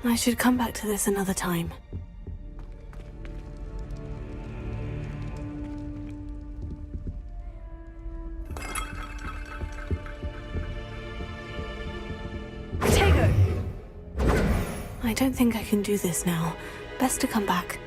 I should come back to this another time. I don't think I can do this now. Best to come back.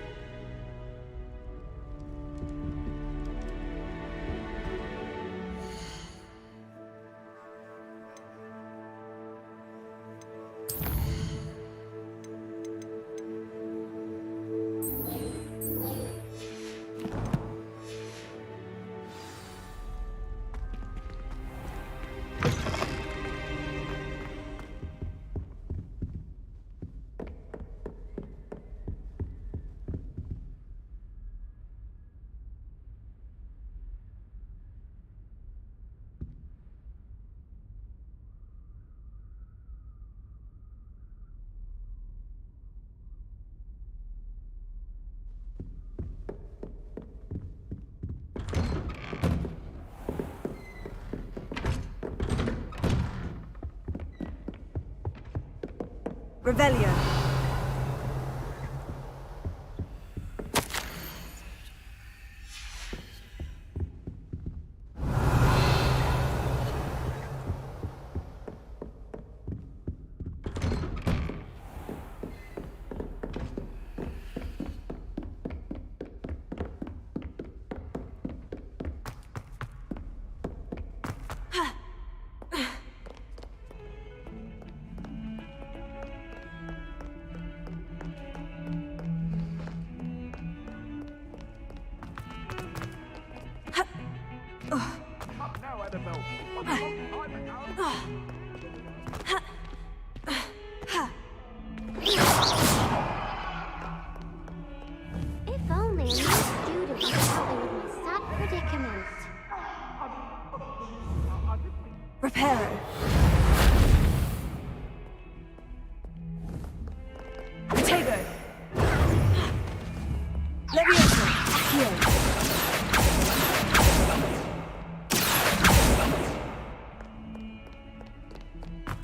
Revelio. If only a new student would help me with my sad predicament. Reparo. Potato. Levioso. Accio.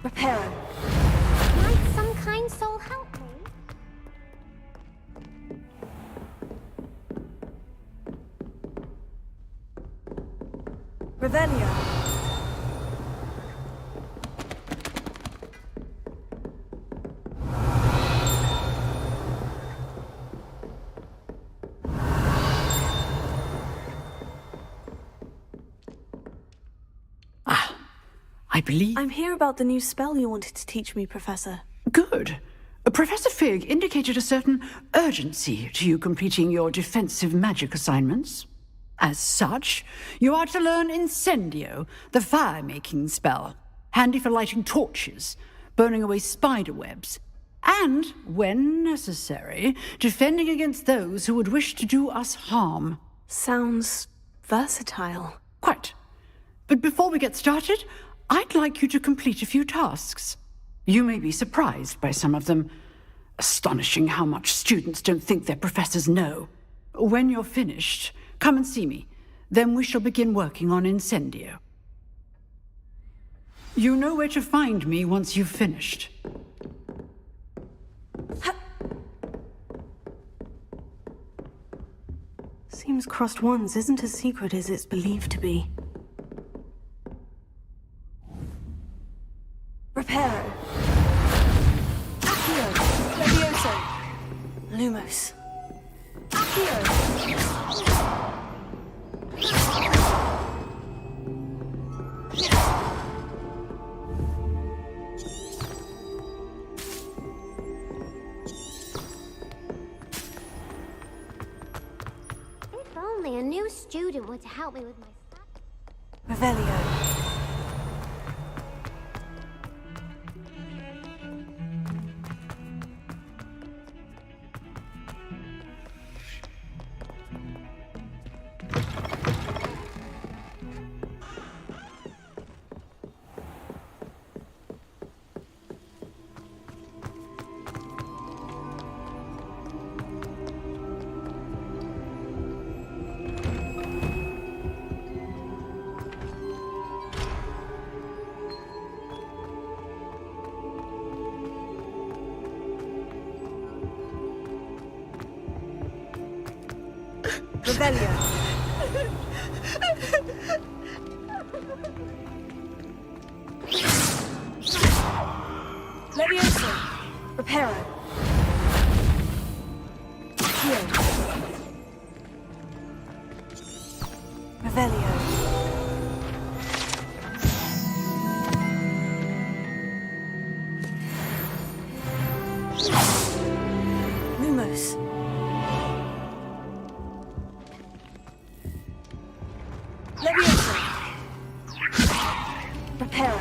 Reparo. Might some kind soul help me? Revelio. I believe... I'm here about the new spell you wanted to teach me, Professor. Good. Professor Fig indicated a certain urgency to you completing your defensive magic assignments. As such, you are to learn Incendio, the fire-making spell, handy for lighting torches, burning away spider webs, and, when necessary, defending against those who would wish to do us harm. Sounds versatile. Quite. But before we get started, I'd like you to complete a few tasks. You may be surprised by some of them. Astonishing how much students don't think their professors know. When you're finished, come and see me. Then we shall begin working on Incendio. You know where to find me once you've finished. Seems crossed ones isn't as secret as it's believed to be. Reparo. Accio. Levioso. Lumos. Accio. If only a new student would help me with my sad... Revelio. Revelio. Levioso. Reparo. Heal. Revelio. Lumos. Levioso. Reparo.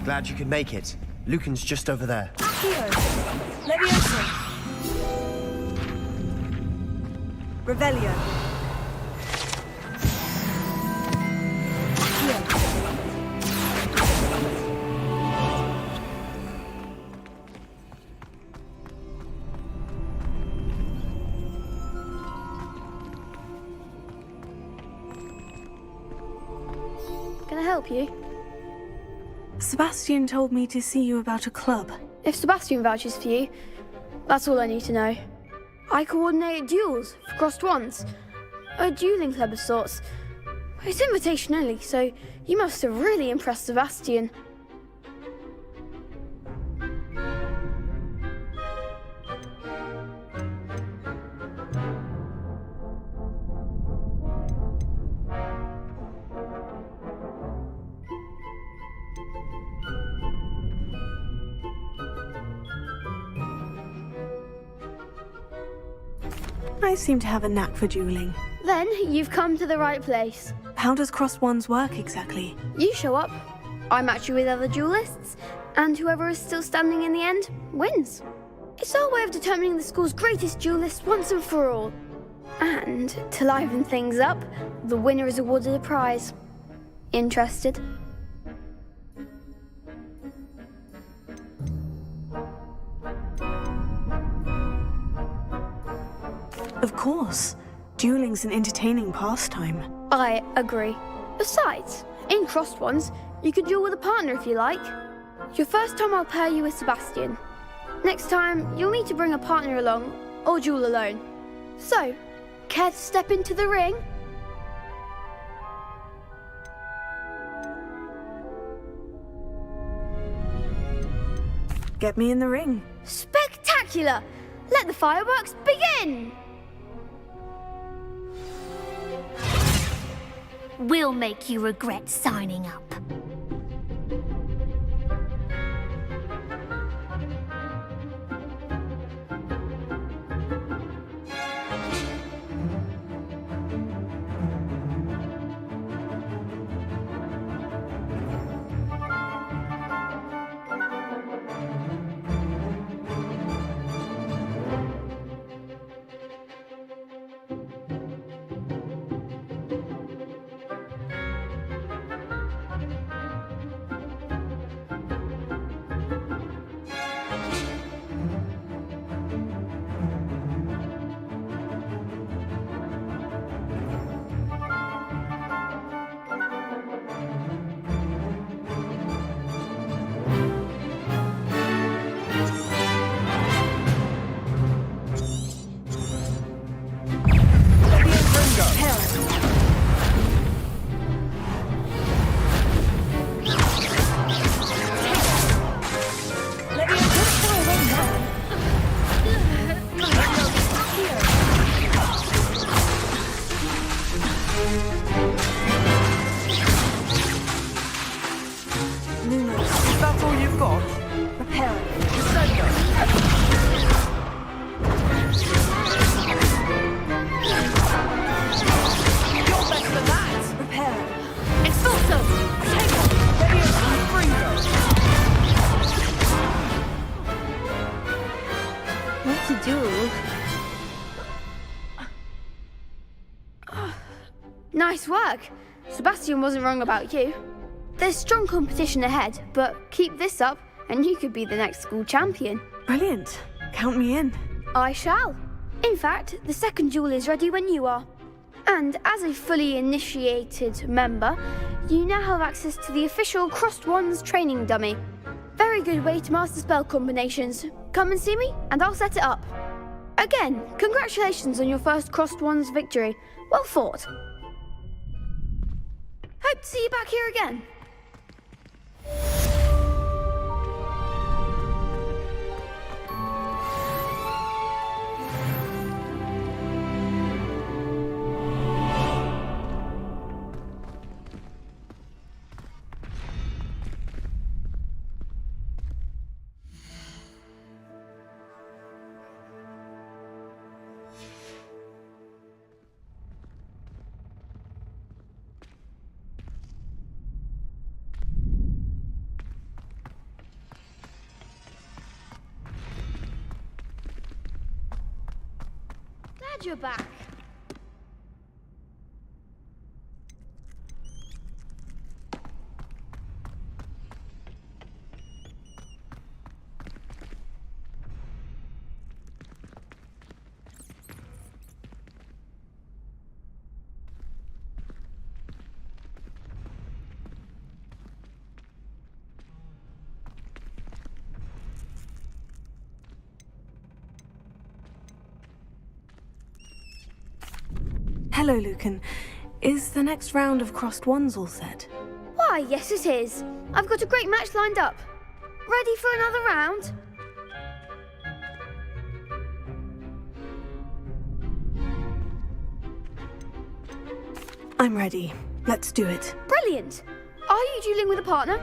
Glad you could make it. Lucan's just over there. Accio. Levioso. Revelio. Accio. Can I help you? Sebastian told me to see you about a club. If Sebastian vouches for you, that's all I need to know. I coordinate duels for crossed ones. A dueling club of sorts. It's invitation only, so you must have really impressed Sebastian. I seem to have a knack for dueling. Then you've come to the right place. How does crossed ones work exactly? You show up, I match you with other duelists, and whoever is still standing in the end wins. It's our way of determining the school's greatest duelist once and for all. And to liven things up, the winner is awarded a prize. Interested? Of course. Dueling's an entertaining pastime. I agree. Besides, in crossed ones, you can duel with a partner if you like. Your first time I'll pair you with Sebastian. Next time, you'll need to bring a partner along, or duel alone. So, care to step into the ring? Get me in the ring. Spectacular! Let the fireworks begin! We'll make you regret signing up. Nice work. Sebastian wasn't wrong about you. There's strong competition ahead, but keep this up and you could be the next school champion. Brilliant. Count me in. I shall. In fact, the second duel is ready when you are. And as a fully initiated member, you now have access to the official Crossed Wands training dummy. Very good way to master spell combinations. Come and see me, and I'll set it up. Again, congratulations on your first Crossed Wands victory. Well fought. Hope to see you back here again. Glad you're back. Hello, Lucan. Is the next round of Crossed Wands all set? Why, yes it is. I've got a great match lined up. Ready for another round? I'm ready. Let's do it. Brilliant. Are you dueling with a partner?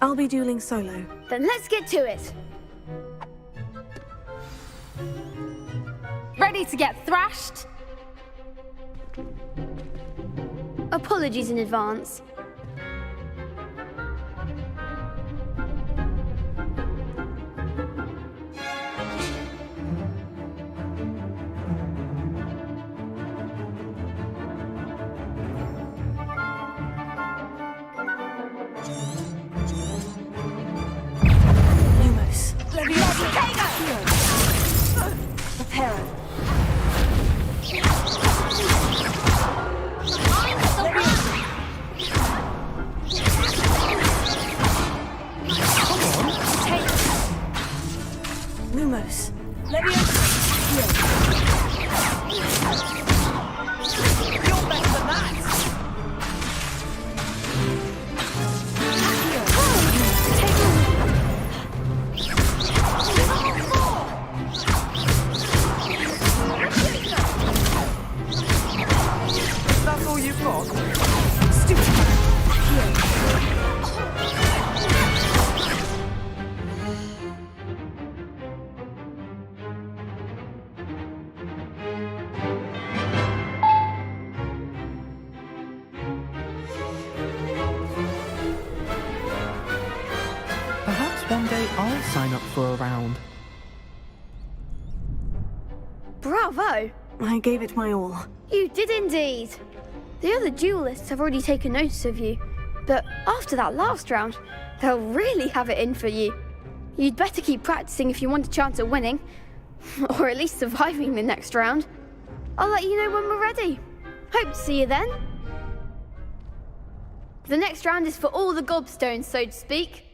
I'll be dueling solo. Then let's get to it. Ready to get thrashed? Apologies in advance. One day I'll sign up for a round. Bravo! I gave it my all. You did indeed. The other duelists have already taken notice of you, but after that last round, they'll really have it in for you. You'd better keep practicing if you want a chance at winning, or at least surviving the next round. I'll let you know when we're ready. Hope to see you then. The next round is for all the gobstones, so to speak.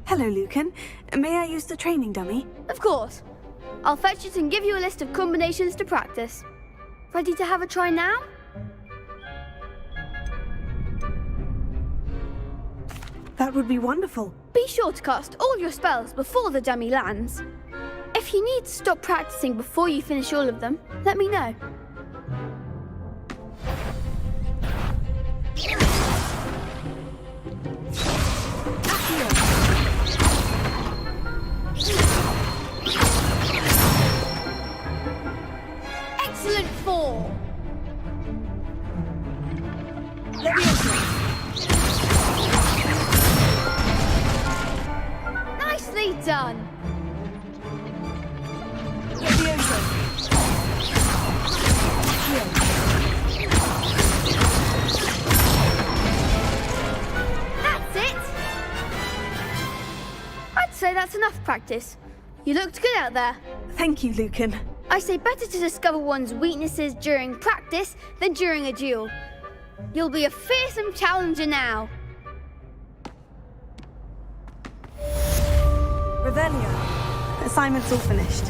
Hello, Lucan. May I use the training dummy? Of course. I'll fetch it and give you a list of combinations to practice. Ready to have a try now? That would be wonderful. Be sure to cast all your spells before the dummy lands. If you need to stop practicing before you finish all of them, let me know. Excellent fall! Nicely done! That's it! I'd say that's enough practice. You looked good out there. Thank you, Lucan. I say better to discover one's weaknesses during practice than during a duel. You'll be a fearsome challenger now. Revelio. Assignment's all finished.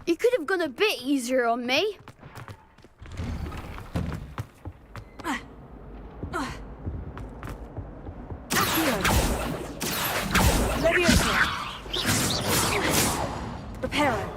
You could have gone a bit easier on me. Reparo.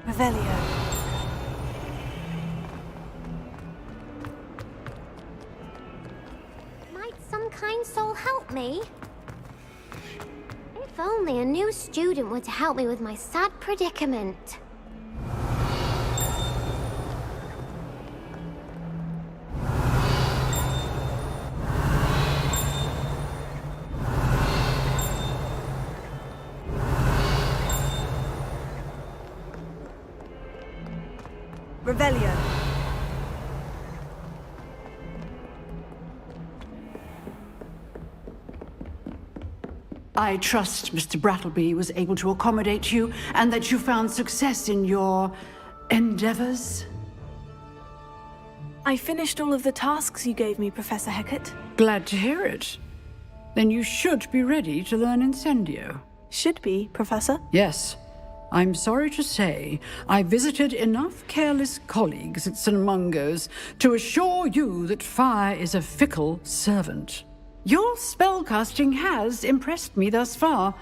Revelio. Might some kind soul help me? If only a new student were to help me with my sad predicament. Revelio. I trust Mr. Brattleby was able to accommodate you and that you found success in your endeavors. I finished all of the tasks you gave me, Professor Hecat. Glad to hear it. Then you should be ready to learn Incendio. Should be, Professor. Yes. I'm sorry to say, I visited enough careless colleagues at St. Mungo's to assure you that fire is a fickle servant. Your spellcasting has impressed me thus far,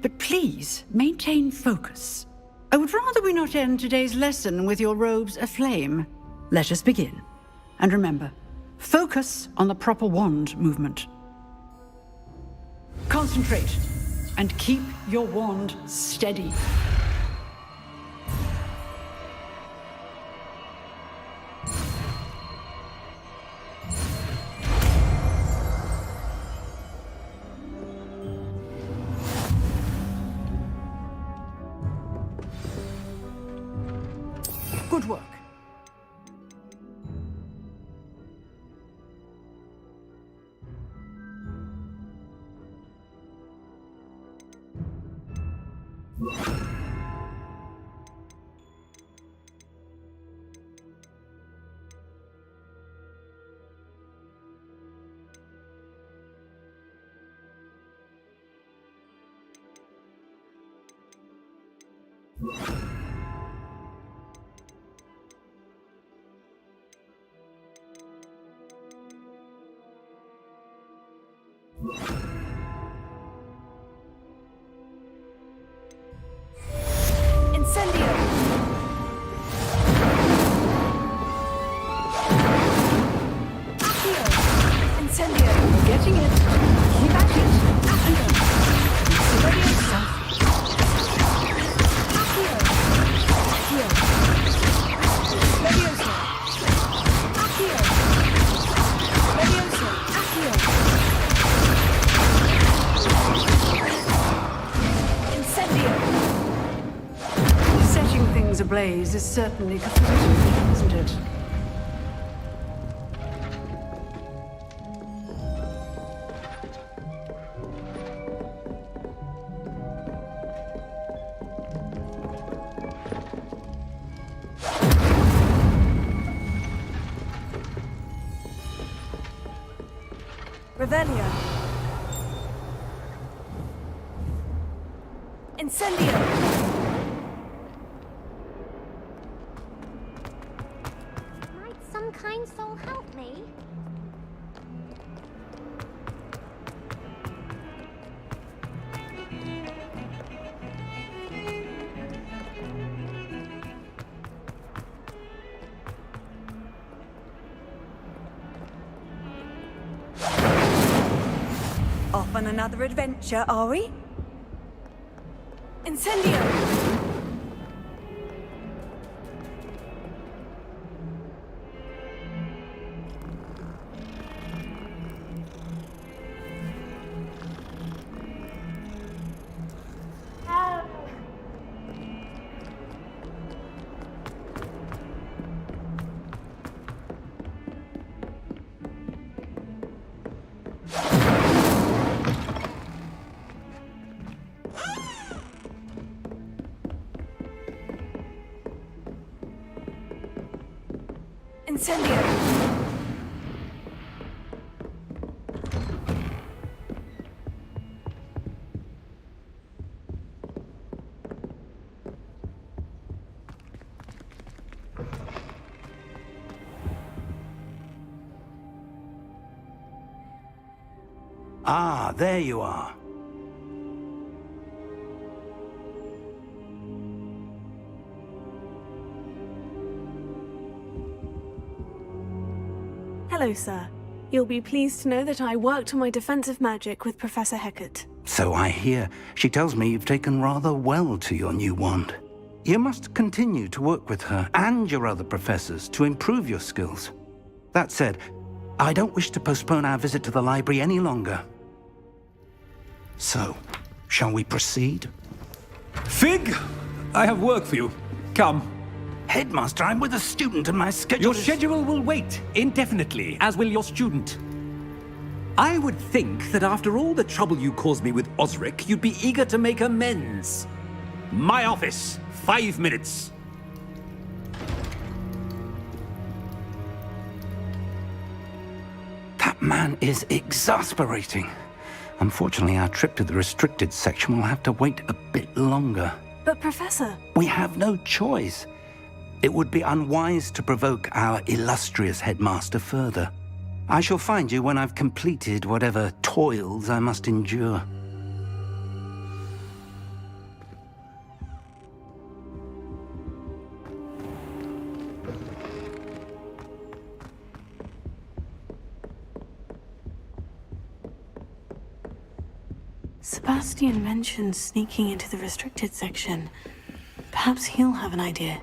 but please maintain focus. I would rather we not end today's lesson with your robes aflame. Let us begin. And remember, focus on the proper wand movement. Concentrate and keep your wand steady. Good work. Incendio! Accio! Incendio! Getting it. Keep at it. Steady yourself. Accio! Accio! Levioso! Accio! Levioso! Accio! Incendio! Setting things ablaze is certainly cathartic, isn't it? Revelio! Incendio! Might some kind soul help me? Off on another adventure, are we? Incendio! Incendio! Ah, there you are. Hello, sir. You'll be pleased to know that I worked on my defensive magic with Professor Heckert. So I hear. She tells me you've taken rather well to your new wand. You must continue to work with her and your other professors to improve your skills. That said, I don't wish to postpone our visit to the library any longer. So, shall we proceed? Fig, I have work for you. Come. Headmaster, I'm with a student and my schedule Your is... schedule will wait indefinitely, as will your student. I would think that after all the trouble you caused me with Osric, you'd be eager to make amends. My office, 5 minutes. That man is exasperating. Unfortunately, our trip to the restricted section will have to wait a bit longer. But, Professor... We have no choice. It would be unwise to provoke our illustrious headmaster further. I shall find you when I've completed whatever toils I must endure. Sebastian mentioned sneaking into the restricted section. Perhaps he'll have an idea.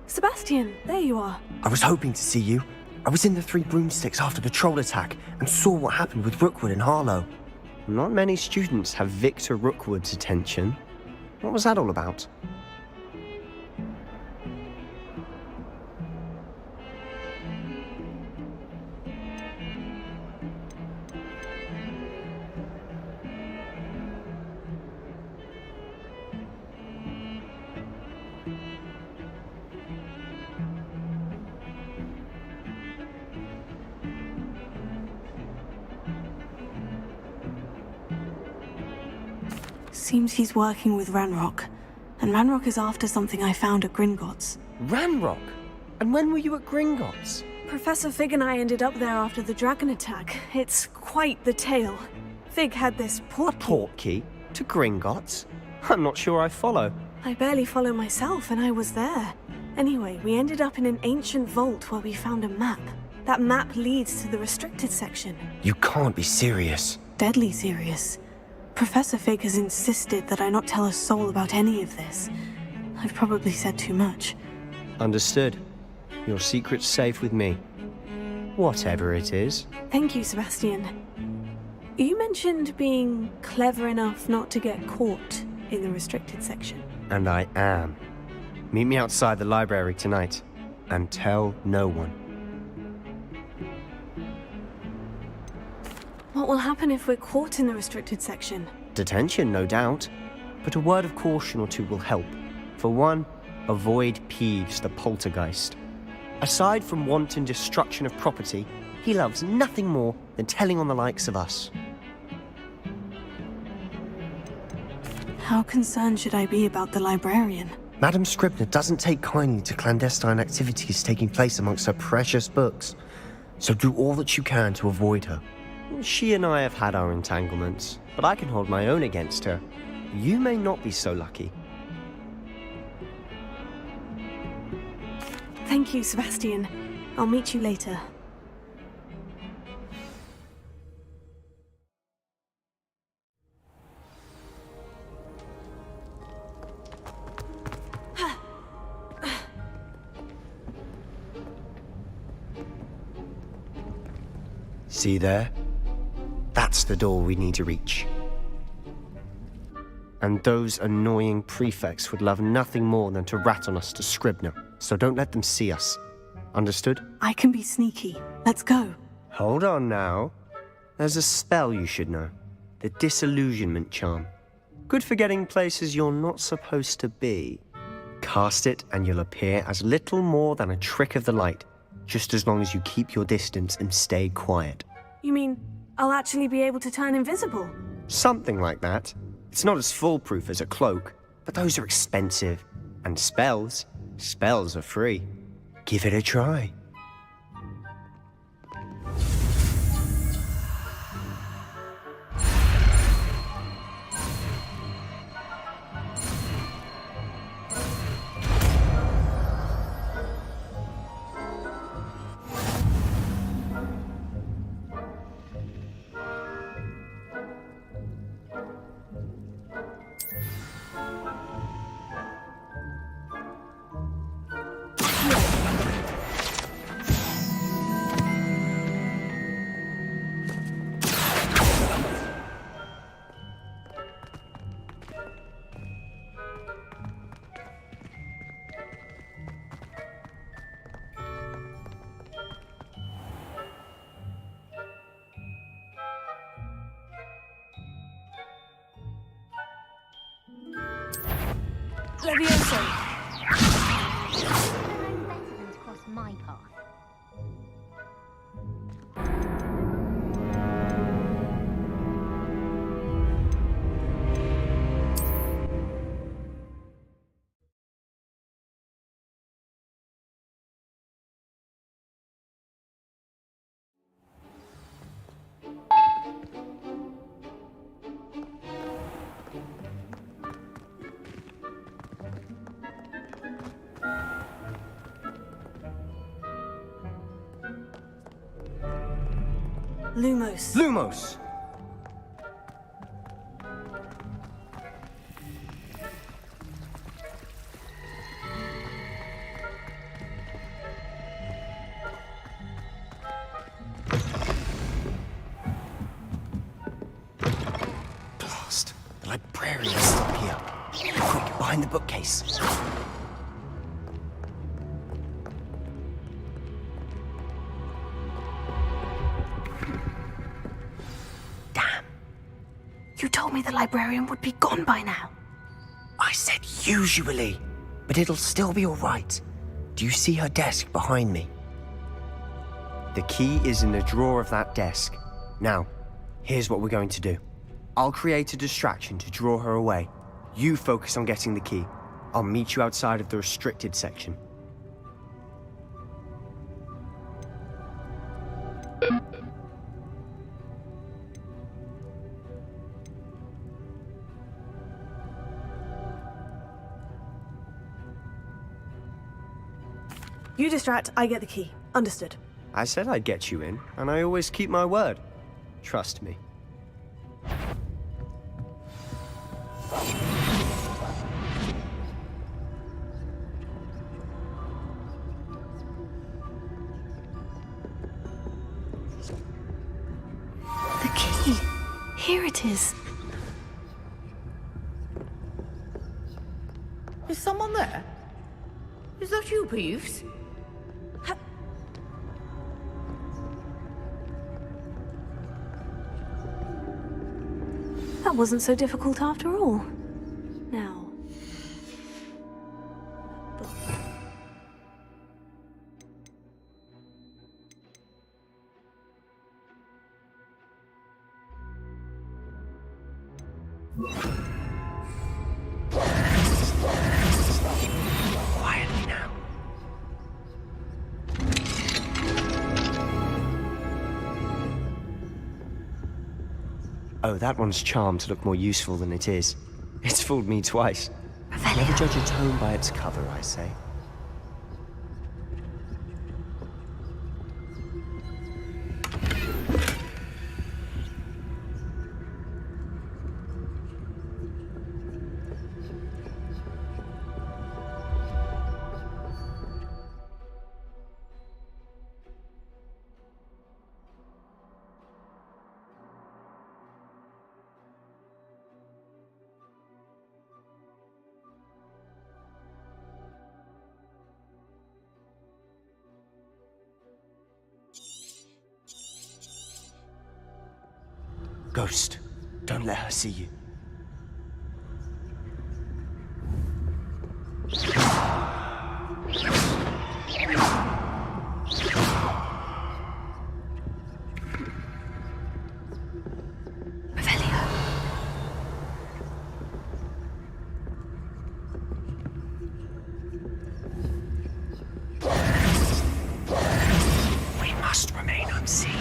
Sebastian, there you are. I was hoping to see you. I was in the Three Broomsticks after the troll attack and saw what happened with Rookwood and Harlow. Not many students have Victor Rookwood's attention. What was that all about? Seems he's working with Ranrock. And Ranrock is after something I found at Gringotts. Ranrock? And when were you at Gringotts? Professor Fig and I ended up there after the dragon attack. It's quite the tale. Fig had this port key. Port key? To Gringotts? I'm not sure I follow. I barely follow myself, and I was there. Anyway, we ended up in an ancient vault where we found a map. That map leads to the restricted section. You can't be serious. Deadly serious. Professor Fig has insisted that I not tell a soul about any of this. I've probably said too much. Understood. Your secret's safe with me. Whatever it is. Thank you, Sebastian. You mentioned being clever enough not to get caught in the restricted section. And I am. Meet me outside the library tonight. And tell no one. What will happen if we're caught in the restricted section? Detention, no doubt. But a word of caution or two will help. For one, avoid Peeves, the poltergeist. Aside from wanton destruction of property, he loves nothing more than telling on the likes of us. How concerned should I be about the librarian? Madam Scribner doesn't take kindly to clandestine activities taking place amongst her precious books. So do all that you can to avoid her. She and I have had our entanglements, but I can hold my own against her. You may not be so lucky. Thank you, Sebastian. I'll meet you later. See there? That's the door we need to reach. And those annoying prefects would love nothing more than to rat on us to Scribner, so don't let them see us. Understood? I can be sneaky. Let's go. Hold on now. There's a spell you should know. The Disillusionment Charm. Good for getting places you're not supposed to be. Cast it and you'll appear as little more than a trick of the light, just as long as you keep your distance and stay quiet. You mean I'll actually be able to turn invisible? Something like that. It's not as foolproof as a cloak, but those are expensive. And spells are free. Give it a try. Levioso! I'm better than to cross my path. Lumos. Lumos! Blast. The librarian's still here. Quick, behind the bookcase. You told me the librarian would be gone by now. I said usually, but it'll still be all right. Do you see her desk behind me? The key is in the drawer of that desk. Now, here's what we're going to do. I'll create a distraction to draw her away. You focus on getting the key. I'll meet you outside of the restricted section. You distract, I get the key. Understood. I said I'd get you in, and I always keep my word. Trust me. The key. Here it is. Is someone there? Is that you, Peeves? That wasn't so difficult after all. Now. Quietly now. Oh, that one's charmed to look more useful than it is. It's fooled me twice. Never judge a tome by its cover, I say. Ghost, don't let her see you. We must remain unseen.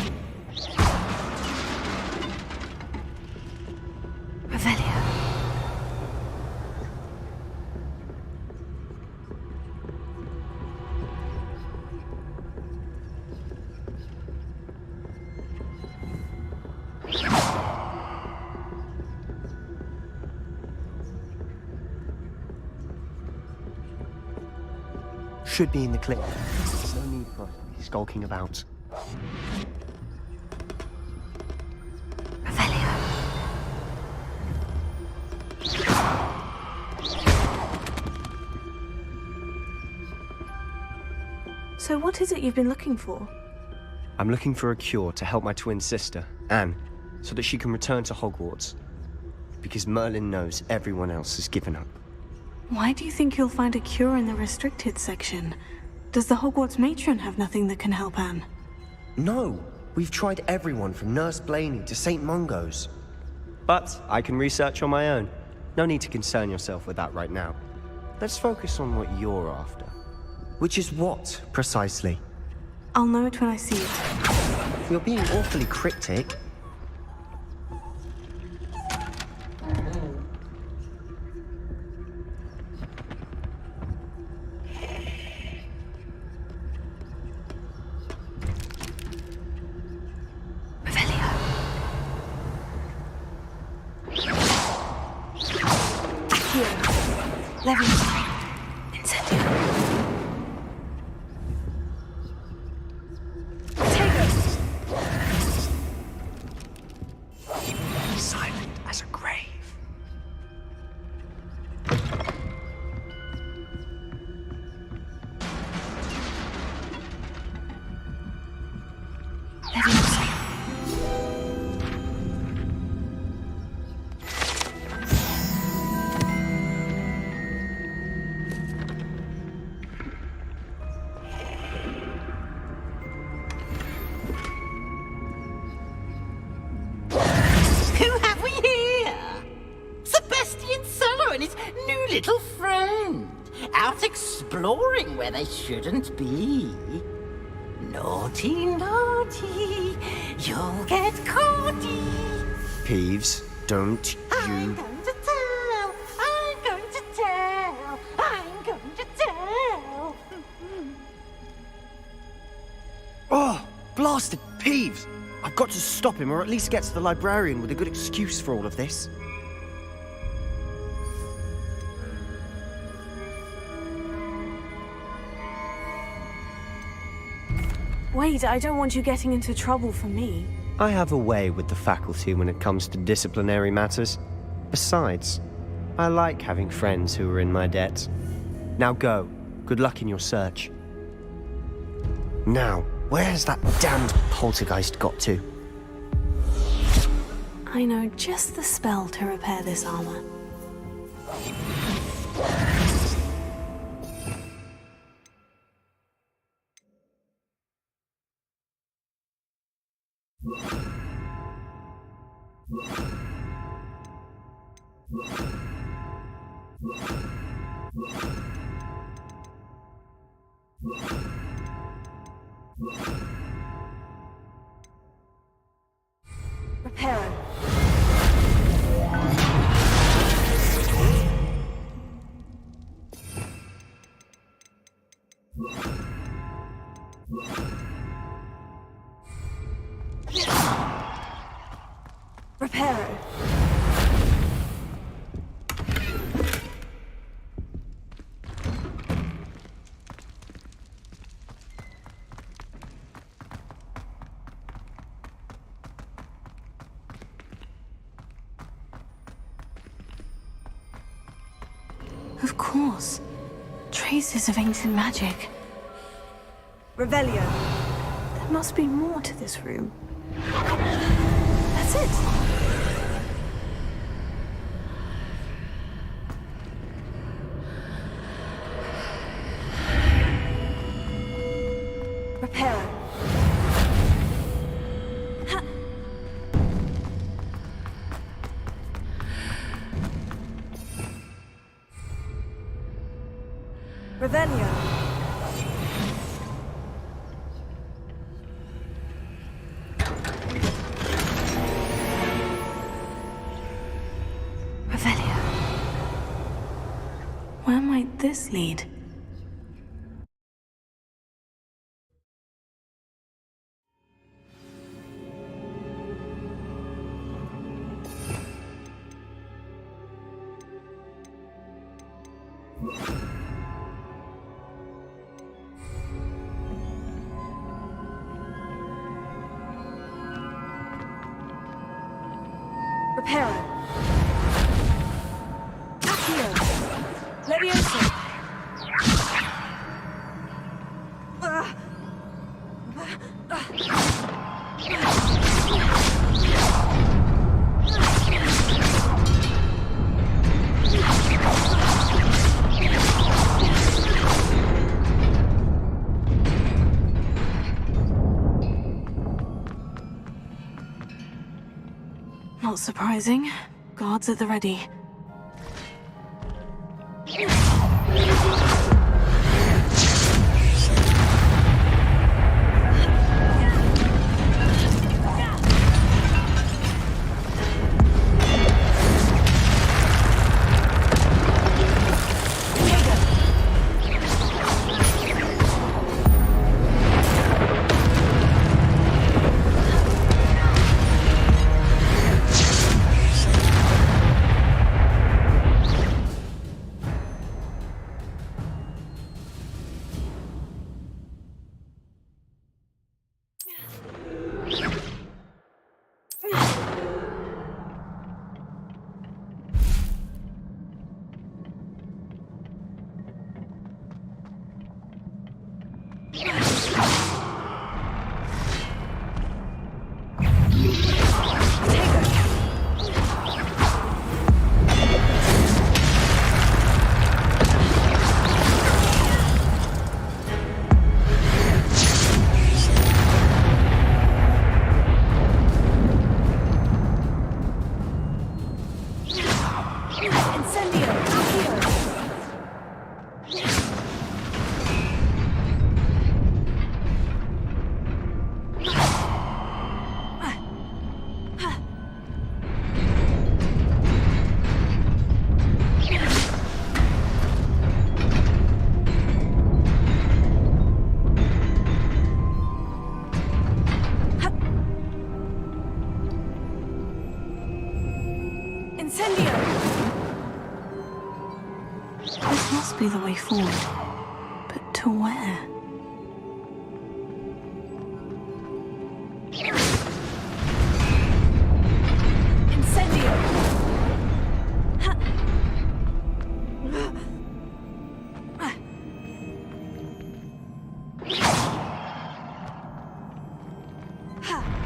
Should be in the clear. No need for us to be skulking about. So what is it you've been looking for? I'm looking for a cure to help my twin sister, Anne, so that she can return to Hogwarts. Because Merlin knows everyone else has given up. Why do you think you'll find a cure in the restricted section? Does the Hogwarts matron have nothing that can help Anne? No, we've tried everyone from Nurse Blaney to St. Mungo's. But I can research on my own. No need to concern yourself with that right now. Let's focus on what you're after. Which is what, precisely? I'll know it when I see it. You're being awfully cryptic. Silent as a grave. Celestian Cello and his new little friend, out exploring where they shouldn't be. Naughty, naughty, you'll get caughty. Peeves, don't I'm you... going to tell, I'm going to tell, I'm going to tell. Oh, blasted Peeves! I've got to stop him, or at least get to the librarian with a good excuse for all of this. Wait, I don't want you getting into trouble for me. I have a way with the faculty when it comes to disciplinary matters. Besides, I like having friends who are in my debt. Now go. Good luck in your search. Now, where's that damned poltergeist got to? I know just the spell to repair this armor. Reparo. Reparo. Of course. Traces of ancient magic. Revelio. There must be more to this room. That's it. Reparo. Ha. Revelio. Revelio. Where might this lead? Reparo. Accio. Levioso. Not surprising. Guards at the ready. Incendio! Accio! This must be the way forward. But to where? Incendio! Ha!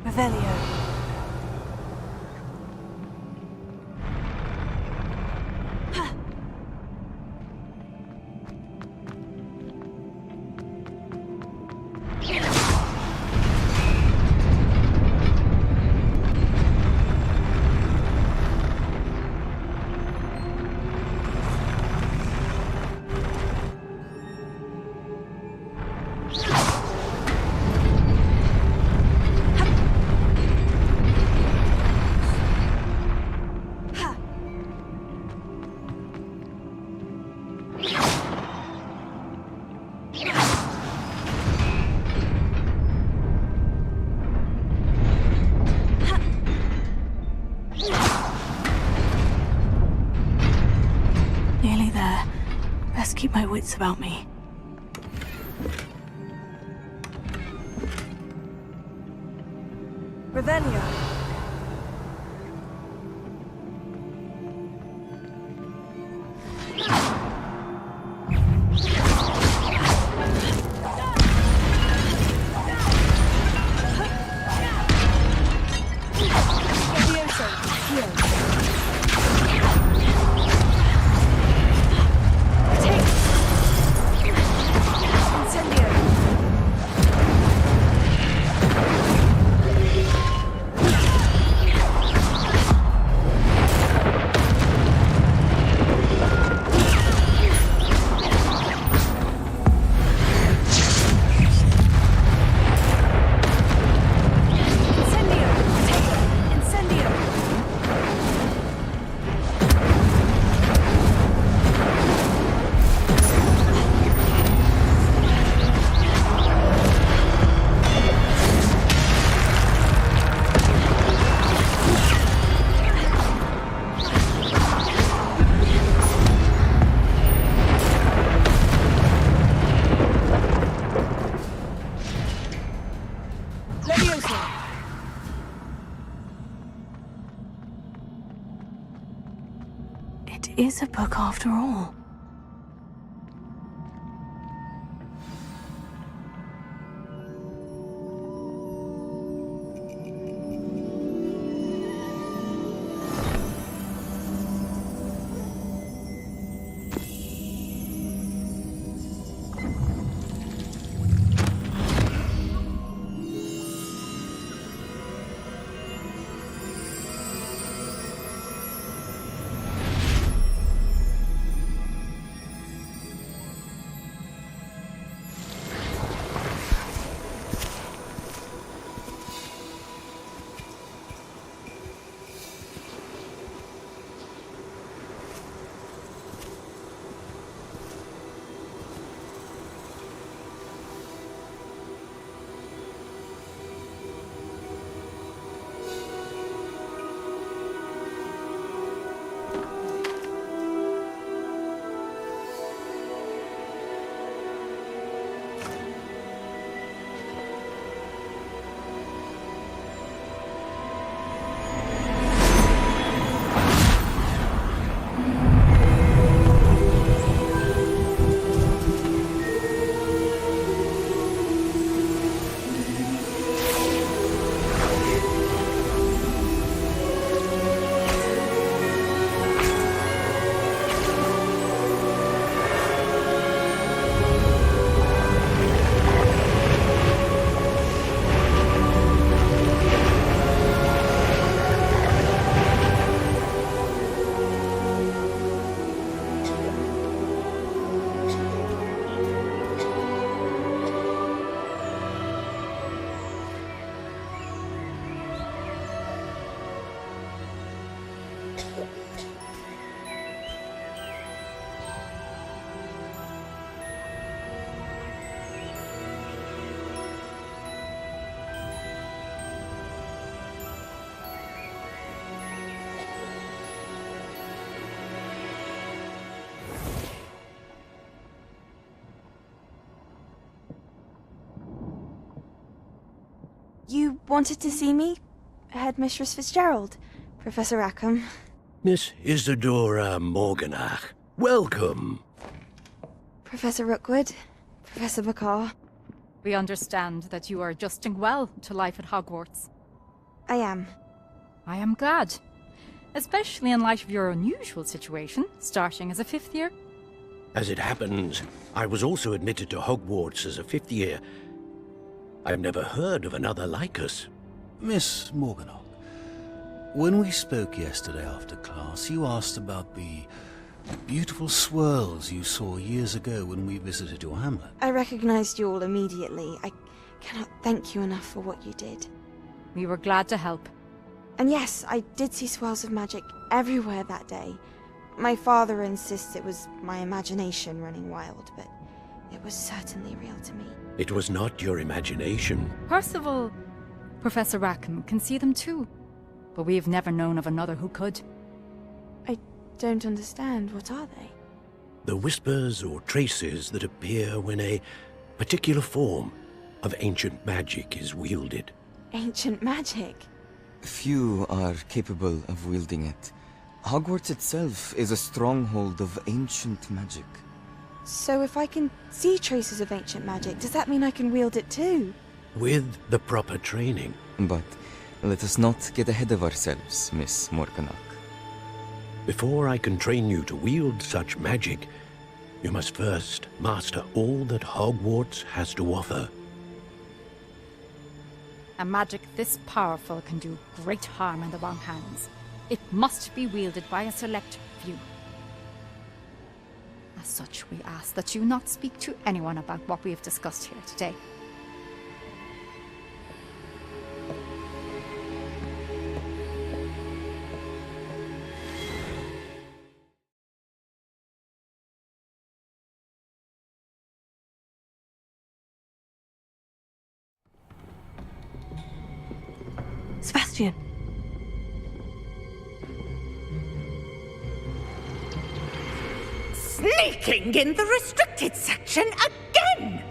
Revelio. Nearly there. Best keep my wits about me. Revelio. It is a book after all. You wanted to see me? Headmistress Fitzgerald, Professor Rackham. Miss Isadora Morganach, welcome. Professor Rookwood, Professor Bakar. We understand that you are adjusting well to life at Hogwarts. I am. I am glad. Especially in light of your unusual situation, starting as a 5th year. As it happens, I was also admitted to Hogwarts as a 5th year. I've never heard of another like us. Miss Morganach, when we spoke yesterday after class, you asked about the beautiful swirls you saw years ago when we visited your hamlet. I recognized you all immediately. I cannot thank you enough for what you did. We were glad to help. And yes, I did see swirls of magic everywhere that day. My father insists it was my imagination running wild, but it was certainly real to me. It was not your imagination. Percival, Professor Rackham can see them too. But we've never known of another who could. I don't understand. What are they? The whispers or traces that appear when a particular form of ancient magic is wielded. Ancient magic? Few are capable of wielding it. Hogwarts itself is a stronghold of ancient magic. So if I can see traces of ancient magic, does that mean I can wield it too? With the proper training. But let us not get ahead of ourselves, Miss Morganach. Before I can train you to wield such magic, you must first master all that Hogwarts has to offer. A magic this powerful can do great harm in the wrong hands. It must be wielded by a select few. As such, we ask that you not speak to anyone about what we have discussed here today. Sebastian. Sneaking in the restricted section again!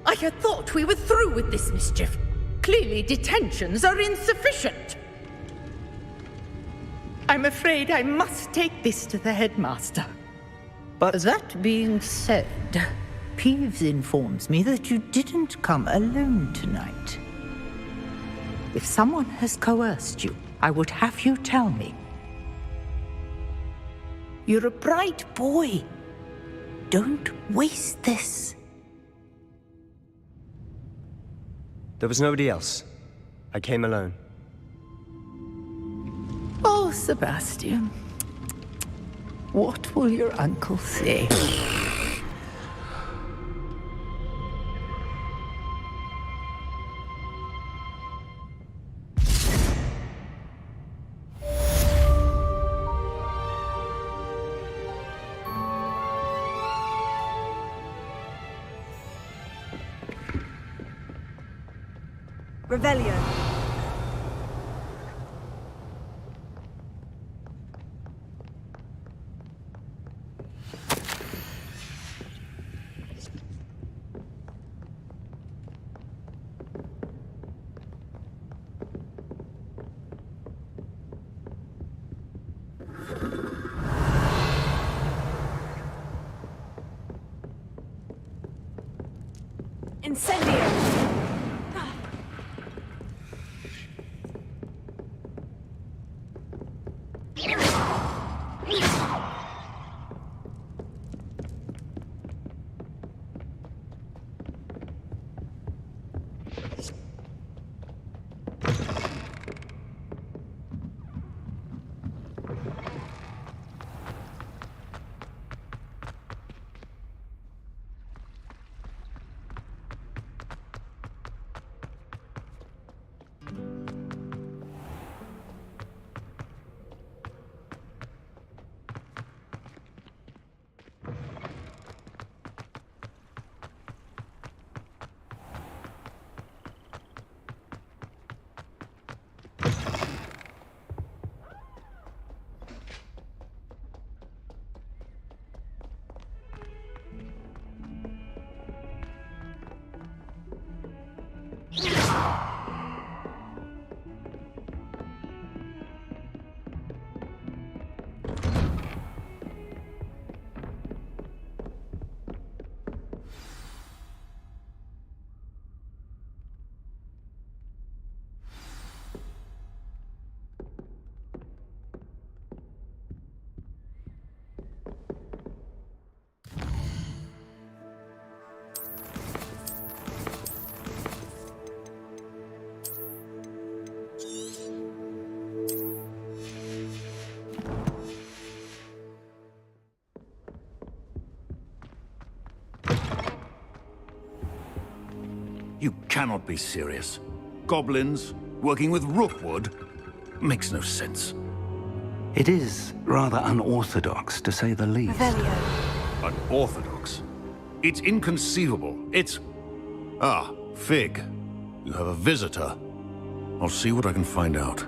I had thought we were through with this mischief. Clearly detentions are insufficient. I'm afraid I must take this to the headmaster. But that being said, Peeves informs me that you didn't come alone tonight. If someone has coerced you, I would have you tell me. You're a bright boy. Don't waste this. There was nobody else. I came alone. Oh, Sebastian. What will your uncle say? Revelio. Incendio! You cannot be serious. Goblins working with Rookwood makes no sense. It is rather unorthodox, to say the least. Unorthodox? It's inconceivable. It's... Ah, Fig. You have a visitor. I'll see what I can find out.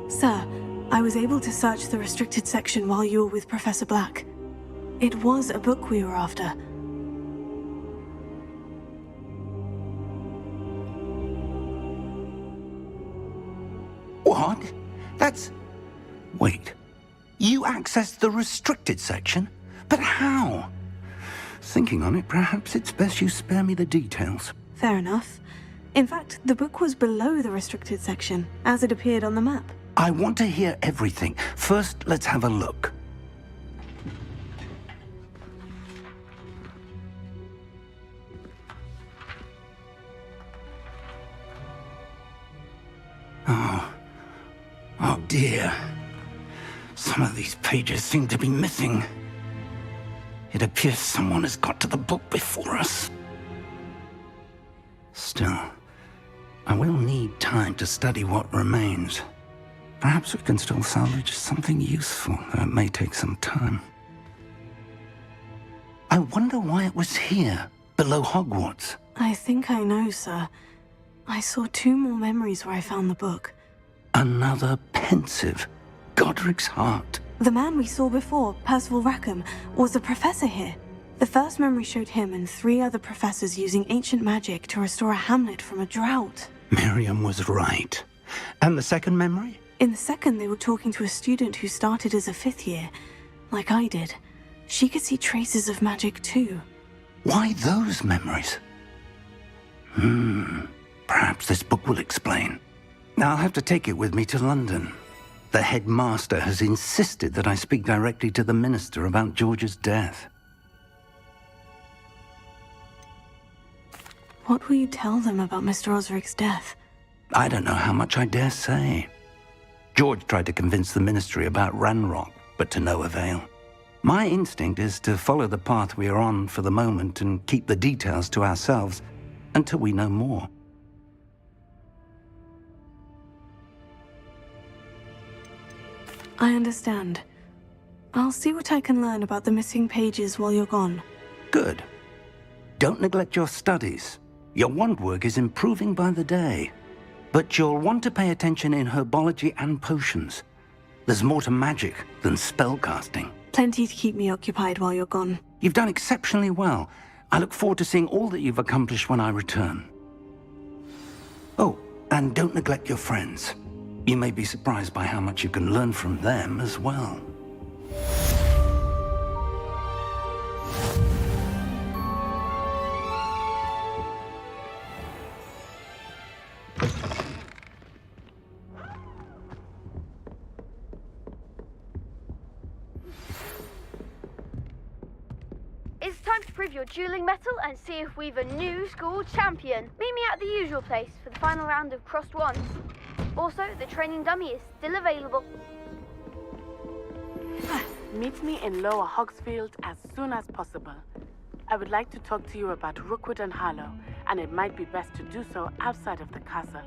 Sir, I was able to search the restricted section while you were with Professor Black. It was a book we were after. What? That's... Wait. You accessed the restricted section? But how? Thinking on it, perhaps it's best you spare me the details. Fair enough. In fact, the book was below the restricted section, as it appeared on the map. I want to hear everything. First, let's have a look. Oh dear. Some of these pages seem to be missing. It appears someone has got to the book before us. Still, I will need time to study what remains. Perhaps we can still salvage something useful, though it may take some time. I wonder why it was here, below Hogwarts. I think I know, sir. I saw 2 more memories where I found the book. Another pensive. Godric's heart. The man we saw before, Percival Rackham, was a professor here. The first memory showed him and 3 other professors using ancient magic to restore a hamlet from a drought. Miriam was right. And the second memory? In the second, they were talking to a student who started as a 5th year, like I did. She could see traces of magic too. Why those memories? Perhaps this book will explain. I'll have to take it with me to London. The headmaster has insisted that I speak directly to the minister about George's death. What will you tell them about Mr. Osric's death? I don't know how much I dare say. George tried to convince the ministry about Ranrock, but to no avail. My instinct is to follow the path we are on for the moment and keep the details to ourselves until we know more. I understand. I'll see what I can learn about the missing pages while you're gone. Good. Don't neglect your studies. Your wand work is improving by the day. But you'll want to pay attention in herbology and potions. There's more to magic than spellcasting. Plenty to keep me occupied while you're gone. You've done exceptionally well. I look forward to seeing all that you've accomplished when I return. Oh, and don't neglect your friends. You may be surprised by how much you can learn from them as well. It's time to prove your dueling mettle and see if we've a new school champion. Meet me at the usual place for the final round of crossed wands. Also, the training dummy is still available. Meet me in Lower Hogsfield as soon as possible. I would like to talk to you about Rookwood and Harlow, and it might be best to do so outside of the castle.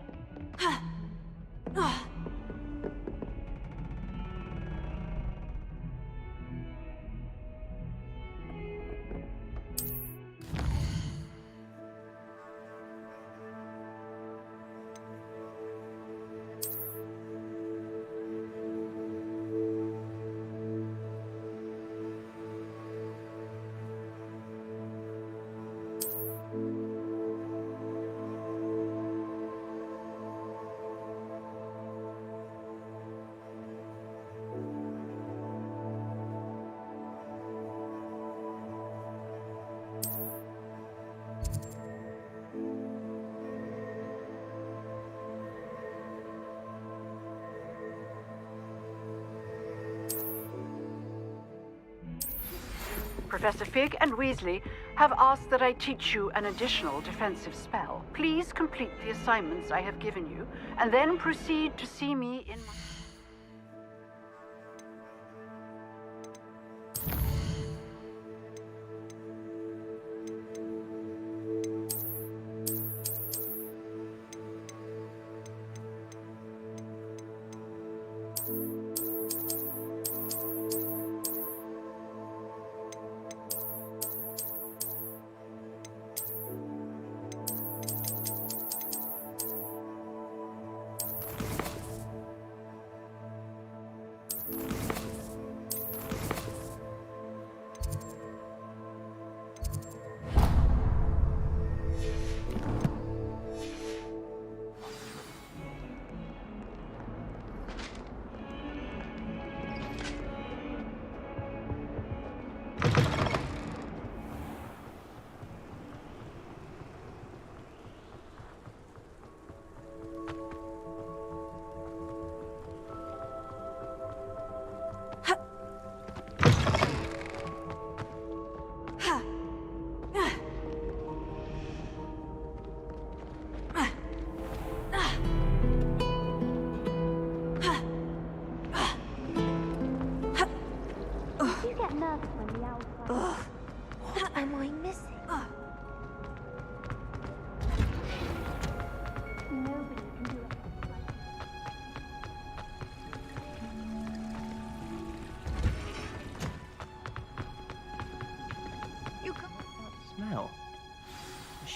Professor Fig and Weasley have asked that I teach you an additional defensive spell. Please complete the assignments I have given you, and then proceed to see me in my...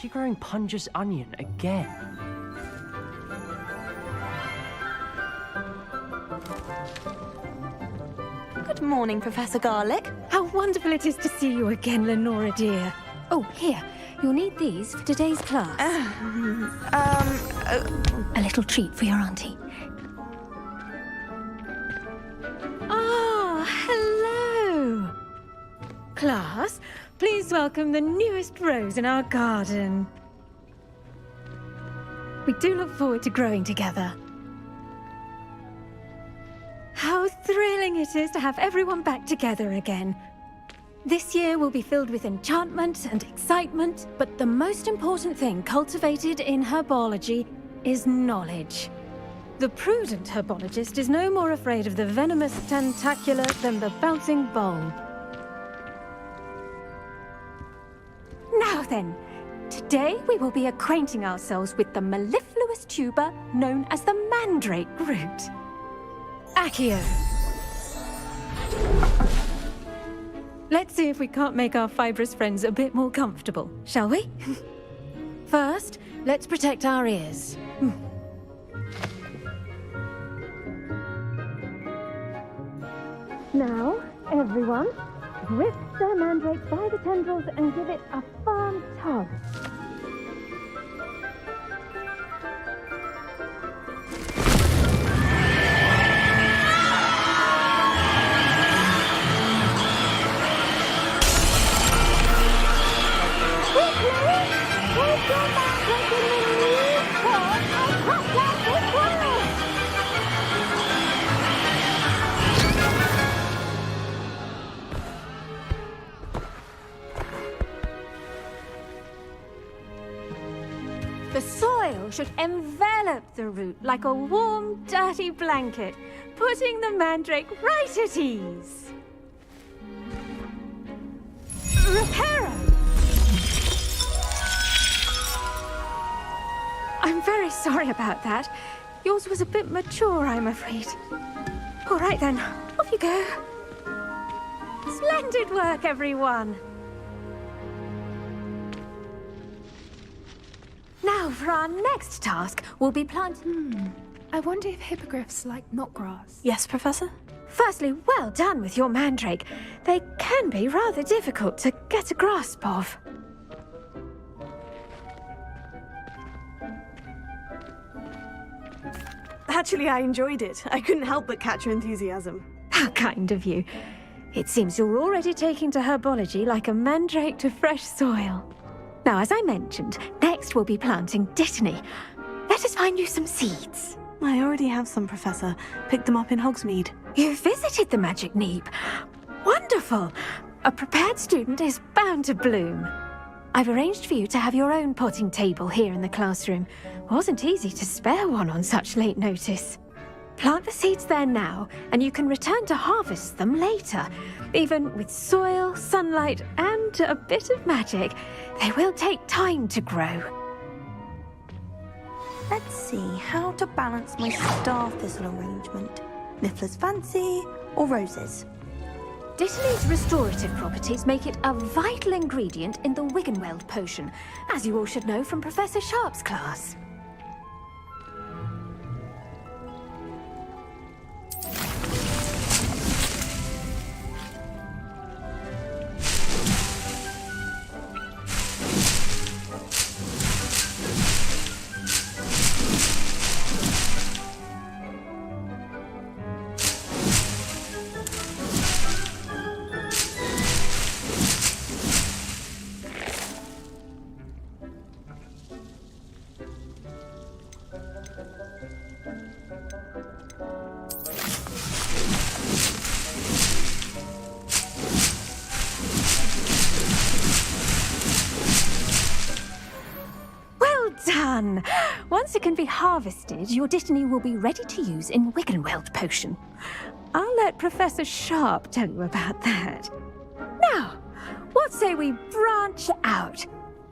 she growing Punja's onion again? Good morning, Professor Garlick. How wonderful it is to see you again, Lenora dear. Oh, here. You'll need these for today's class. A little treat for your auntie. Ah, hello. Class, please welcome the newest rose in our garden. We do look forward to growing together. How thrilling it is to have everyone back together again. This year will be filled with enchantment and excitement, but the most important thing cultivated in herbology is knowledge. The prudent herbologist is no more afraid of the venomous tentacula than the bouncing bulb. Now then, today we will be acquainting ourselves with the mellifluous tuber known as the mandrake root. Accio. Let's see if we can't make our fibrous friends a bit more comfortable, shall we? First, let's protect our ears. Now, everyone, grip the mandrake by the tendrils and give it a firm tug. The soil should envelop the root like a warm, dirty blanket, putting the mandrake right at ease. Reparo! I'm very sorry about that. Yours was a bit mature, I'm afraid. All right then, off you go. Splendid work, everyone. Now, for our next task, we'll be planting... I wonder if hippogriffs like knotgrass. Yes, Professor? Firstly, well done with your mandrake. They can be rather difficult to get a grasp of. Actually, I enjoyed it. I couldn't help but catch your enthusiasm. How kind of you. It seems you're already taking to herbology like a mandrake to fresh soil. Now, as I mentioned, next we'll be planting dittany. Let us find you some seeds. I already have some, Professor. Picked them up in Hogsmeade. You visited the Magic Neep. Wonderful! A prepared student is bound to bloom. I've arranged for you to have your own potting table here in the classroom. Wasn't easy to spare one on such late notice. Plant the seeds there now, and you can return to harvest them later. Even with soil, sunlight, and a bit of magic, they will take time to grow. Let's see how to balance my star thistle arrangement. Niffler's Fancy or roses? Dittany's restorative properties make it a vital ingredient in the Wiggenweld potion, as you all should know from Professor Sharp's class. Done! Once it can be harvested, your dittany will be ready to use in Wiggenweld potion. I'll let Professor Sharp tell you about that. Now, what say we branch out?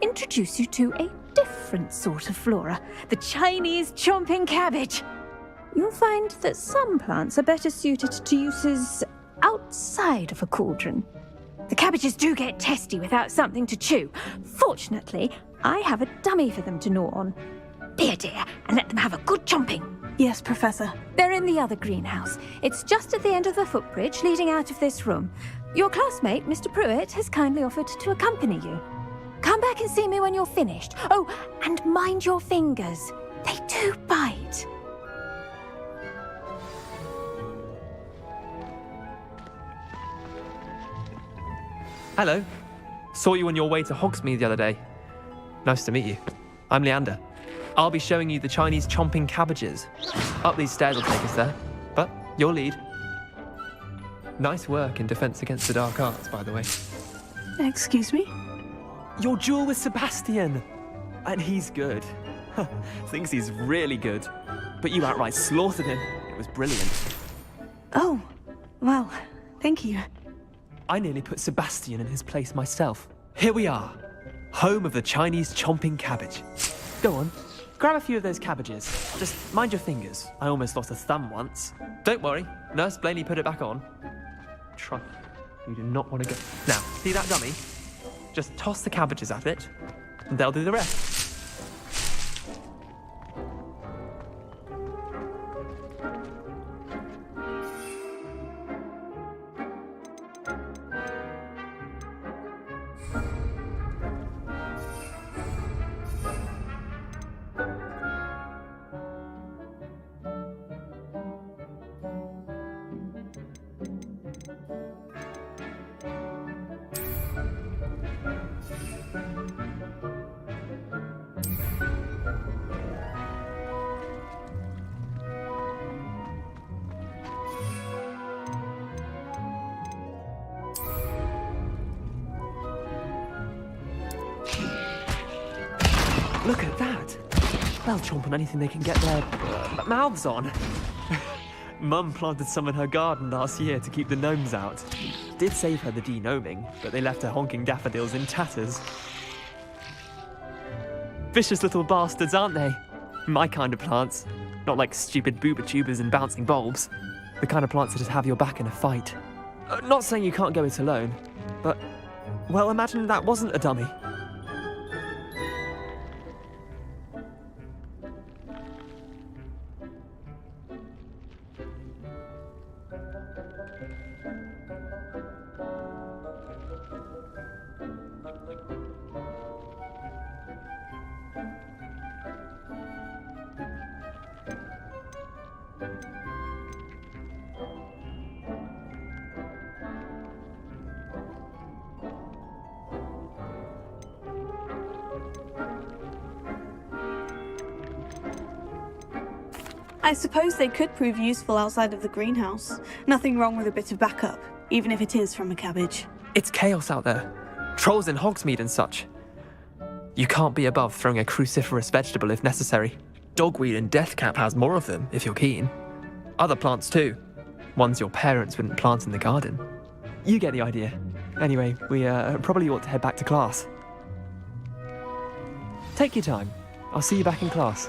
Introduce you to a different sort of flora, the Chinese chomping cabbage. You'll find that some plants are better suited to uses outside of a cauldron. The cabbages do get testy without something to chew. Fortunately, I have a dummy for them to gnaw on. Be a dear and let them have a good chomping. Yes, Professor. They're in the other greenhouse. It's just at the end of the footbridge leading out of this room. Your classmate, Mr. Pruitt, has kindly offered to accompany you. Come back and see me when you're finished. Oh, and mind your fingers. They do bite. Hello. Saw you on your way to Hogsmeade the other day. Nice to meet you. I'm Leander. I'll be showing you the Chinese chomping cabbages. Up these stairs will take us there, but your lead. Nice work in Defense Against the Dark Arts, by the way. Excuse me? Your duel with Sebastian! And he's good. Thinks he's really good. But you outright slaughtered him. It was brilliant. Oh, well, thank you. I nearly put Sebastian in his place myself. Here we are, home of the Chinese chomping cabbage. Go on, grab a few of those cabbages. Just mind your fingers. I almost lost a thumb once. Don't worry, Nurse Blaney put it back on. Try. You do not want to go. Now, see that dummy? Just toss the cabbages at it, and they'll do the rest. Look at that! They'll chomp on anything they can get their mouths on. Mum planted some in her garden last year to keep the gnomes out. Did save her the de-gnoming, but they left her honking daffodils in tatters. Vicious little bastards, aren't they? My kind of plants. Not like stupid booba tubers and bouncing bulbs. The kind of plants that just have your back in a fight. Not saying you can't go it alone, but, well, imagine that wasn't a dummy. I suppose they could prove useful outside of the greenhouse. Nothing wrong with a bit of backup, even if it is from a cabbage. It's chaos out there. Trolls in Hogsmeade and such. You can't be above throwing a cruciferous vegetable if necessary. Dogweed and deathcap has more of them, if you're keen. Other plants too. Ones your parents wouldn't plant in the garden. You get the idea. Anyway, we probably ought to head back to class. Take your time. I'll see you back in class.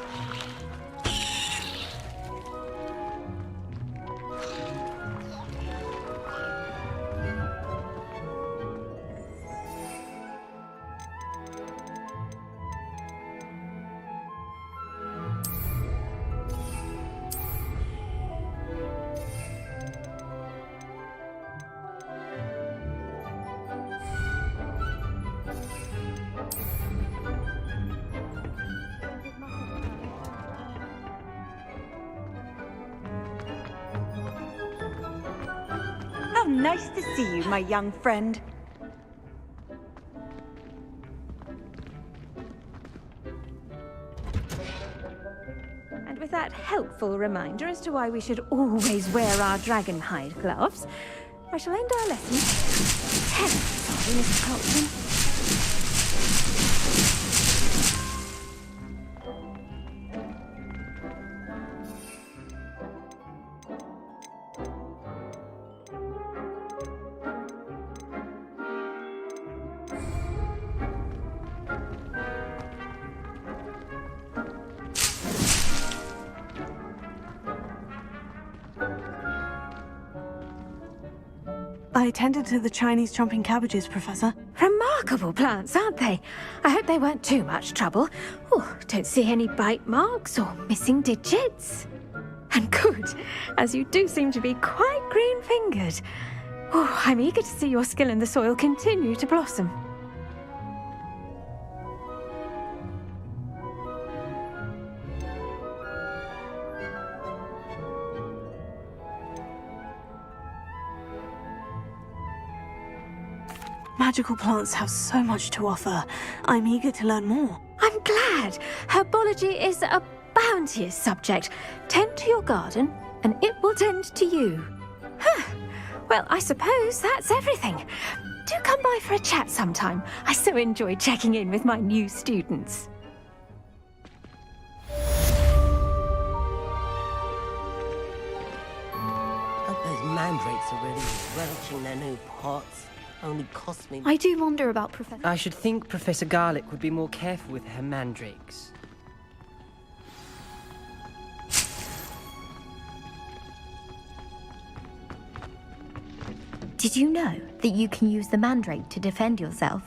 How nice to see you, my young friend. And with that helpful reminder as to why we should always wear our dragon hide gloves, I shall end our lesson. Sorry, Mr. Colton. I attended to the Chinese chomping cabbages, Professor. Remarkable! remarkable plants, aren't they? I hope they weren't too much trouble. Oh, don't see any bite marks or missing digits. And good, as you do seem to be quite green-fingered. Oh, I'm eager to see your skill in the soil continue to blossom. Magical plants have so much to offer. I'm eager to learn more. I'm glad. Herbology is a bounteous subject. Tend to your garden, and it will tend to you. Huh. Well, I suppose that's everything. Do come by for a chat sometime. I so enjoy checking in with my new students. Hope those mandrakes are really relishing their new pots. Only cost me... I do wonder about Professor... I should think Professor Garlick would be more careful with her mandrakes. Did you know that you can use the mandrake to defend yourself?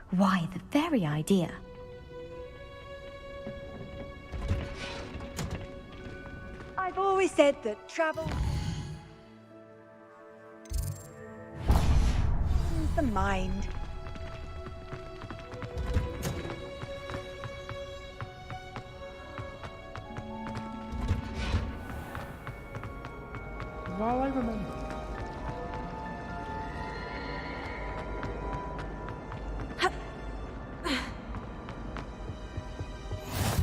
Why, the very idea. I've always said that travel is the mind. Well, I remember.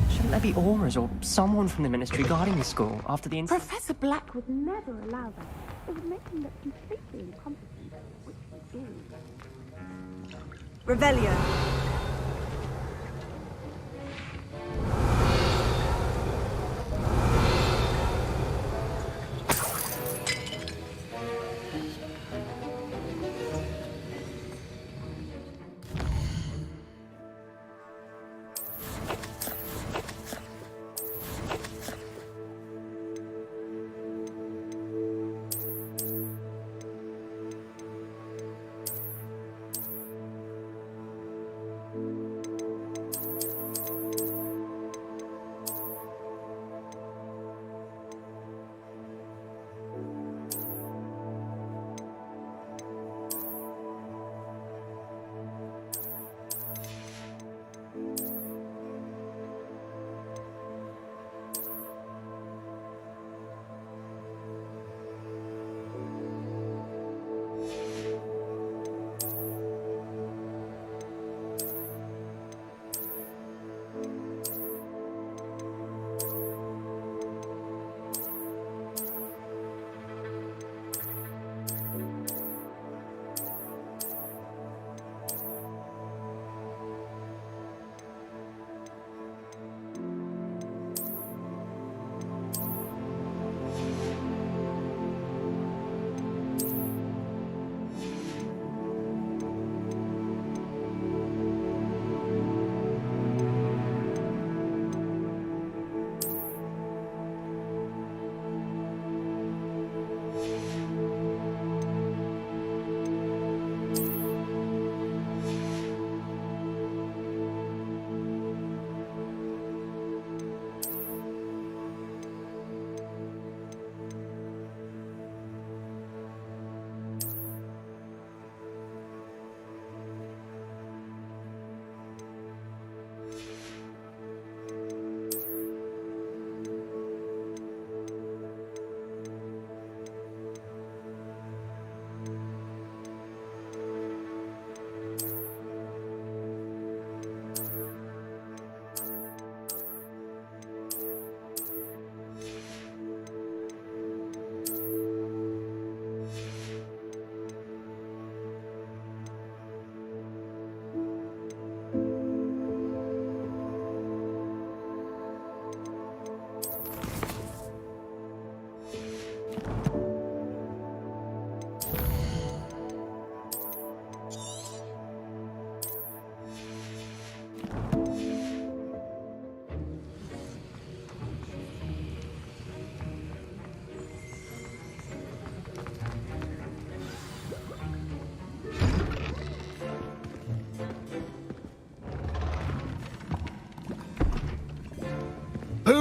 Shouldn't there be auras or someone from the ministry guarding the school after the incident? Professor Black would never allow that. It would make him look completely incompetent, which he is. Revelio.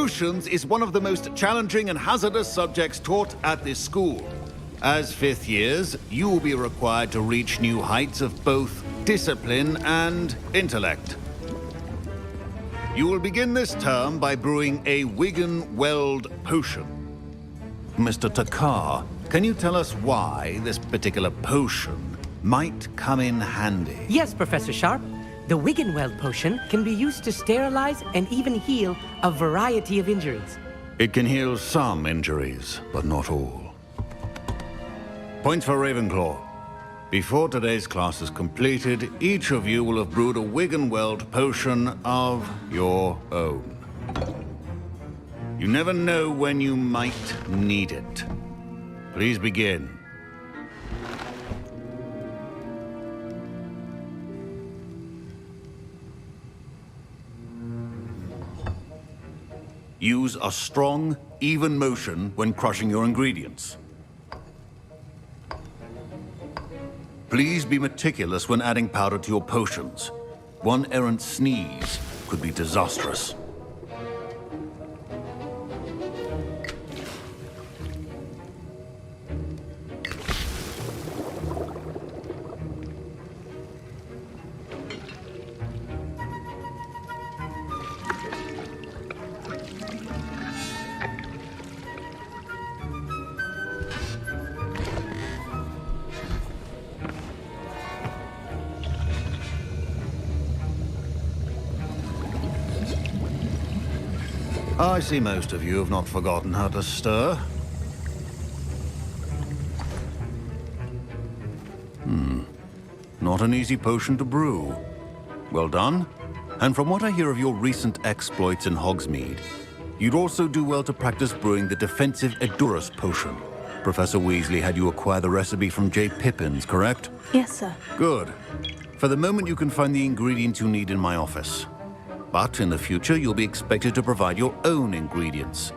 Potions is one of the most challenging and hazardous subjects taught at this school. As fifth years, you will be required to reach new heights of both discipline and intellect. You will begin this term by brewing a Wiggenweld potion. Mr. Takar, can you tell us why this particular potion might come in handy? Yes, Professor Sharp. The Wiggenweld potion can be used to sterilize and even heal a variety of injuries. It can heal some injuries, but not all. Points for Ravenclaw. Before today's class is completed, each of you will have brewed a Wiggenweld potion of your own. You never know when you might need it. Please begin. Use a strong, even motion when crushing your ingredients. Please be meticulous when adding powder to your potions. One errant sneeze could be disastrous. I see most of you have not forgotten how to stir. Not an easy potion to brew. Well done. And from what I hear of your recent exploits in Hogsmeade, you'd also do well to practice brewing the defensive Edurus potion. Professor Weasley had you acquire the recipe from J. Pippins, correct? Yes, sir. Good. For the moment, you can find the ingredients you need in my office. But in the future, you'll be expected to provide your own ingredients.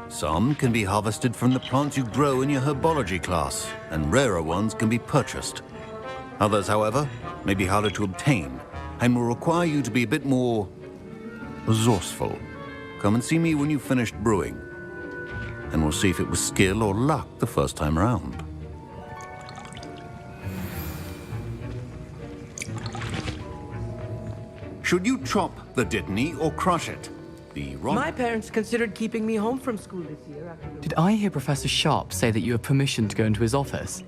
Some can be harvested from the plants you grow in your herbology class, and rarer ones can be purchased. Others, however, may be harder to obtain, and will require you to be a bit more resourceful. Come and see me when you've finished brewing, and we'll see if it was skill or luck the first time around. Should you chop the Dittany or crush it? My parents considered keeping me home from school this year. Did I hear Professor Sharp say that you have permission to go into his office?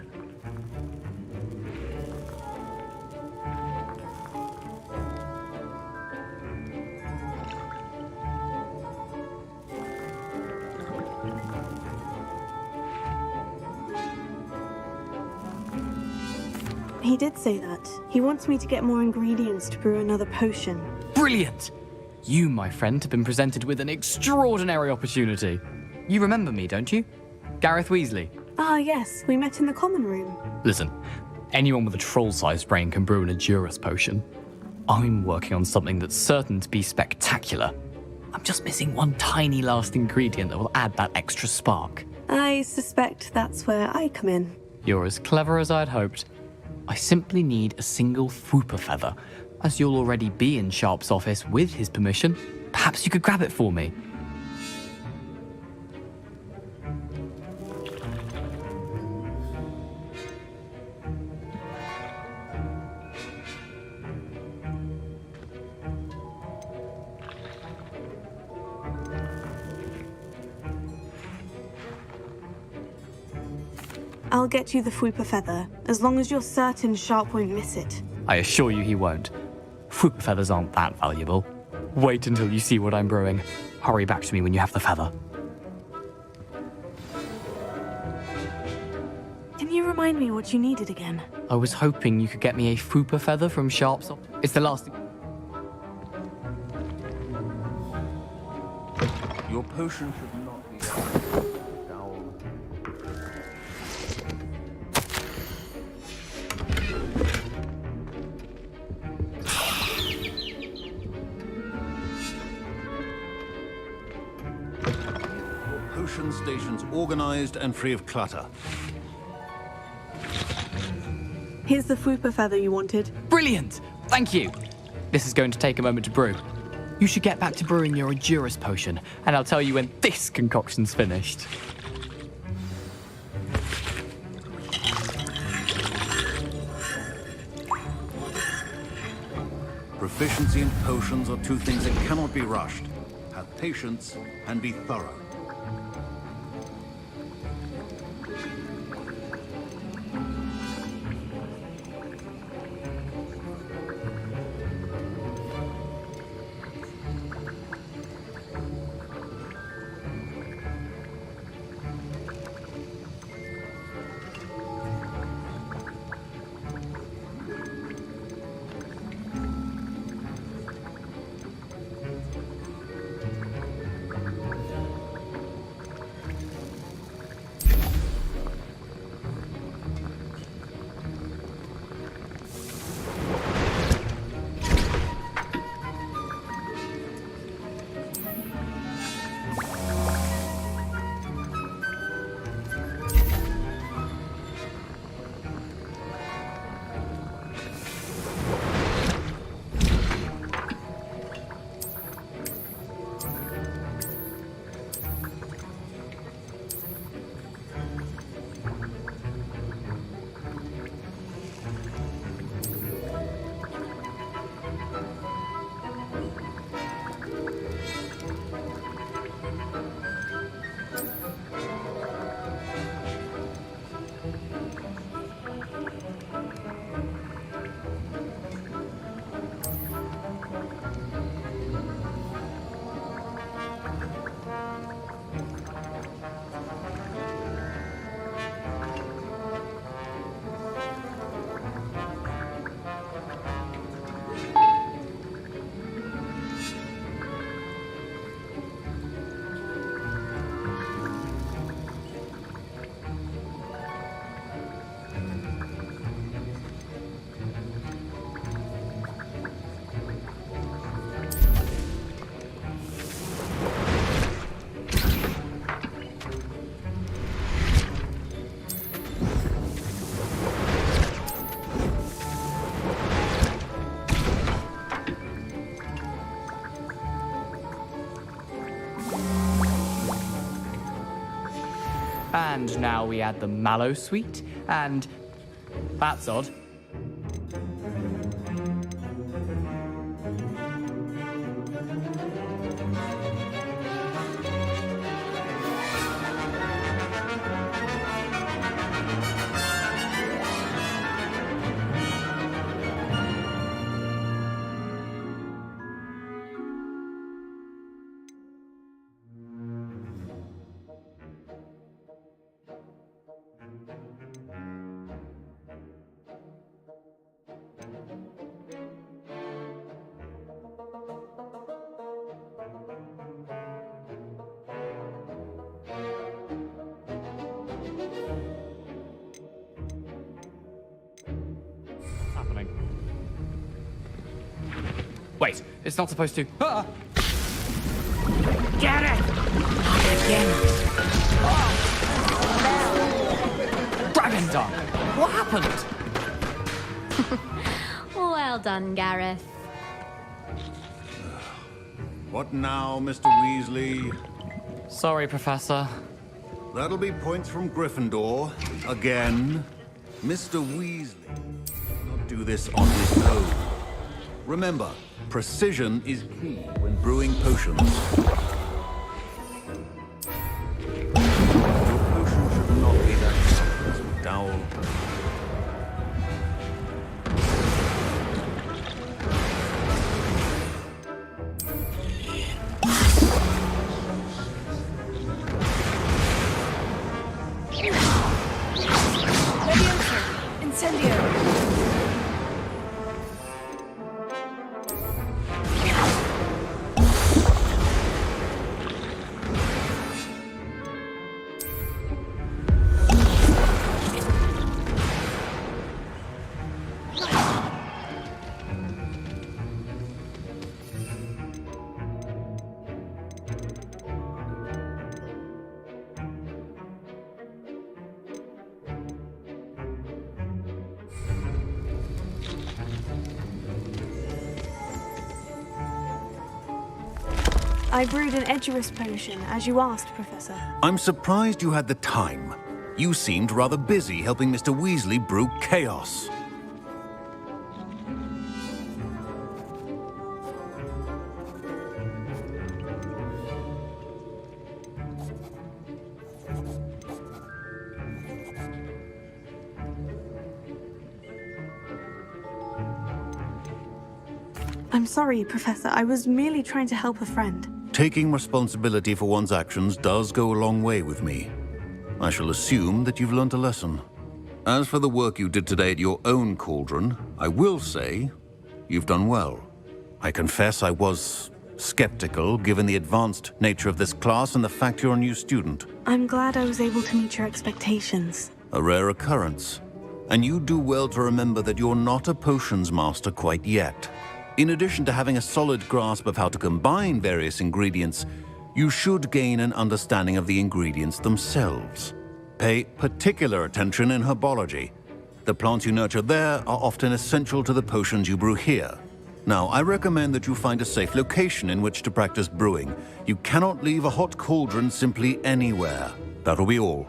He did say that. He wants me to get more ingredients to brew another potion. Brilliant! You, my friend, have been presented with an extraordinary opportunity. You remember me, don't you? Gareth Weasley. Ah, yes. We met in the common room. Listen, anyone with a troll-sized brain can brew an Edurus potion. I'm working on something that's certain to be spectacular. I'm just missing one tiny last ingredient that will add that extra spark. I suspect that's where I come in. You're as clever as I'd hoped. I simply need a single Fwooper feather. As you'll already be in Sharp's office with his permission, perhaps you could grab it for me. I'll get you the Fwooper feather, as long as you're certain Sharp won't miss it. I assure you he won't. Fwooper feathers aren't that valuable. Wait until you see what I'm brewing. Hurry back to me when you have the feather. Can you remind me what you needed again? I was hoping you could get me a Fwooper feather from Sharp's office. It's the last thing. Your potion should not be down. Potion stations organized and free of clutter. Here's the Fwooper feather you wanted. Brilliant! Thank you! This is going to take a moment to brew. You should get back to brewing your Endurance potion, and I'll tell you when this concoction's finished. Proficiency in potions are two things that cannot be rushed. Have patience and be thorough. And now we add the mallow sweet, and that's odd. Wait, it's not supposed to. Ah! Get it! Again. Dragon Dunk! What happened? Well done, Gareth. What now, Mr. Weasley? Sorry, Professor. That'll be points from Gryffindor. Again. Mr. Weasley did not do this on his own. Remember, precision is key when brewing potions. Your potion should not be that tough, Miss McDowell. I brewed an Edurus potion, as you asked, Professor. I'm surprised you had the time. You seemed rather busy helping Mr. Weasley brew chaos. I'm sorry, Professor. I was merely trying to help a friend. Taking responsibility for one's actions does go a long way with me. I shall assume that you've learnt a lesson. As for the work you did today at your own cauldron, I will say you've done well. I confess I was skeptical, given the advanced nature of this class and the fact you're a new student. I'm glad I was able to meet your expectations. A rare occurrence. And you do well to remember that you're not a potions master quite yet. In addition to having a solid grasp of how to combine various ingredients, you should gain an understanding of the ingredients themselves. Pay particular attention in herbology. The plants you nurture there are often essential to the potions you brew here. Now, I recommend that you find a safe location in which to practice brewing. You cannot leave a hot cauldron simply anywhere. That'll be all.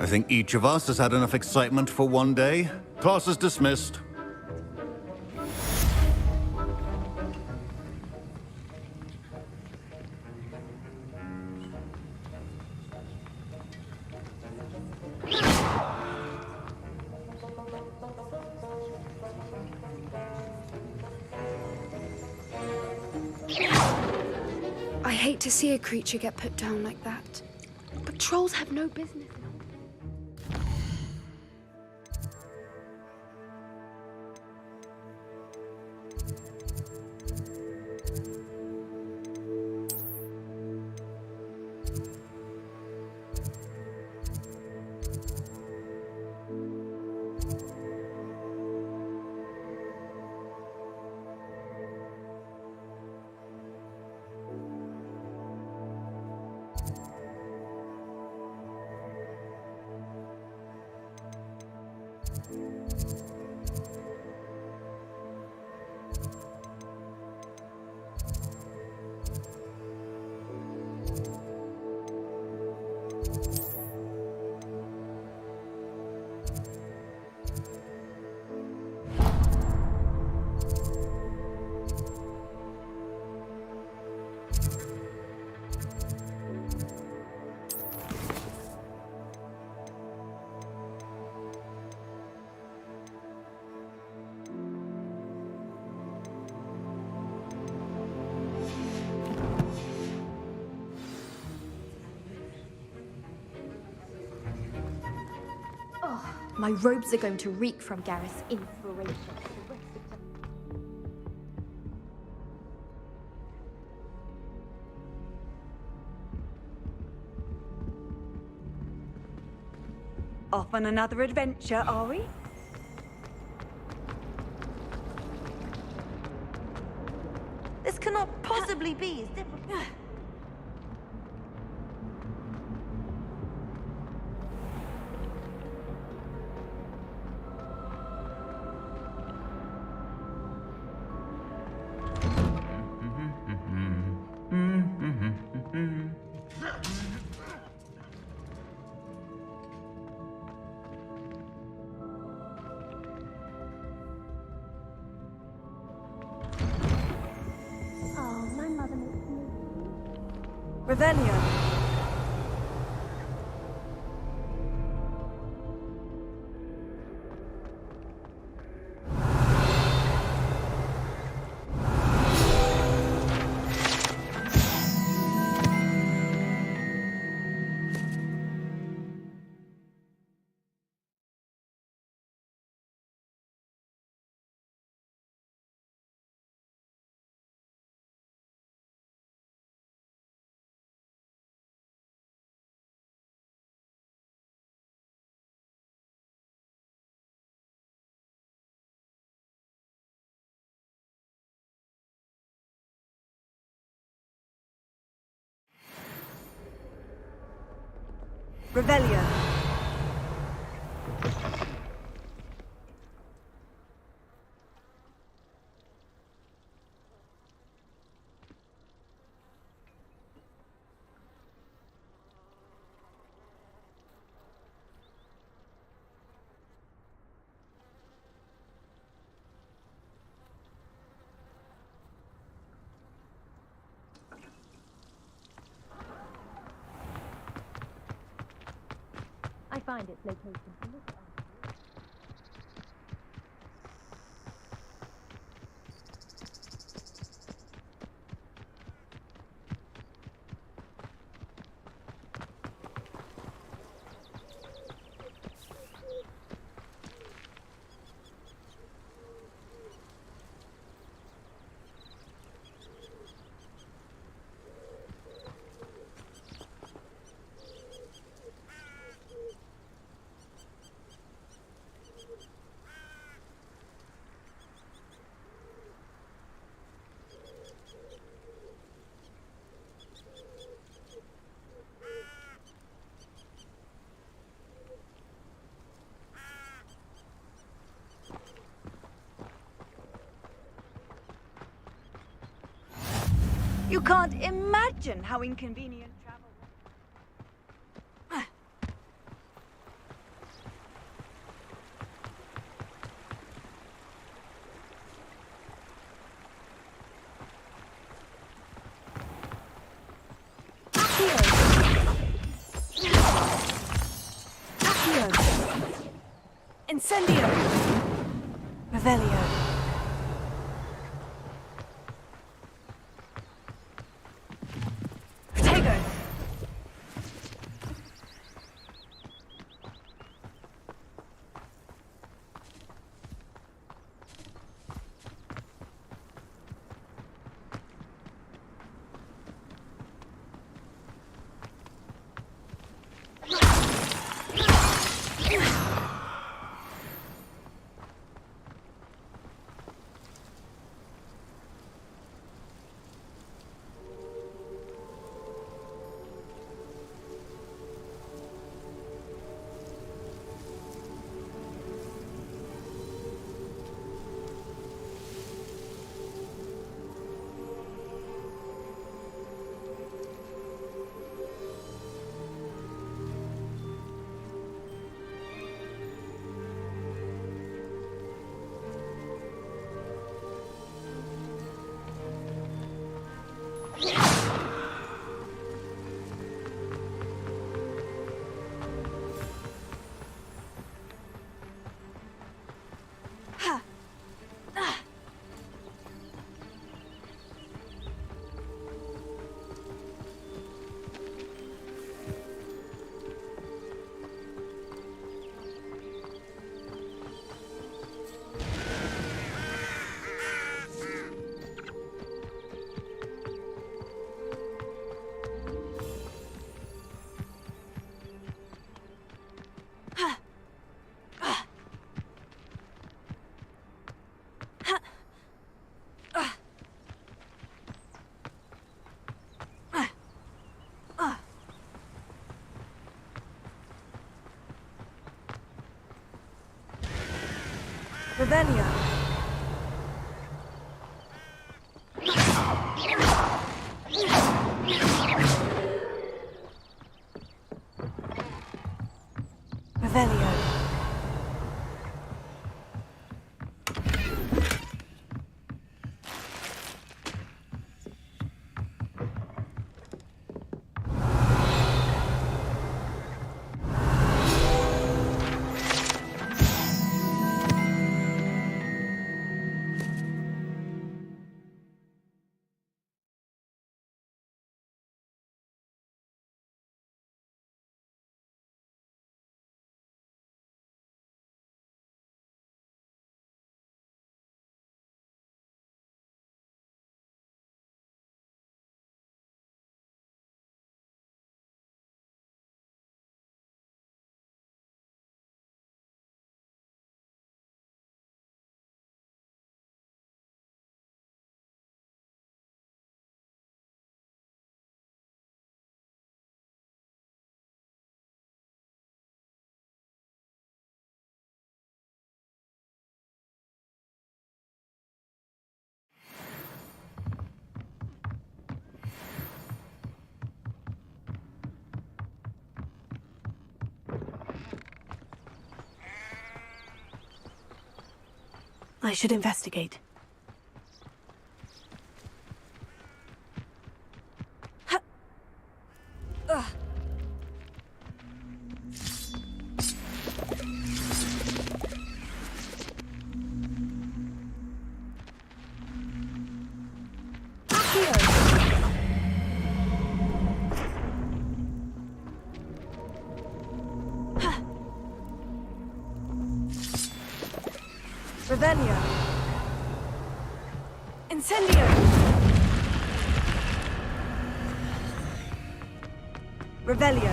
I think each of us has had enough excitement for one day. Class is dismissed. I hate to see a creature get put down like that. But trolls have no business. My robes are going to reek from Gareth's inspiration. Off on another adventure, are we? This cannot possibly be as difficult. Revelio. Revelio. find its location to look at. You can't imagine how inconvenient travel was. Incendio! Revelio. Protego! Revelio. Revelio. I should investigate. Revelio. Incendio. Revelio.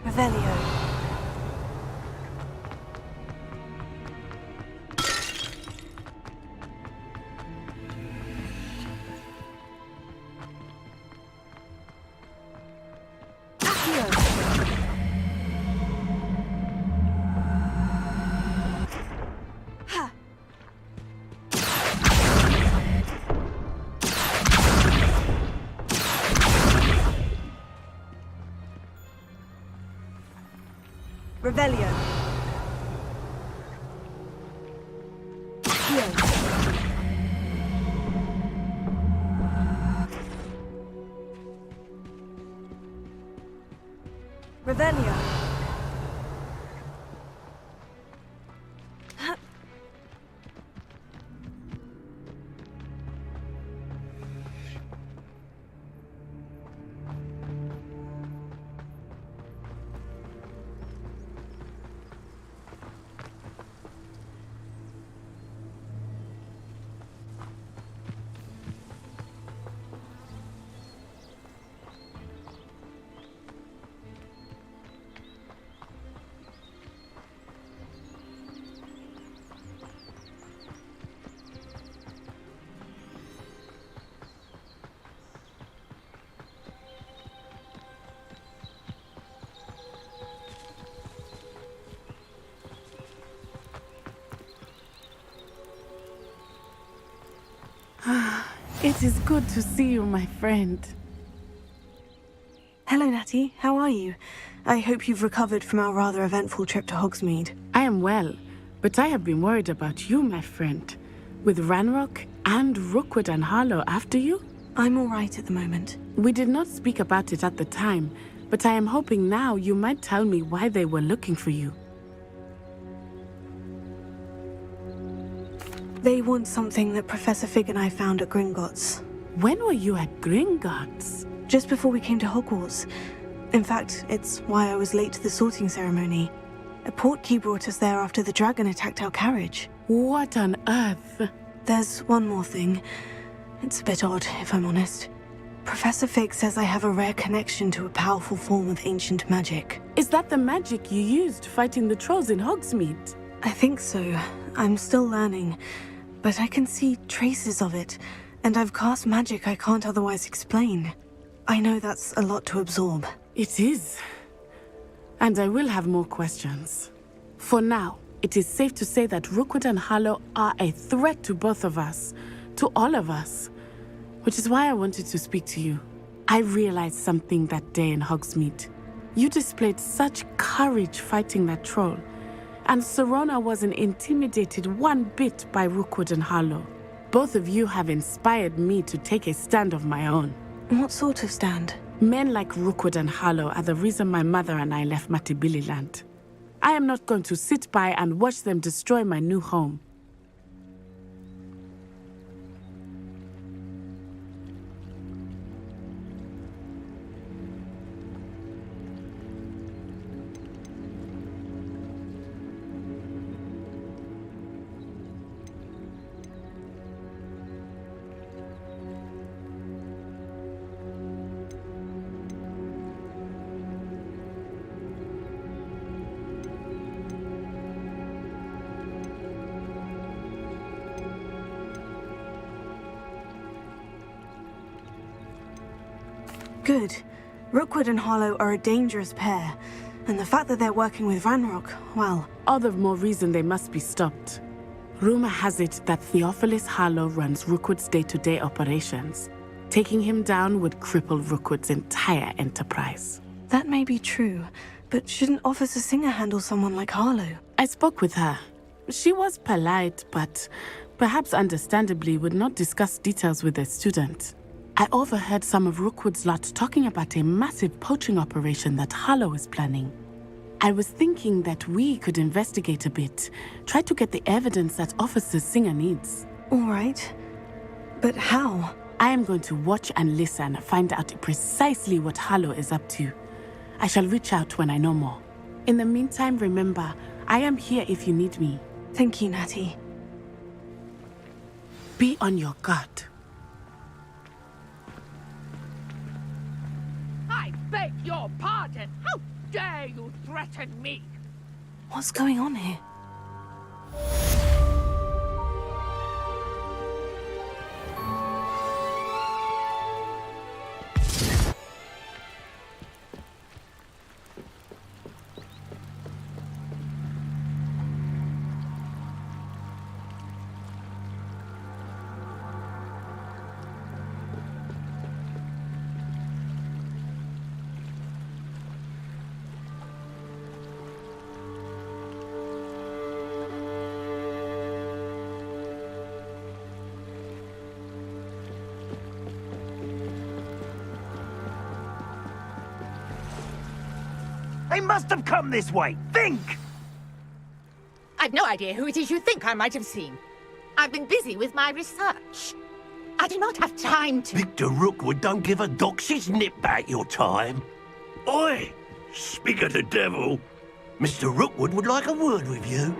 Revelio. Revelio. Accio. Revelio. It is good to see you, my friend. Hello, Natty. How are you? I hope you've recovered from our rather eventful trip to Hogsmeade. I am well, but I have been worried about you, my friend. With Ranrock and Rookwood and Harlow after you? I'm all right at the moment. We did not speak about it at the time, but I am hoping now you might tell me why they were looking for you. They want something that Professor Fig and I found at Gringotts. When were you at Gringotts? Just before we came to Hogwarts. In fact, it's why I was late to the sorting ceremony. A portkey brought us there after the dragon attacked our carriage. What on earth? There's one more thing. It's a bit odd, if I'm honest. Professor Fig says I have a rare connection to a powerful form of ancient magic. Is that the magic you used fighting the trolls in Hogsmeade? I think so. I'm still learning, but I can see traces of it, and I've cast magic I can't otherwise explain. I know that's a lot to absorb. It is. And I will have more questions. For now, it is safe to say that Rookwood and Harlow are a threat to both of us, to all of us, which is why I wanted to speak to you. I realized something that day in Hogsmeade. You displayed such courage fighting that troll, and Serona wasn't intimidated one bit by Rookwood and Harlow. Both of you have inspired me to take a stand of my own. What sort of stand? Men like Rookwood and Harlow are the reason my mother and I left Matabeleland. I am not going to sit by and watch them destroy my new home. Good. Rookwood and Harlow are a dangerous pair, and the fact that they're working with Ranrock, well... All the more reason they must be stopped. Rumor has it that Theophilus Harlow runs Rookwood's day-to-day operations. Taking him down would cripple Rookwood's entire enterprise. That may be true, but shouldn't Officer Singer handle someone like Harlow? I spoke with her. She was polite, but perhaps understandably would not discuss details with a student. I overheard some of Rookwood's lot talking about a massive poaching operation that Harlow is planning. I was thinking that we could investigate a bit, try to get the evidence that Officer Singer needs. All right. But how? I am going to watch and listen, find out precisely what Harlow is up to. I shall reach out when I know more. In the meantime, remember, I am here if you need me. Thank you, Natty. Be on your guard. I beg your pardon. How dare you threaten me? What's going on here? They must have come this way. Think! I've no idea who it is you think I might have seen. I've been busy with my research. I do not have time to... Victor Rookwood don't give a doxy's nip back your time. Oi! Speak of the devil. Mr. Rookwood would like a word with you.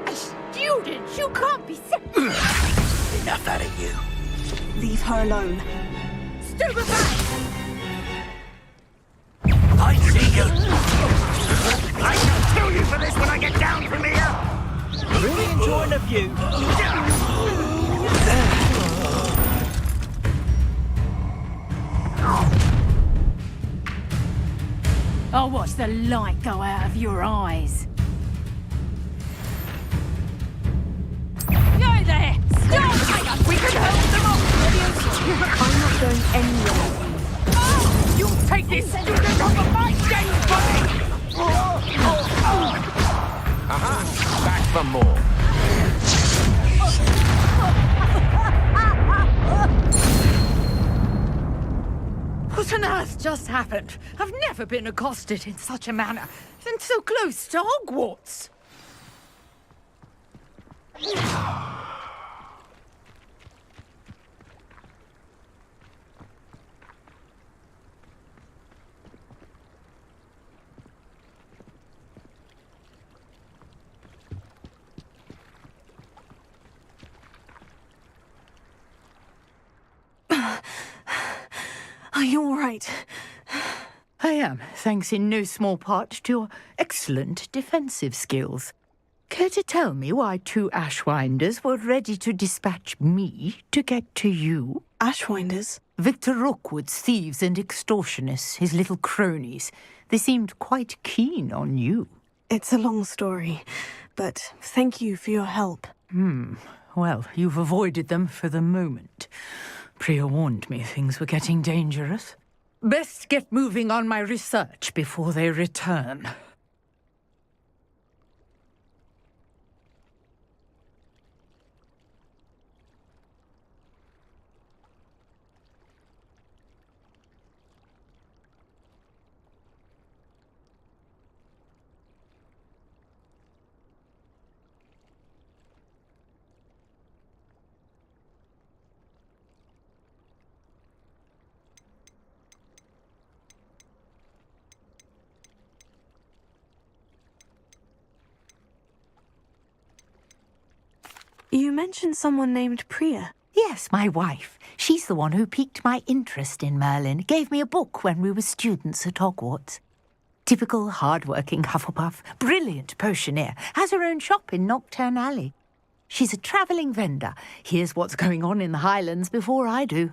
A student? You can't be sick. Enough out of you. Leave her alone. Stupefy! I see you! I shall kill you for this when I get down from here! Really enjoying the view. I'll watch the light go out of your eyes. Go there! Stop! Hang on, we can help them off! I'm not going anywhere. Oh, you take this student off of my dead body! Aha! Back for more. What on earth just happened? I've never been accosted in such a manner, and so close to Hogwarts. Are you all right? I am, thanks in no small part to your excellent defensive skills. Care to tell me why two Ashwinders were ready to dispatch me to get to you? Ashwinders? Victor Rookwood's thieves and extortionists, his little cronies. They seemed quite keen on you. It's a long story, but thank you for your help. Well, you've avoided them for the moment. Priya warned me things were getting dangerous. Best get moving on my research before they return. You mentioned someone named Priya. Yes, my wife. She's the one who piqued my interest in Merlin. Gave me a book when we were students at Hogwarts. Typical hard-working Hufflepuff. Brilliant potioneer. Has her own shop in Nocturne Alley. She's a travelling vendor. Hears what's going on in the Highlands before I do.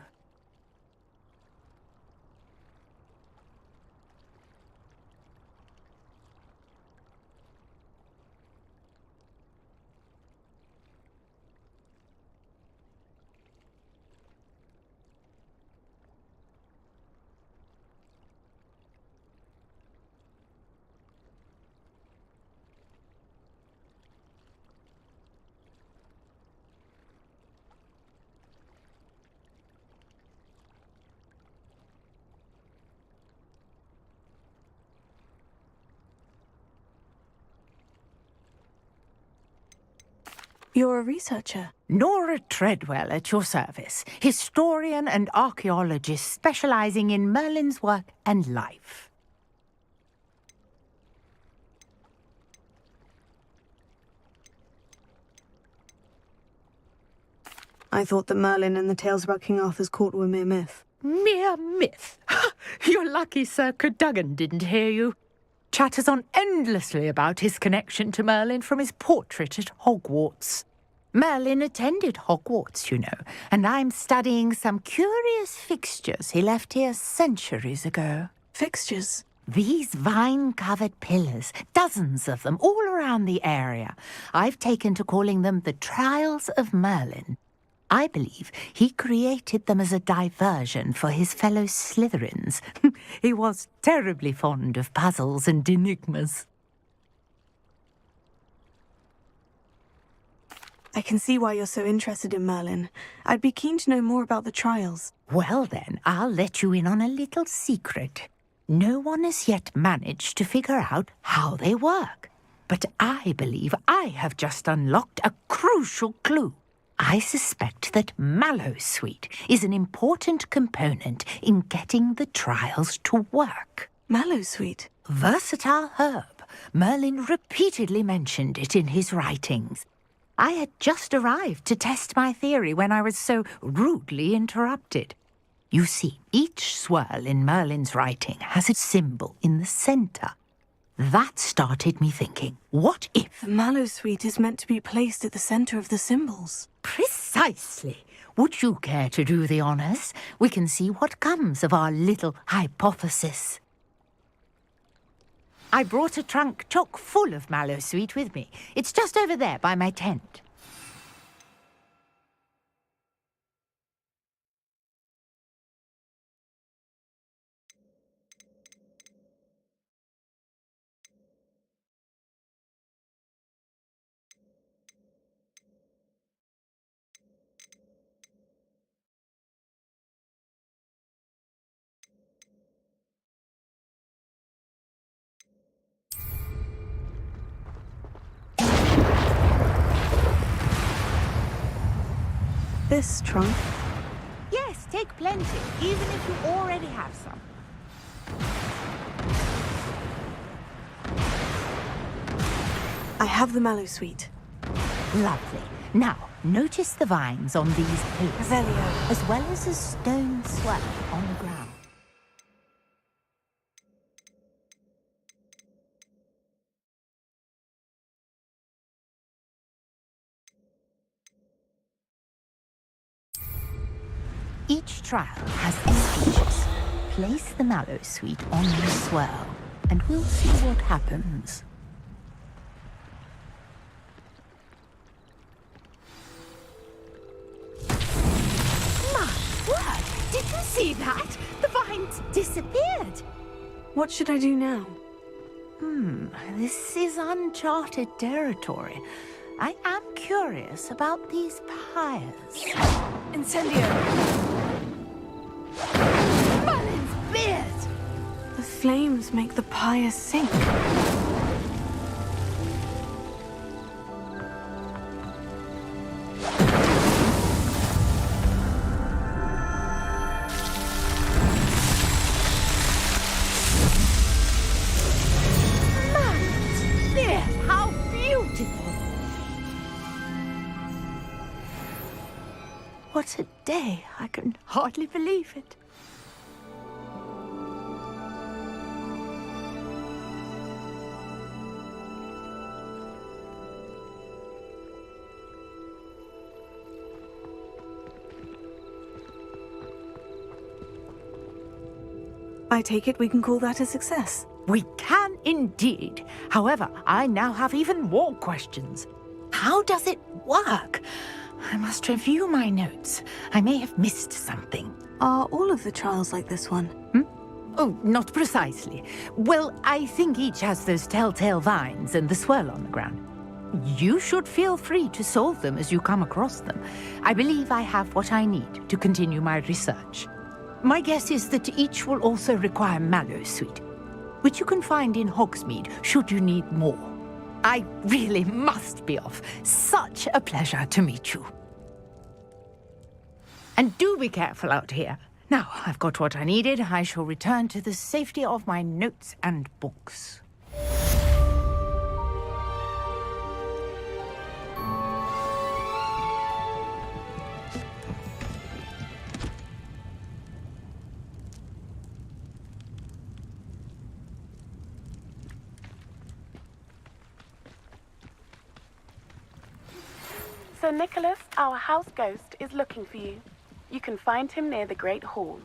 You're a researcher? Nora Treadwell at your service, historian and archaeologist specializing in Merlin's work and life. I thought that Merlin and the tales about King Arthur's court were mere myth. Mere myth? You're lucky Sir Cadogan didn't hear you. Chatters on endlessly about his connection to Merlin from his portrait at Hogwarts. Merlin attended Hogwarts, you know, and I'm studying some curious fixtures he left here centuries ago. Fixtures? These vine-covered pillars, dozens of them, all around the area. I've taken to calling them the Trials of Merlin. I believe he created them as a diversion for his fellow Slytherins. He was terribly fond of puzzles and enigmas. I can see why you're so interested in Merlin. I'd be keen to know more about the trials. Well then, I'll let you in on a little secret. No one has yet managed to figure out how they work. But I believe I have just unlocked a crucial clue. I suspect that Mallowsweet is an important component in getting the trials to work. Mallowsweet? Versatile herb. Merlin repeatedly mentioned it in his writings. I had just arrived to test my theory when I was so rudely interrupted. You see, each swirl in Merlin's writing has a symbol in the center. That started me thinking, what if... The Mallowsweet is meant to be placed at the center of the symbols. Precisely. Would you care to do the honors? We can see what comes of our little hypothesis. I brought a trunk chock full of Mallowsweet with me. It's just over there by my tent. This trunk? Yes, take plenty, even if you already have some. I have the Mallowsweet. Lovely. Now, notice the vines on these pillars, Revelio. as well as a stone swell on the ground. Each trial has these features. Place the Mallowsweet on the swirl, and we'll see what happens. My word! Did you see that? The vines disappeared. What should I do now? This is uncharted territory. I am curious about these pyres. Incendio! Merlin's beard! The flames make the pyre sink. Merlin's beard! How beautiful! What a day! I can hardly believe it. I take it we can call that a success. We can indeed. However, I now have even more questions. How does it work? I must review my notes. I may have missed something. Are all of the trials like this one? Oh, not precisely. Well, I think each has those telltale vines and the swirl on the ground. You should feel free to solve them as you come across them. I believe I have what I need to continue my research. My guess is that each will also require Mallowsweet, which you can find in Hogsmeade should you need more. I really must be off. Such a pleasure to meet you. And do be careful out here. Now, I've got what I needed. I shall return to the safety of my notes and books. Sir Nicholas, our house ghost, is looking for you. You can find him near the Great Hall.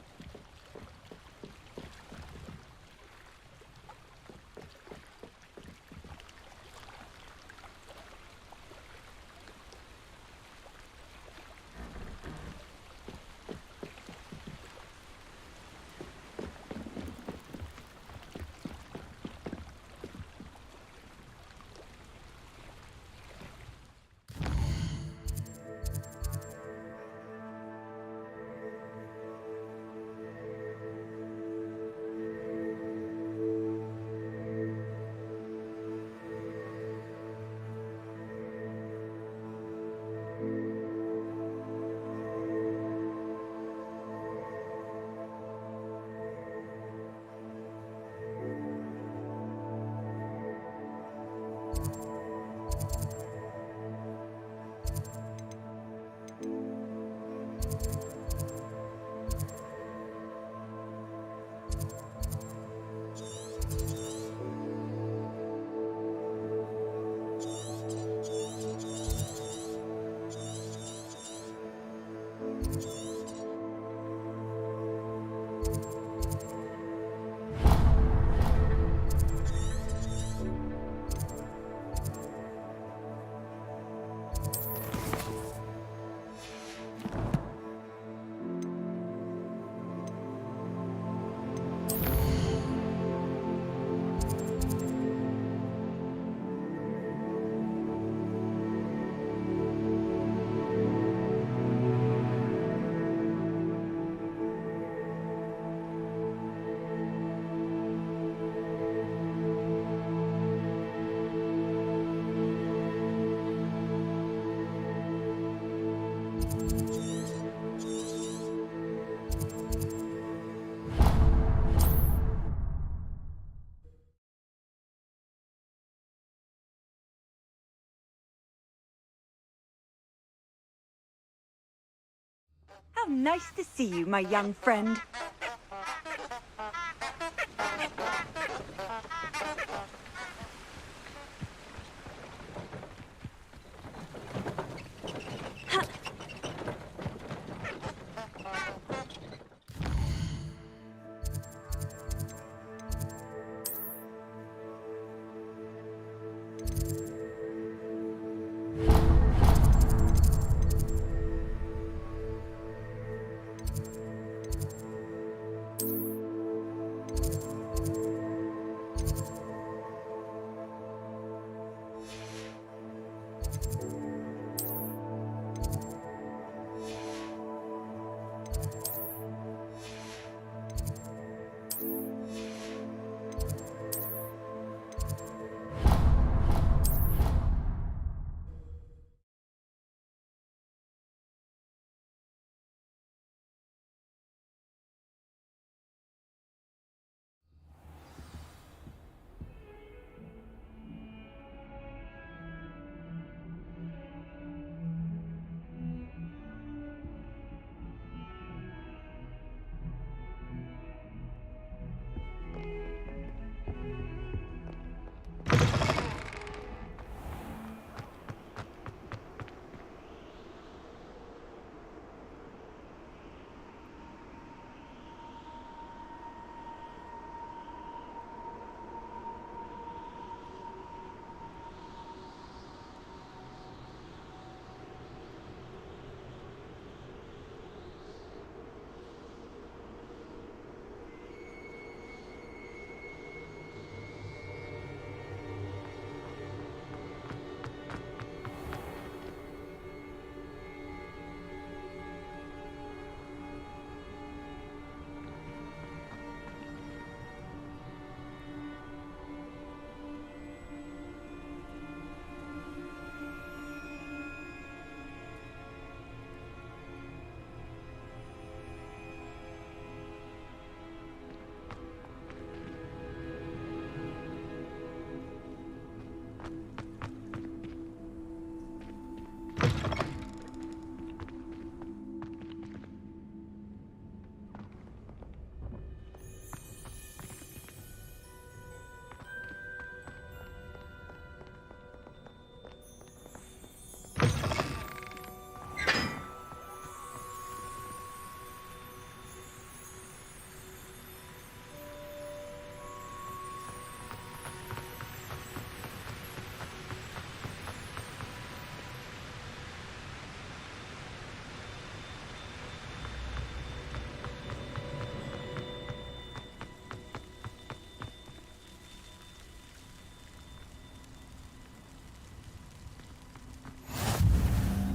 How nice to see you, my young friend.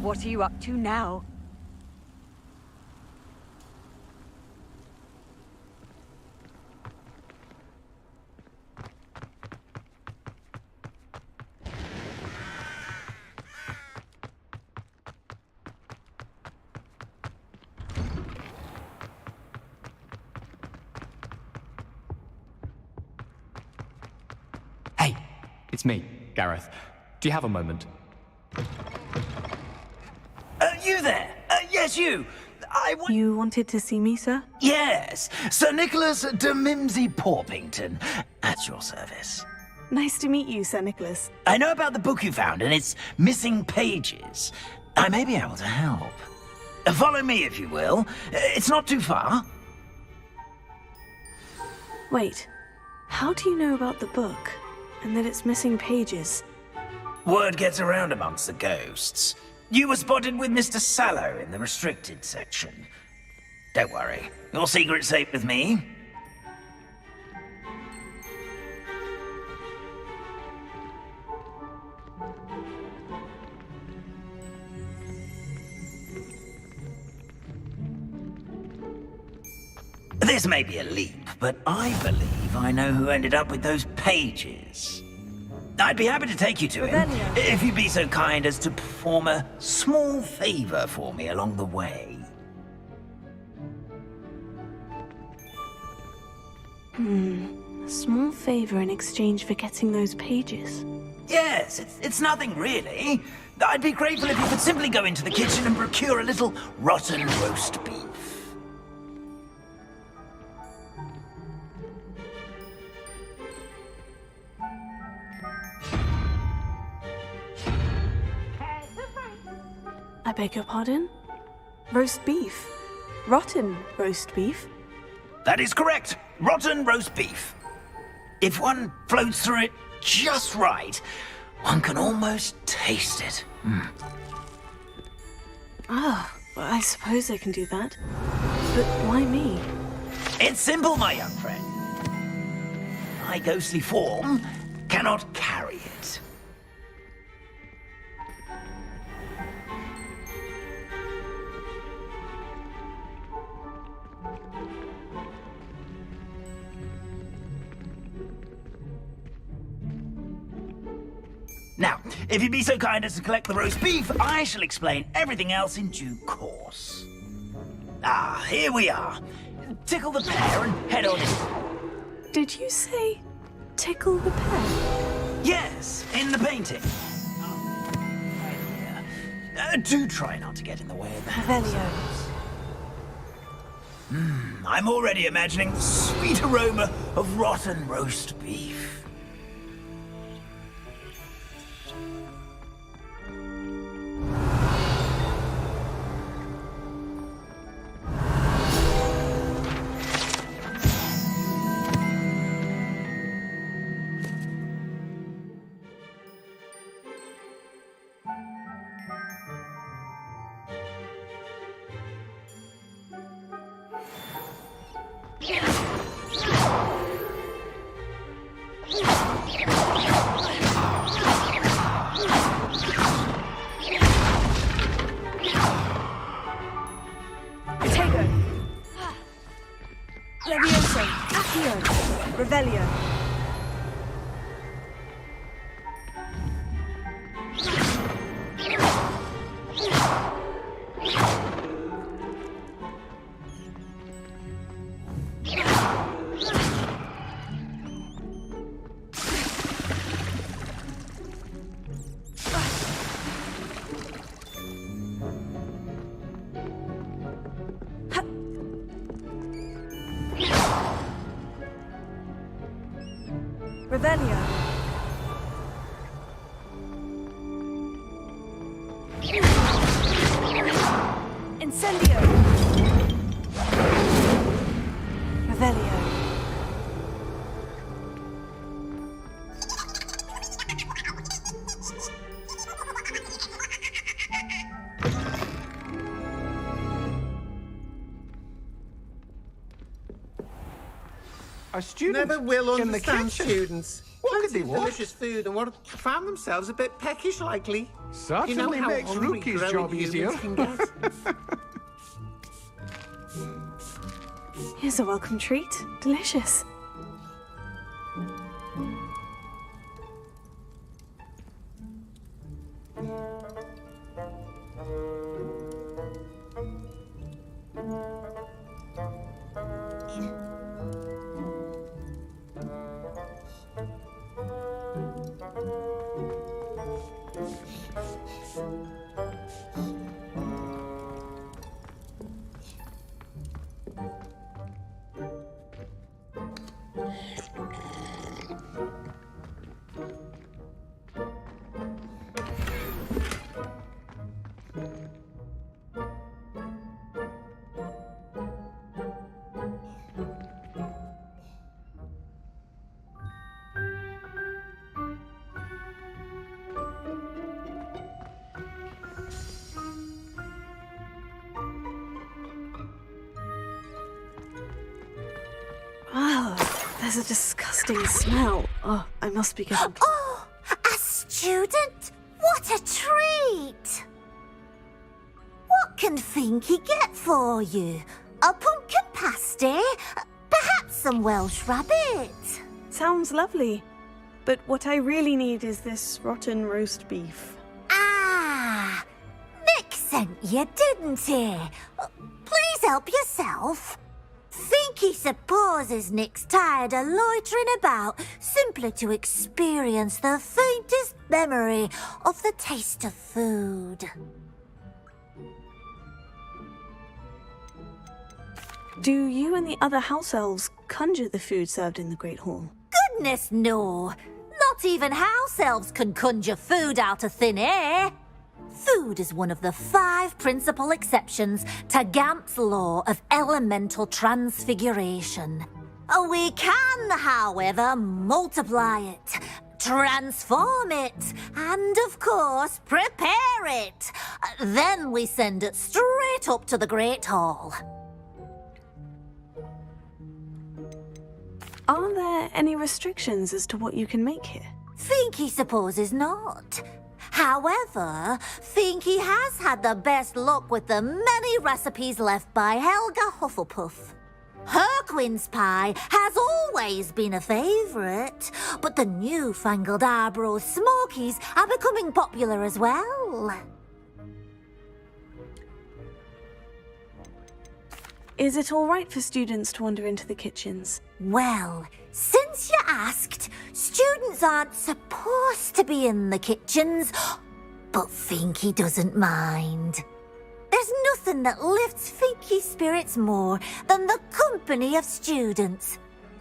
What are you up to now? Hey, it's me, Gareth. Do you have a moment? You there? Yes, you. You wanted to see me, sir? Yes, Sir Nicholas de Mimsy Porpington, at your service. Nice to meet you, Sir Nicholas. I know about the book you found and its missing pages. I may be able to help. Follow me, if you will. It's not too far. Wait, how do you know about the book? And that it's missing pages? Word gets around amongst the ghosts. You were spotted with Mr. Sallow in the restricted section. Don't worry, your secret's safe with me. This may be a leap, but I believe I know who ended up with those pages. I'd be happy to take you to him, if you'd be so kind as to perform a small favor for me along the way. A small favor in exchange for getting those pages. Yes, it's nothing really. I'd be grateful if you could simply go into the kitchen and procure a little rotten roast beef. I beg your pardon? Roast beef? Rotten roast beef? That is correct. Rotten roast beef. If one floats through it just right, one can almost taste it. Ah, well, I suppose I can do that. But why me? It's simple, my young friend. My ghostly form cannot carry it. Now, if you'd be so kind as to collect the roast beef, I shall explain everything else in due course. Ah, here we are. Tickle the pear and head on in. Did you say tickle the pear? Yes, in the painting. Do try not to get in the way of the Velio. I'm already imagining the sweet aroma of rotten roast beef. Levioso, Accio, Revelio. Revelio. Incendio. Revelio. A student Never will in the understand kitchen. students. What could they want? Delicious food and what found themselves a bit peckish, likely. Certainly you know how makes hungry Rookie's growing job humans easier. can get. Here's a welcome treat. Delicious. Wow, there's a disgusting smell. Oh, I must be getting... Oh, a student? What a treat! What can Finky get for you? A pumpkin pasty? Perhaps some Welsh rabbit? Sounds lovely. But what I really need is this rotten roast beef. Ah, Nick sent you, didn't he? Please help yourself. Finky supposes Nick's tired of loitering about simply to experience the faintest memory of the taste of food. Do you and the other house elves conjure the food served in the Great Hall? Goodness, no. Not even house elves can conjure food out of thin air. Food is one of the 5 principal exceptions to Gamp's law of elemental transfiguration. We can, however, multiply it, transform it, and of course, prepare it. Then we send it straight up to the Great Hall. Are there any restrictions as to what you can make here? Finky supposes not. However, Finky has had the best luck with the many recipes left by Helga Hufflepuff. Her quince pie has always been a favourite, but the newfangled Arbroath Smokies are becoming popular as well. Is it all right for students to wander into the kitchens? Well, since you asked, students aren't supposed to be in the kitchens, but Finky doesn't mind. There's nothing that lifts Finky's spirits more than the company of students.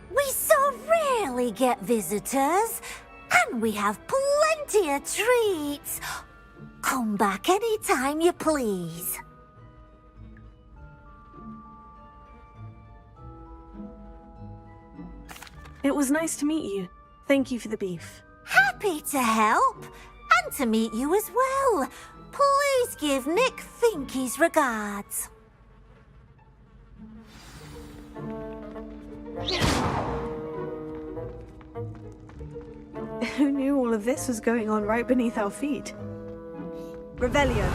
We so rarely get visitors, and we have plenty of treats. Come back any time you please. It was nice to meet you. Thank you for the beef. Happy to help, and to meet you as well. Please give Nick Finky's regards. Who knew all of this was going on right beneath our feet? Revelio.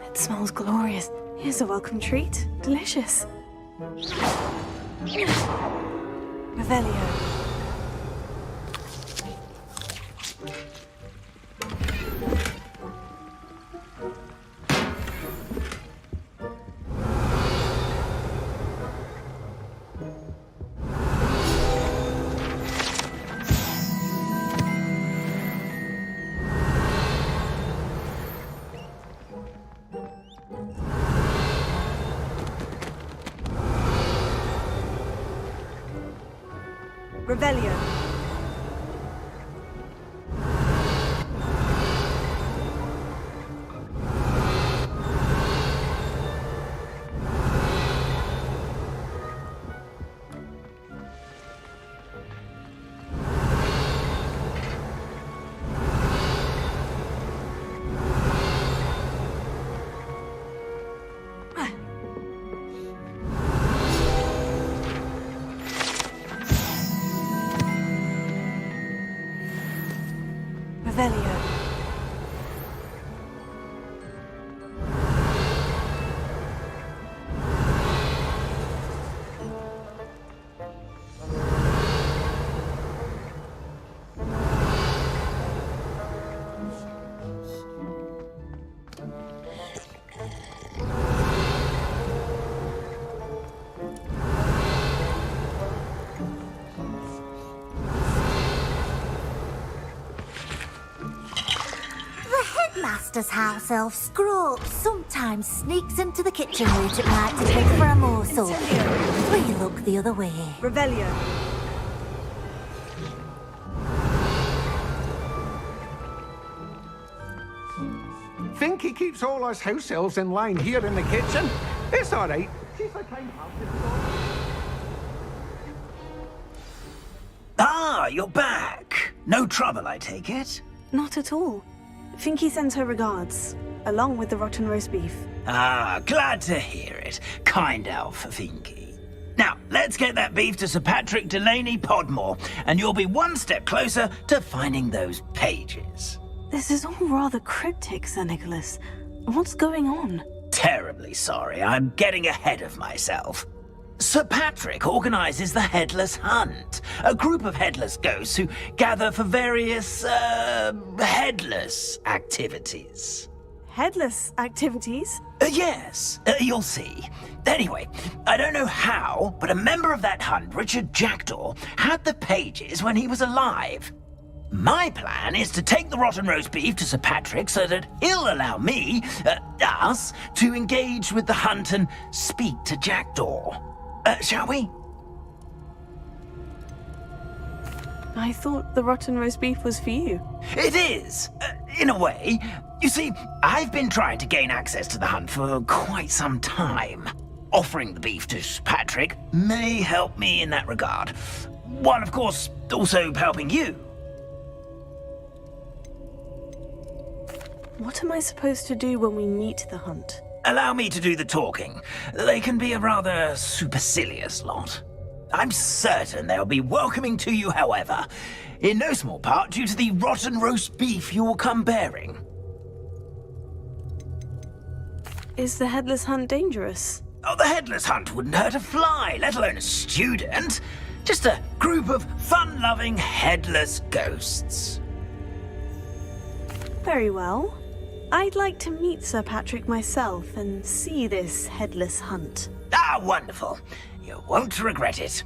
It smells glorious. Here's a welcome treat. Delicious. Revelio. Revelio. Revelio. Master's house elf Scrawl sometimes sneaks into the kitchen route at night to pick for a morsel. We look the other way. Revelio. Think he keeps all us house elves in line here in the kitchen? It's all right. Ah, you're back. No trouble, I take it? Not at all. Finky sends her regards, along with the rotten roast beef. Ah, glad to hear it. Kind elf, Finky. Now, let's get that beef to Sir Patrick Delaney Podmore, and you'll be one step closer to finding those pages. This is all rather cryptic, Sir Nicholas. What's going on? Terribly sorry, I'm getting ahead of myself. Sir Patrick organizes the Headless Hunt, a group of headless ghosts who gather for various, headless activities. Headless activities? Yes, you'll see. Anyway, I don't know how, but a member of that hunt, Richard Jackdaw, had the pages when he was alive. My plan is to take the rotten roast beef to Sir Patrick so that he'll allow me, us, to engage with the hunt and speak to Jackdaw. Shall we? I thought the rotten roast beef was for you. It is, in a way. You see, I've been trying to gain access to the hunt for quite some time. Offering the beef to Patrick may help me in that regard. While, of course, also helping you. What am I supposed to do when we meet the hunt? Allow me to do the talking. They can be a rather supercilious lot. I'm certain they'll be welcoming to you, however, in no small part due to the rotten roast beef you'll come bearing. Is the Headless Hunt dangerous? Oh, the Headless Hunt wouldn't hurt a fly, let alone a student. Just a group of fun-loving headless ghosts. Very well. I'd like to meet Sir Patrick myself and see this Headless Hunt. Ah, wonderful. You won't regret it.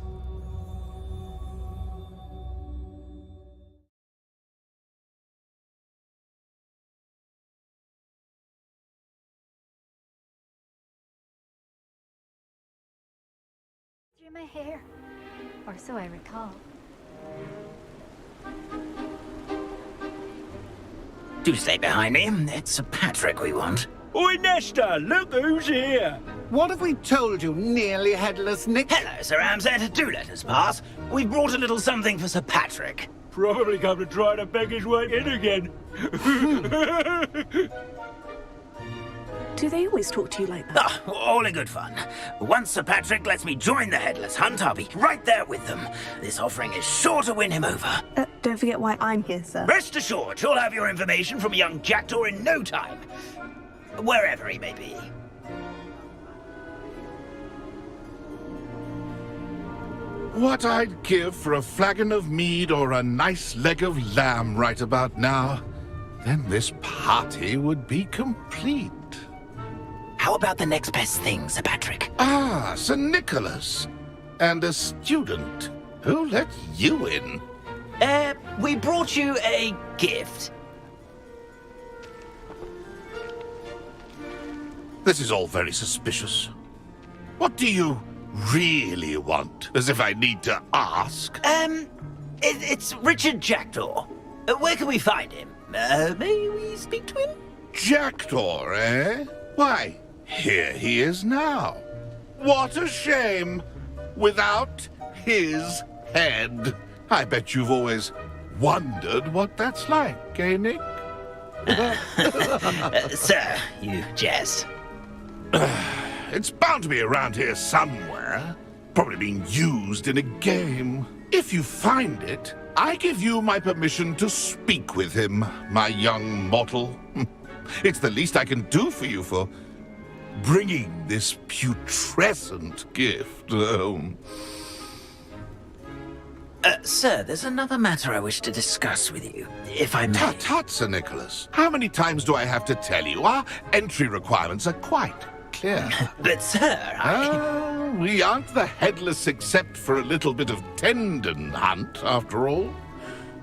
Through my hair, or so I recall. Do stay behind me. It's Sir Patrick we want. Oi, Nesta, look who's here. What have we told you, nearly headless Nick? Hello, Sir Ramsay. Do let us pass. We've brought a little something for Sir Patrick. Probably come to try to beg his way in again. Do they always talk to you like that? Ah, all in good fun. Once Sir Patrick lets me join the Headless Hunt, I'll be right there with them. This offering is sure to win him over. Don't forget why I'm here, sir. Rest assured, you'll have your information from young Jackdaw in no time. Wherever he may be. What I'd give for a flagon of mead or a nice leg of lamb right about now. Then this party would be complete. How about the next best thing, Sir Patrick? Ah, Sir Nicholas. And a student. Who let you in? We brought you a gift. This is all very suspicious. What do you really want? As if I need to ask. It's Richard Jackdaw. Where can we find him? May we speak to him? Jackdaw, eh? Why, here he is now. What a shame. Without his head. I bet you've always wondered what that's like, eh, Nick? Sir, you jest. It's bound to be around here somewhere. Probably being used in a game. If you find it, I give you my permission to speak with him, my young mortal. It's the least I can do for you for bringing this putrescent gift home. Sir, there's another matter I wish to discuss with you, if I may. Tut, Sir Nicholas. How many times do I have to tell you? Our entry requirements are quite clear. But, sir, we aren't the headless except for a little bit of tendon hunt, after all.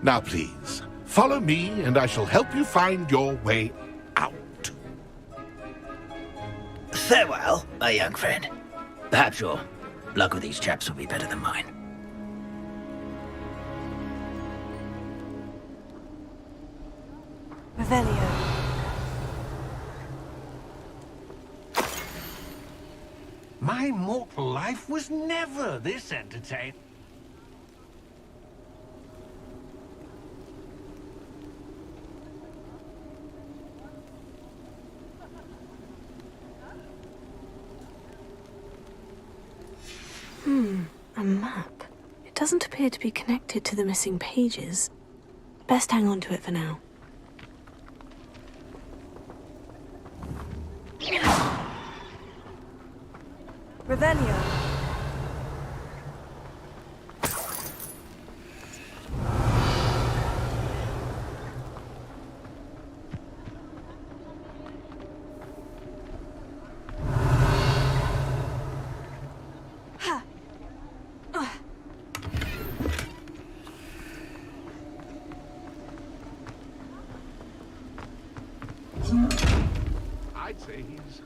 Now, please, follow me, and I shall help you find your way out. Farewell, my young friend. Perhaps your luck with these chaps will be better than mine. Revelio. My mortal life was never this entertaining. A map. It doesn't appear to be connected to the missing pages. Best hang on to it for now. Revelio. I'd say he's...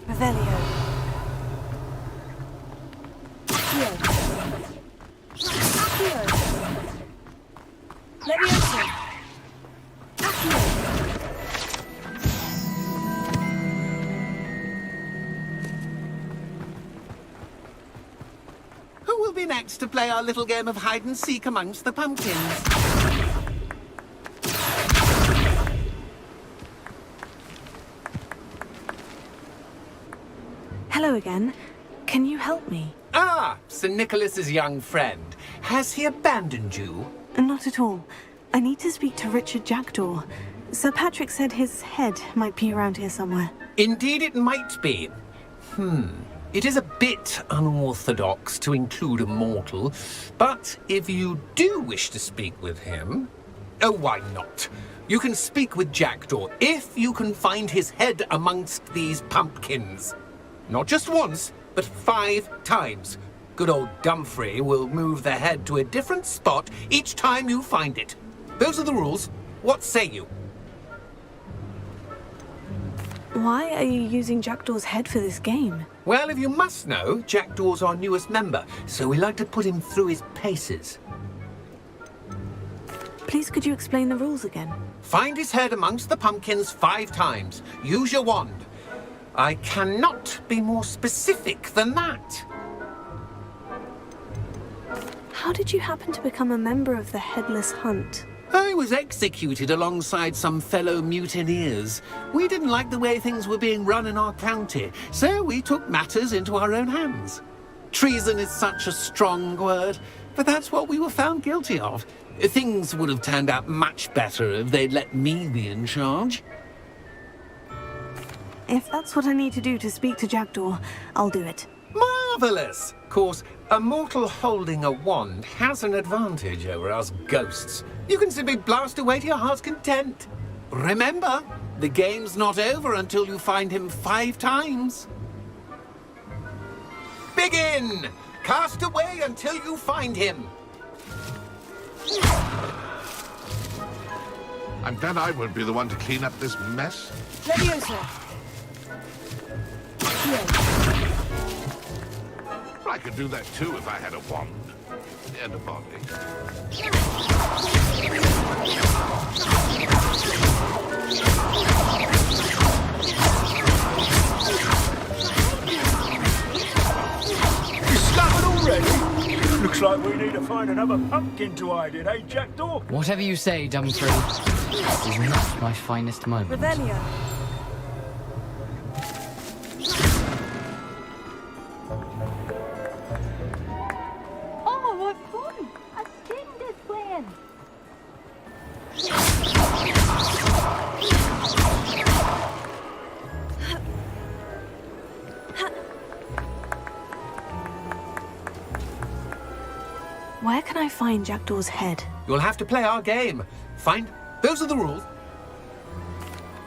Revelio. Levioso. Who will be next to play our little game of hide and seek amongst the pumpkins? Hello again. Can you help me? Ah, Sir Nicholas's young friend. Has he abandoned you? Not at all. I need to speak to Richard Jackdaw. Sir Patrick said his head might be around here somewhere. Indeed it might be. It is a bit unorthodox to include a mortal, but if you do wish to speak with him... Oh, why not? You can speak with Jackdaw if you can find his head amongst these pumpkins. Not just once, but 5 times. Good old Dumfrey will move the head to a different spot each time you find it. Those are the rules. What say you? Why are you using Jackdaw's head for this game? Well, if you must know, Jackdaw's our newest member, so we like to put him through his paces. Please could you explain the rules again? Find his head amongst the pumpkins 5 times. Use your wand. I cannot be more specific than that. How did you happen to become a member of the Headless Hunt? I was executed alongside some fellow mutineers. We didn't like the way things were being run in our county, so we took matters into our own hands. Treason is such a strong word, but that's what we were found guilty of. Things would have turned out much better if they'd let me be in charge. If that's what I need to do to speak to Jackdaw, I'll do it. Marvellous! Of course, a mortal holding a wand has an advantage over us ghosts. You can simply blast away to your heart's content. Remember, the game's not over until you find him 5 times. Begin! Cast away until you find him. I'm glad I won't be the one to clean up this mess. Leviosa. I could do that too if I had a wand and a body. Discovered already? Looks like we need to find another pumpkin to hide in, eh, Jackdaw? Whatever you say, Dumfries. This is not my finest moment. Revelio. Oh, what fun! A skin displaying! Where can I find Jackdaw's head? You'll have to play our game. Find... Those are the rules.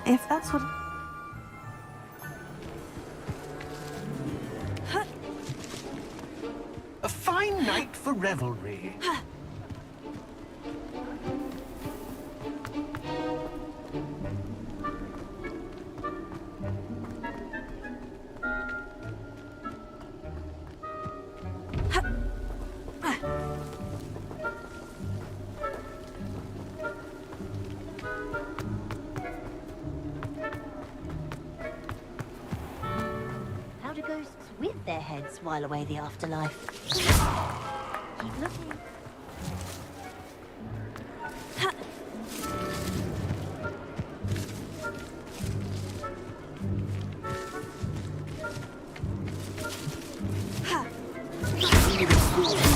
If that's what... A fine night for revelry. How do ghosts with their heads while away the afterlife? Keep looking.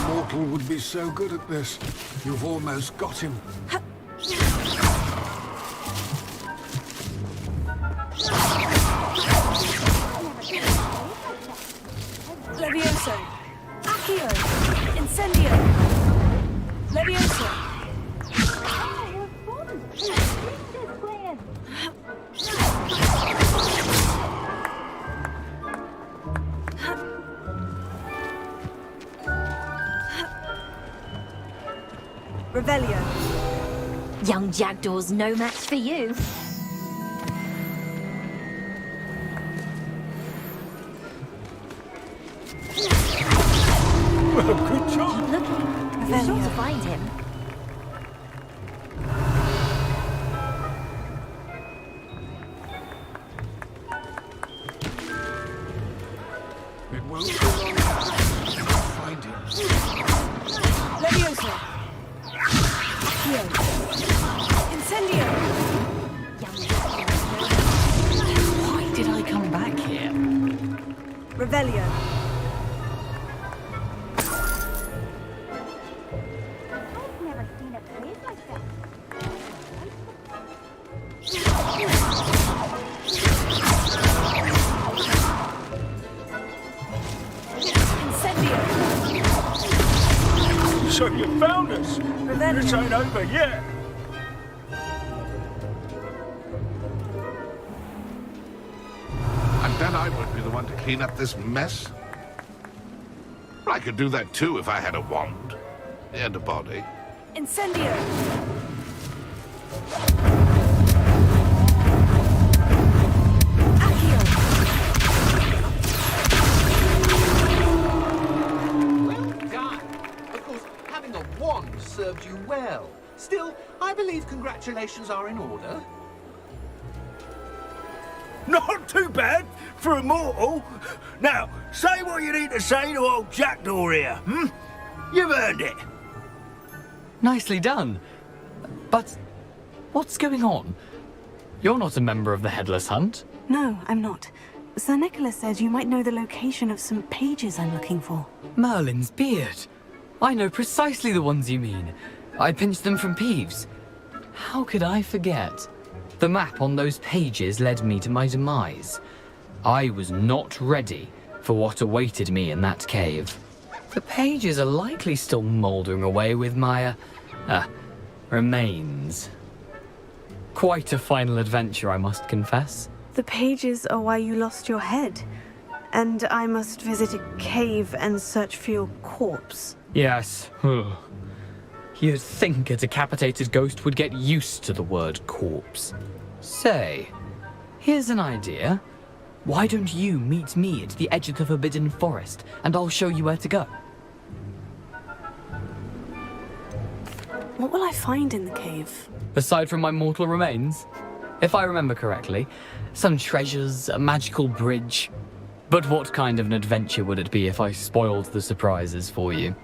Mortal would be so good at this. You've almost got him. Levioso. Accio. Incendio. Levioso. Revelio. Young Jackdaw's no match for you. Well, good job. Keep looking. You're sure to find him. It won't be long now. Find him. Levioso. Accio. Incendio. Why did I come back here? Revelio. So you found us. This ain't over yet. I bet I won't be the one to clean up this mess. I could do that too if I had a wand and a body. Incendio. Well done. Of course, having a wand served you well. Still, I believe congratulations are in order. Not too bad for a mortal. Now, say what you need to say to old Jackdaw here, hmm? You've earned it. Nicely done. But what's going on? You're not a member of the Headless Hunt. No, I'm not. Sir Nicholas said you might know the location of some pages I'm looking for. Merlin's beard. I know precisely the ones you mean. I pinched them from Peeves. How could I forget? The map on those pages led me to my demise. I was not ready for what awaited me in that cave. The pages are likely still mouldering away with my, remains. Quite a final adventure, I must confess. The pages are why you lost your head. And I must visit a cave and search for your corpse. Yes. You'd think a decapitated ghost would get used to the word corpse. Say, here's an idea. Why don't you meet me at the edge of the Forbidden Forest, and I'll show you where to go? What will I find in the cave? Aside from my mortal remains? If I remember correctly, some treasures, a magical bridge. But what kind of an adventure would it be if I spoiled the surprises for you?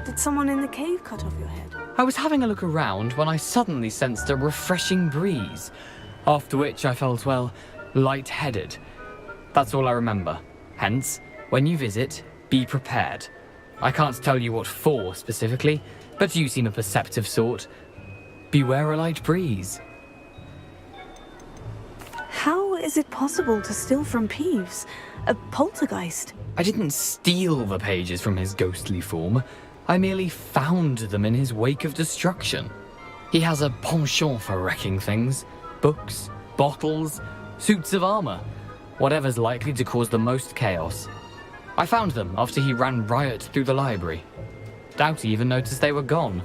Did someone in the cave cut off your head? I was having a look around when I suddenly sensed a refreshing breeze, after which I felt, well, lightheaded. That's all I remember. Hence, when you visit, be prepared. I can't tell you what for specifically, but you seem a perceptive sort. Beware a light breeze. How is it possible to steal from Peeves? A poltergeist? I didn't steal the pages from his ghostly form. I merely found them in his wake of destruction. He has a penchant for wrecking things. Books, bottles, suits of armor. Whatever's likely to cause the most chaos. I found them after he ran riot through the library. Doubt he even noticed they were gone.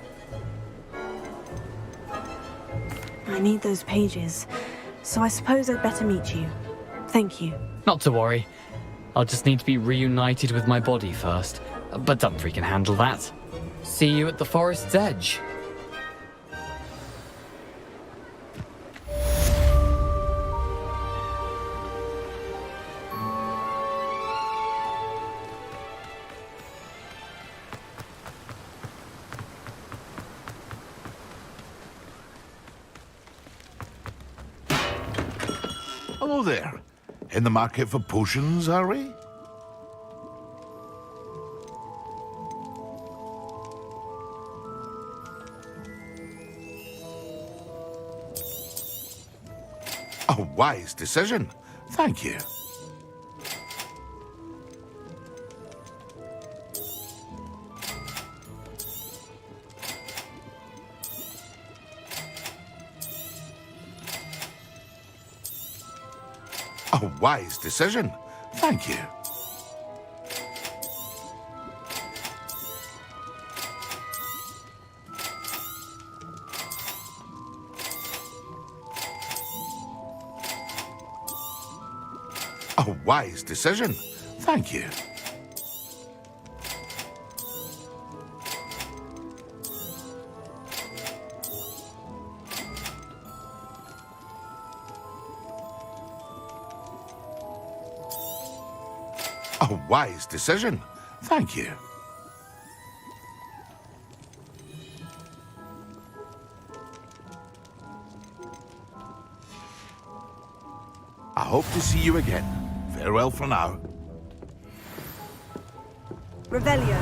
I need those pages, so I suppose I'd better meet you. Thank you. Not to worry. I'll just need to be reunited with my body first. But Dumfries can handle that. See you at the forest's edge. Hello there. In the market for potions, are we? A wise decision. Thank you. A wise decision. Thank you. A wise decision. Thank you. A wise decision. Thank you. I hope to see you again. Farewell for now. Revelio.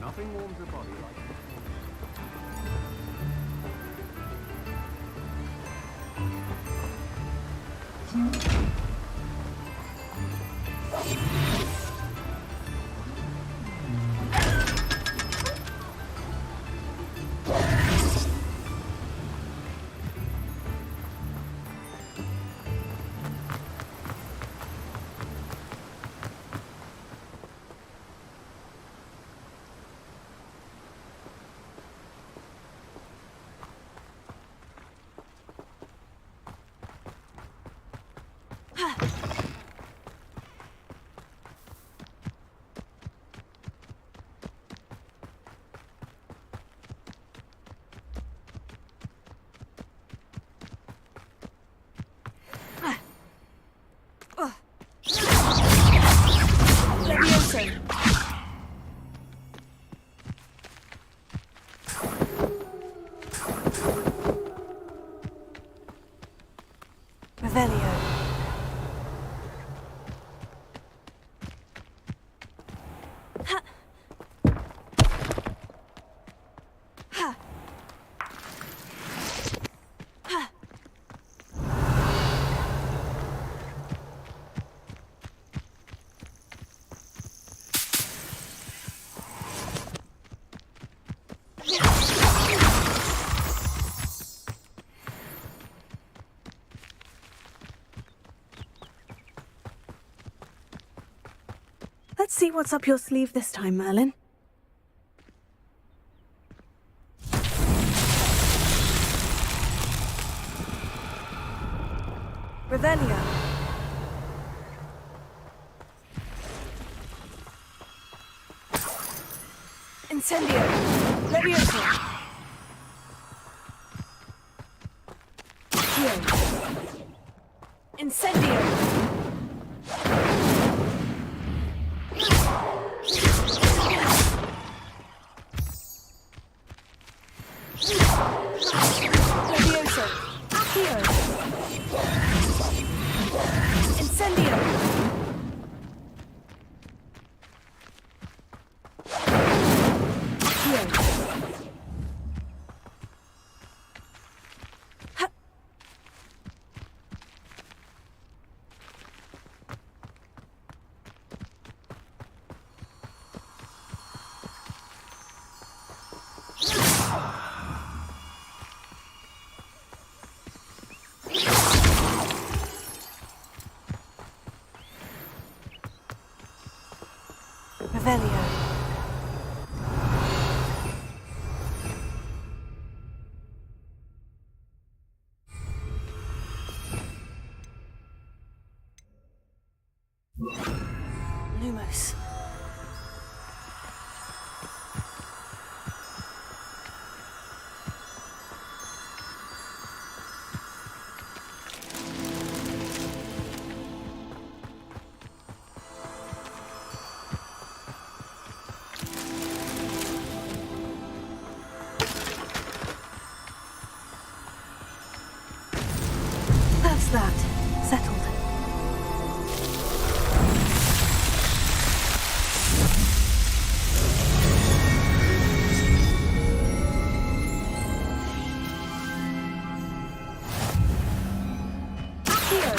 Nothing warms the body like Revelio. Let's see what's up your sleeve this time, Merlin. Revelio. Incendio. Levioso. Incendio. Levioso. Accio. Incendio. Revelio. Lumos. That's that. Settled. Accio.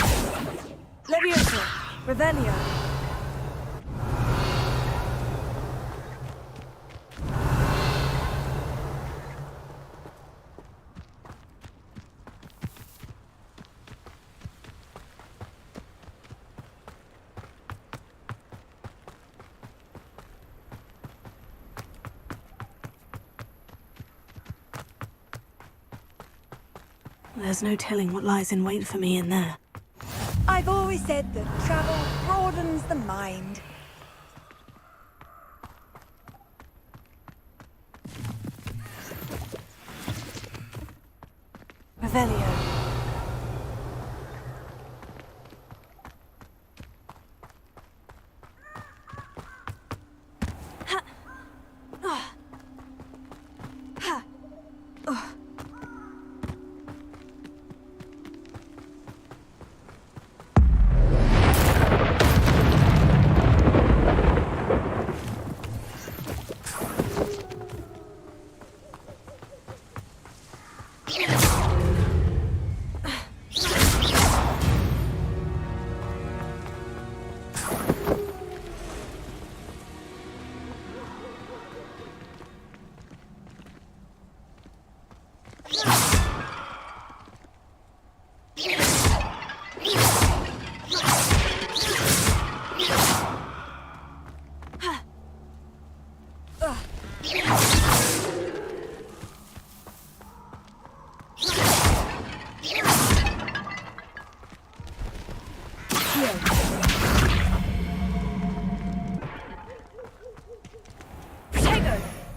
Levioso. Revelio. There's no telling what lies in wait for me in there. I've always said that travel broadens the mind. Revelio.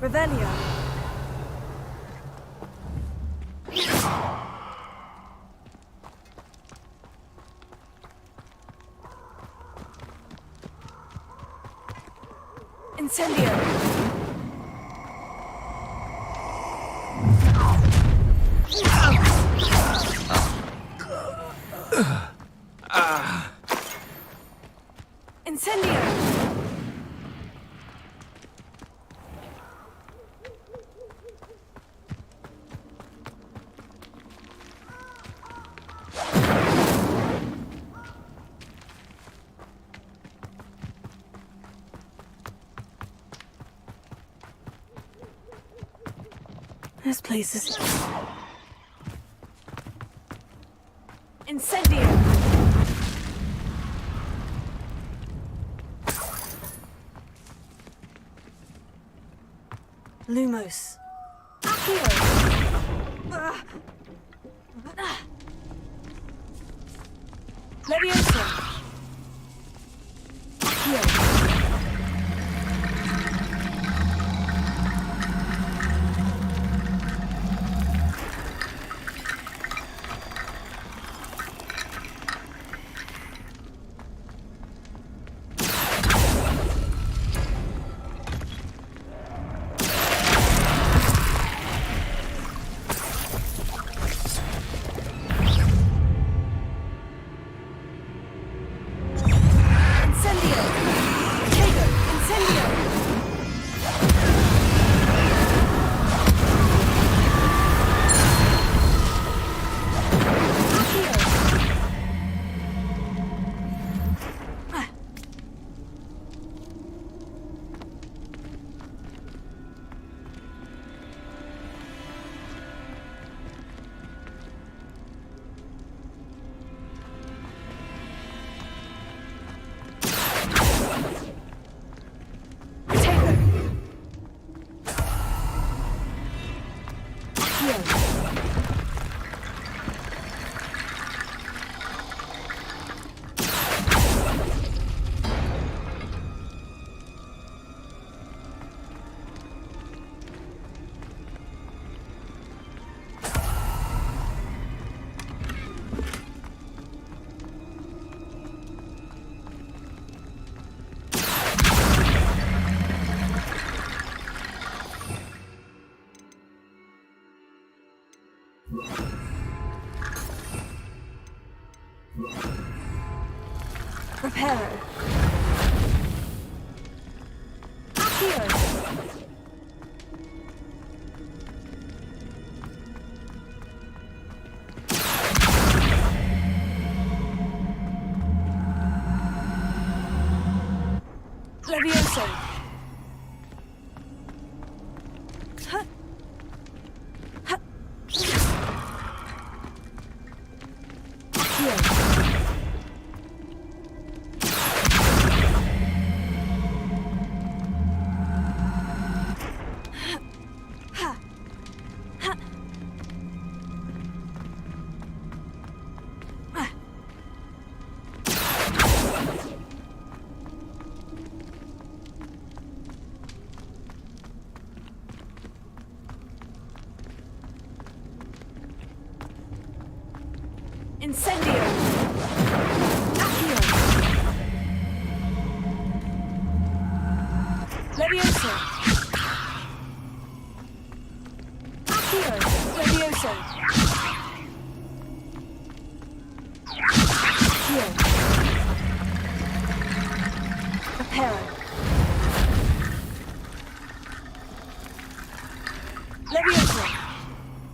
Revelio. Incendio. Incendio. This place is... Incendio! Lumos. Leviosa. Reparo. Accio. Levioso. Incendio! Accio! Levioso! Accio! Levioso! Accio! Reparo! Levioso!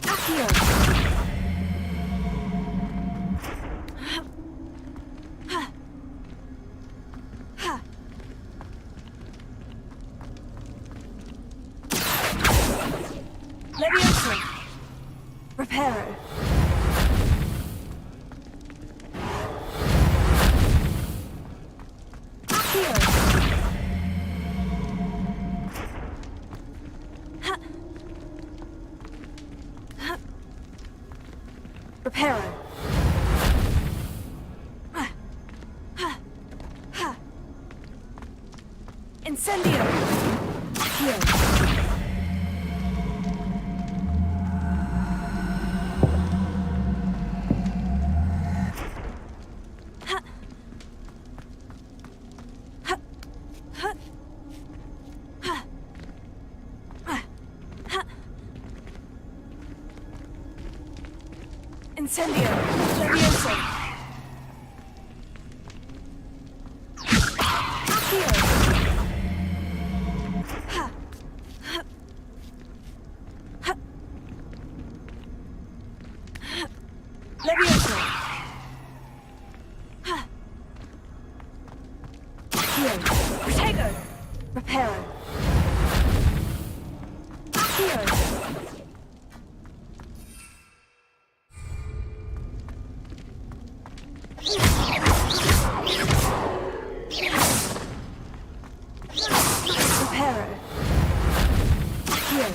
Accio! Levioso! Reparo! Accio! Reparo! Incendio! Accio! Incendio! Levioso! Accio! Levioso! Accio! Protego! Reparo! Accio! Reparo. Accio.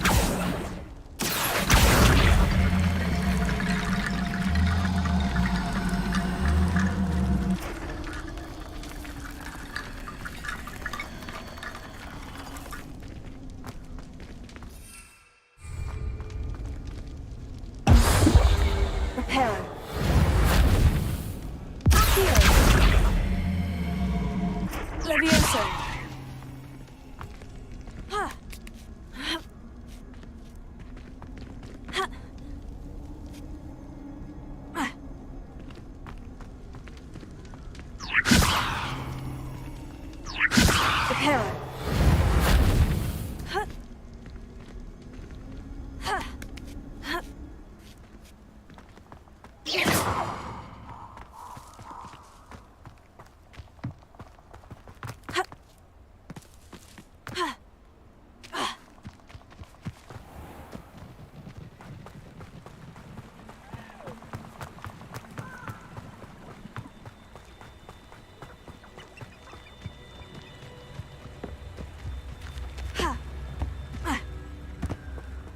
zone. Reparo.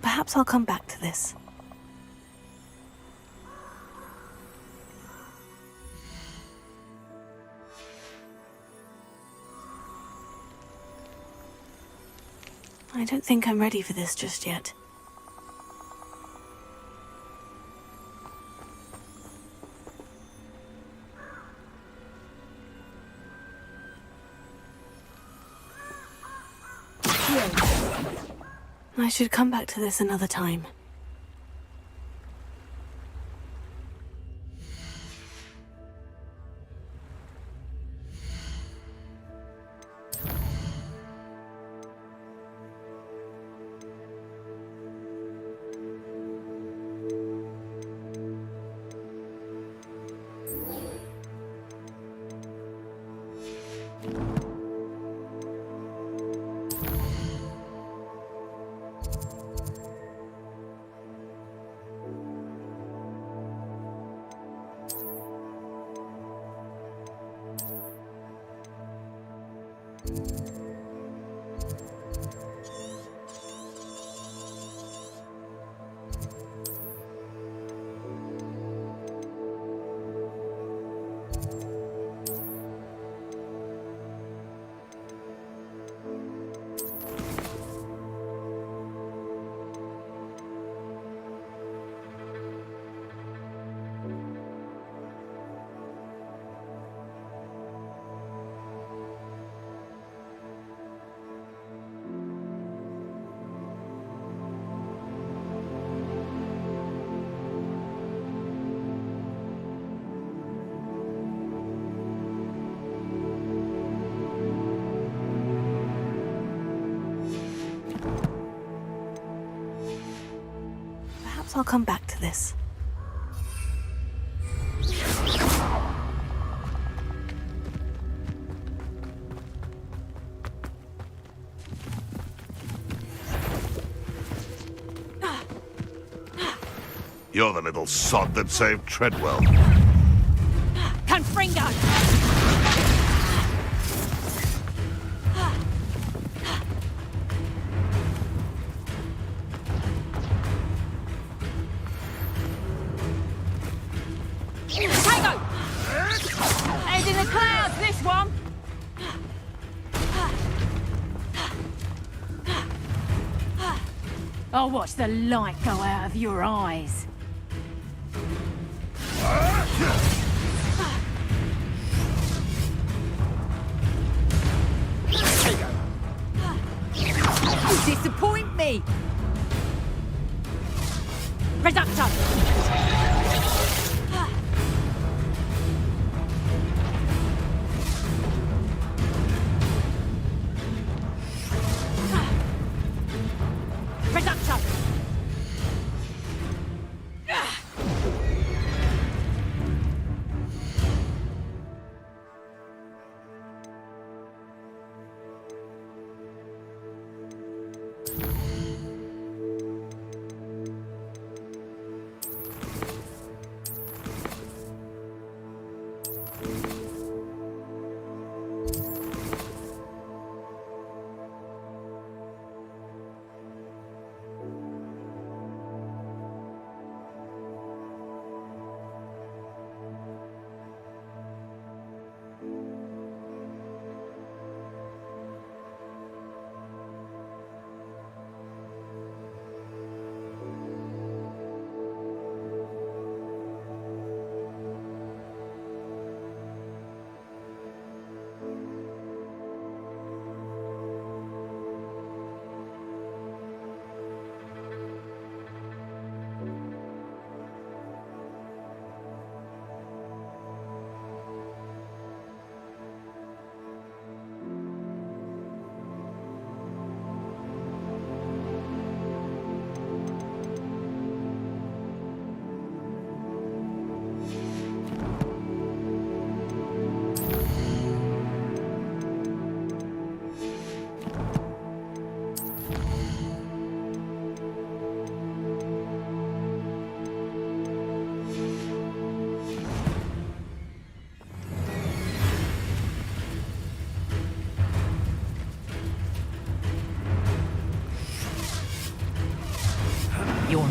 Perhaps I'll come back to this. I don't think I'm ready for this just yet. I should come back to this another time. Perhaps I'll come back to this. You're the little sod that saved Treadwell. Confringo! Potato! Head in the clouds, this one! I'll watch the light go out of your eyes. You disappoint me! Reducto! Reducto!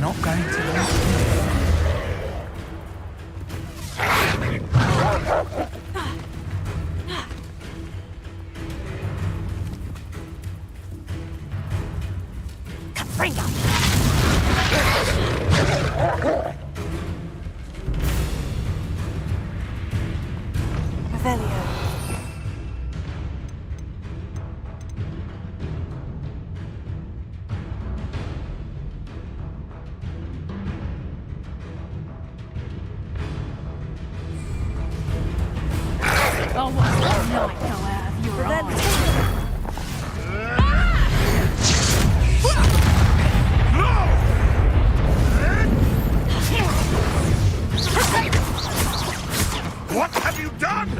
not going to like Revelio. Oh, what's that light go out of your eyes? What have you done?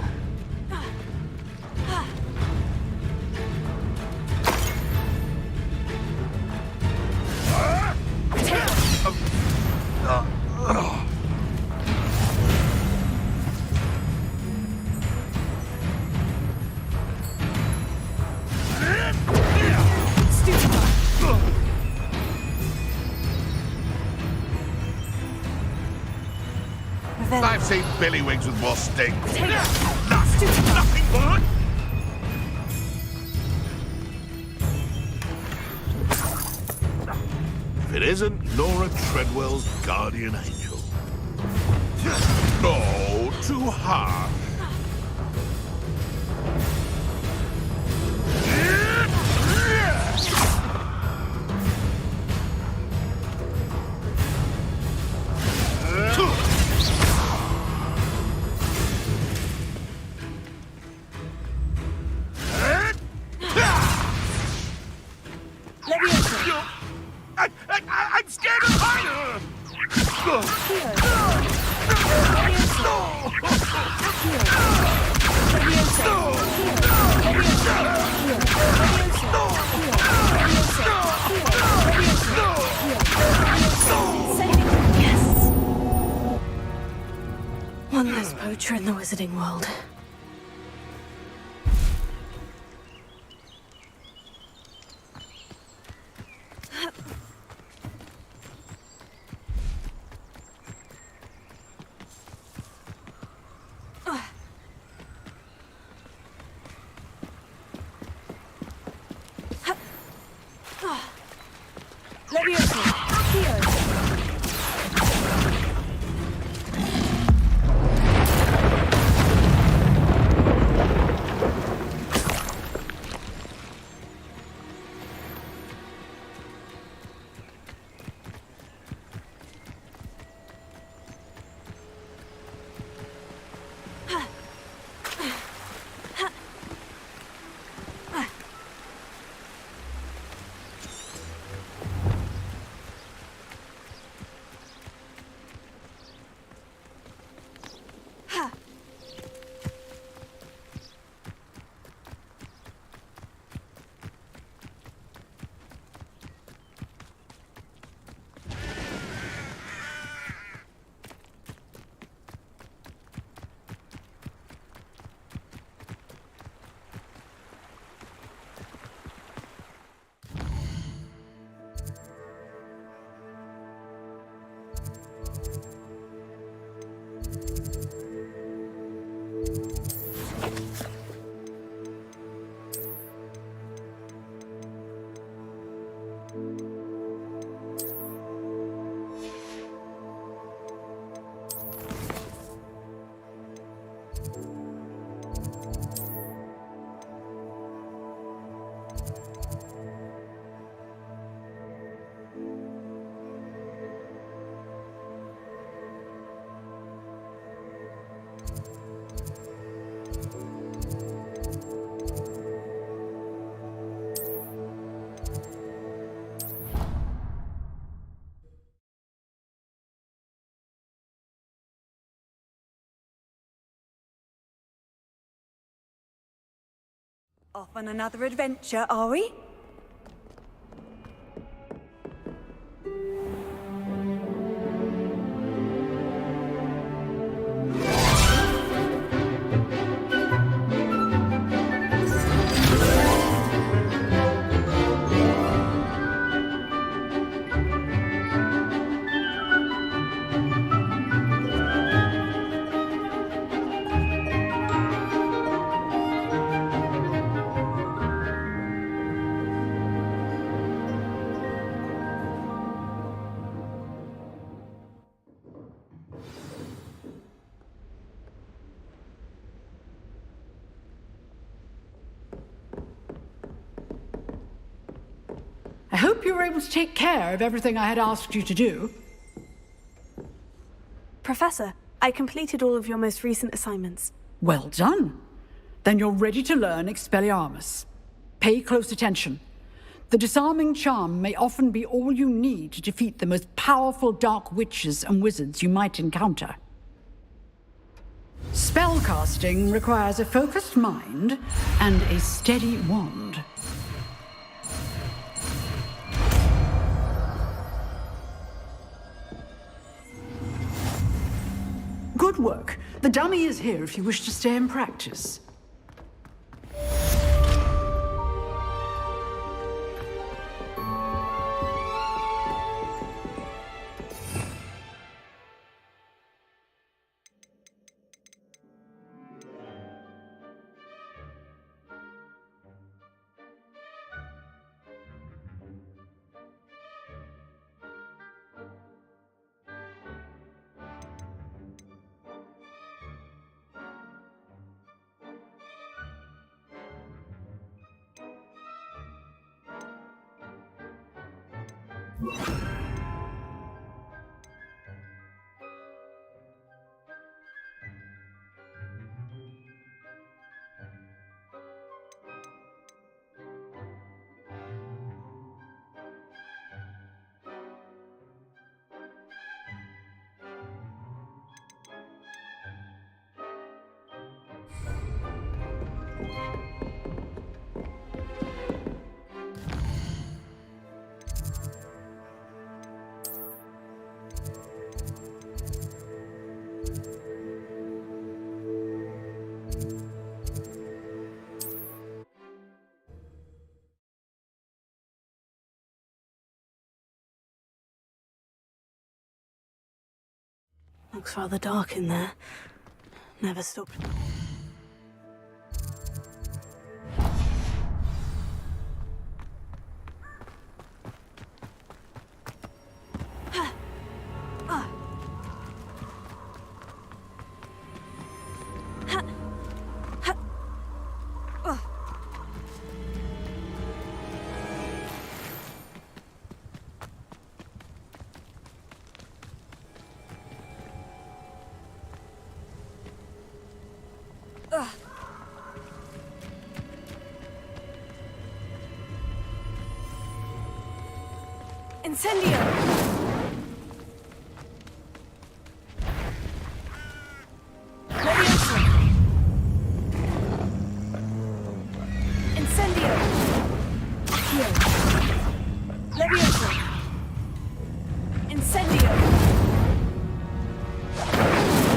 I've seen Billywigs with more sting. Nothing but... If it isn't Laura Treadwell's guardian angel. No, too harsh. I'm scared of heights! One less poacher in the wizarding world. Off on another adventure, are we? hope you were able to take care of everything I had asked you to do. Professor, I completed all of your most recent assignments. Well done. Then you're ready to learn Expelliarmus. Pay close attention. The disarming charm may often be all you need to defeat the most powerful dark witches and wizards you might encounter. Spellcasting requires a focused mind and a steady wand. Good work. The dummy is here if you wish to stay and practice. Looks rather dark in there. Never stopped. Incendio! Leviosa! Incendio! Accio! Leviosa! Incendio! Accio!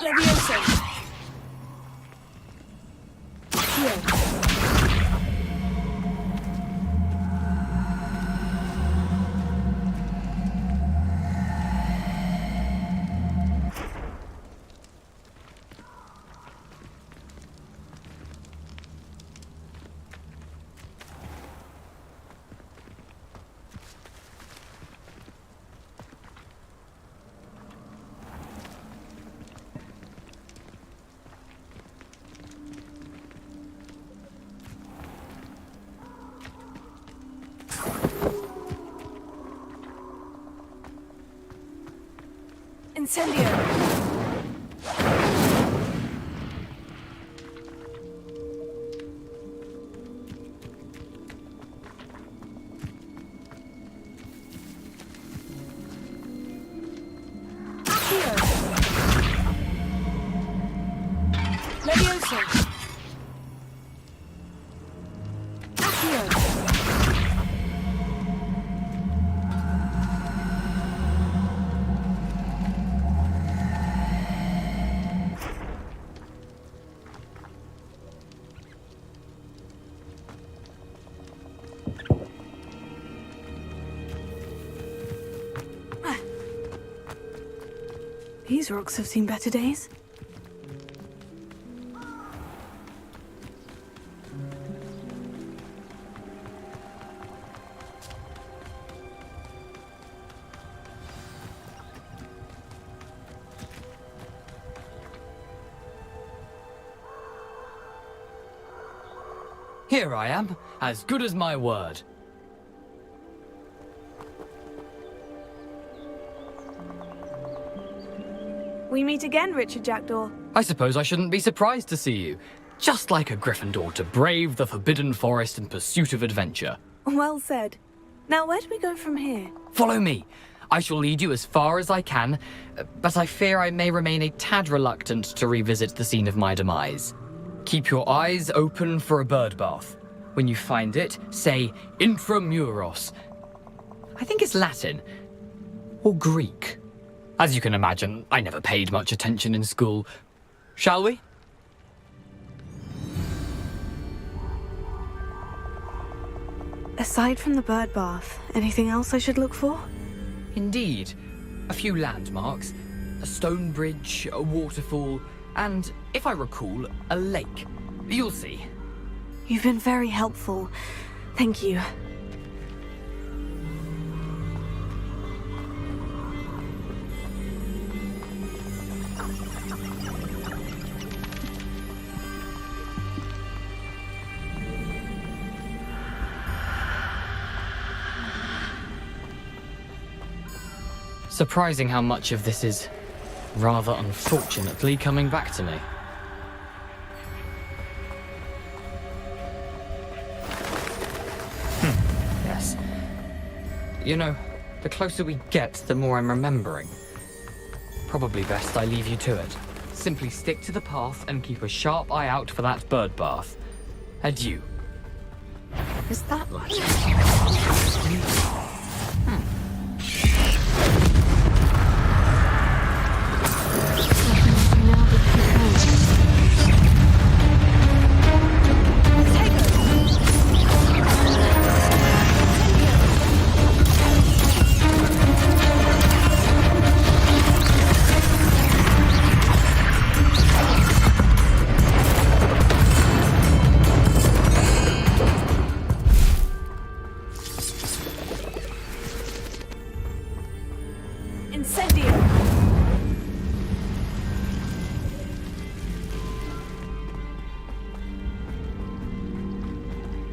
Leviosa! Incendio! Accio! Leviosa! Accio! These rocks have seen better days. Here I am, as good as my word. We meet again, Richard Jackdaw. I suppose I shouldn't be surprised to see you. Just like a Gryffindor to brave the Forbidden Forest in pursuit of adventure. Well said. Now, where do we go from here? Follow me. I shall lead you as far as I can, but I fear I may remain a tad reluctant to revisit the scene of my demise. Keep your eyes open for a bird bath. When you find it, say Intramuros. I think it's Latin. Or Greek. As you can imagine, I never paid much attention in school. Shall we? Aside from the bird bath, anything else I should look for? Indeed. A few landmarks, a stone bridge, a waterfall, and, if I recall, a lake. You'll see. You've been very helpful. Thank you. Surprising how much of this is, rather unfortunately, coming back to me. Yes. You know, the closer we get, the more I'm remembering. Probably best I leave you to it. Simply stick to the path and keep a sharp eye out for that bird bath. Adieu. Is that Latin?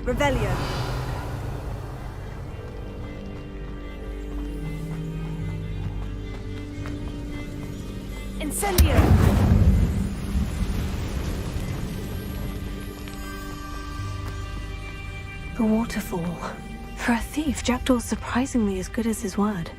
Revelio. Incendio. The waterfall. For a thief, Jackdaw's surprisingly as good as his word.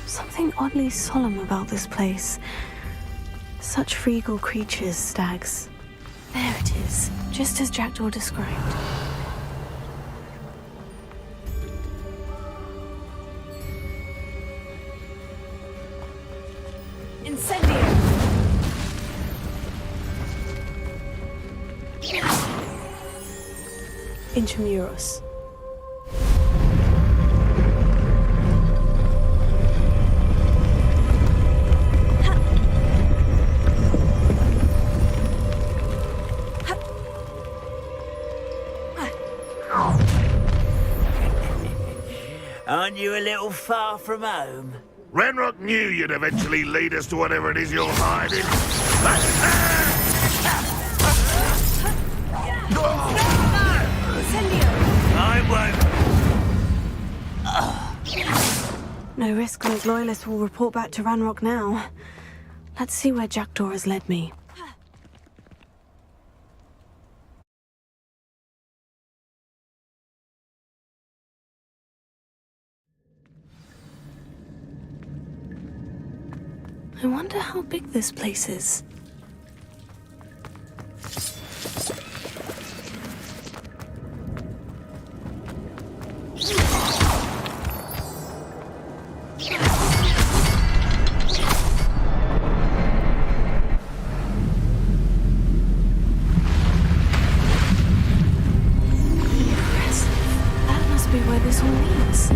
Something oddly solemn about this place. Such regal creatures, stags. There it is, just as Jackdaw described. Incendio! Intramuros. Aren't you a little far from home? Ranrock knew you'd eventually lead us to whatever it is you're hiding. I won't. No risk those loyalists will report back to Ranrock now. Let's see where Jackdaw has led me. I wonder how big this place is. That must be where this all leads.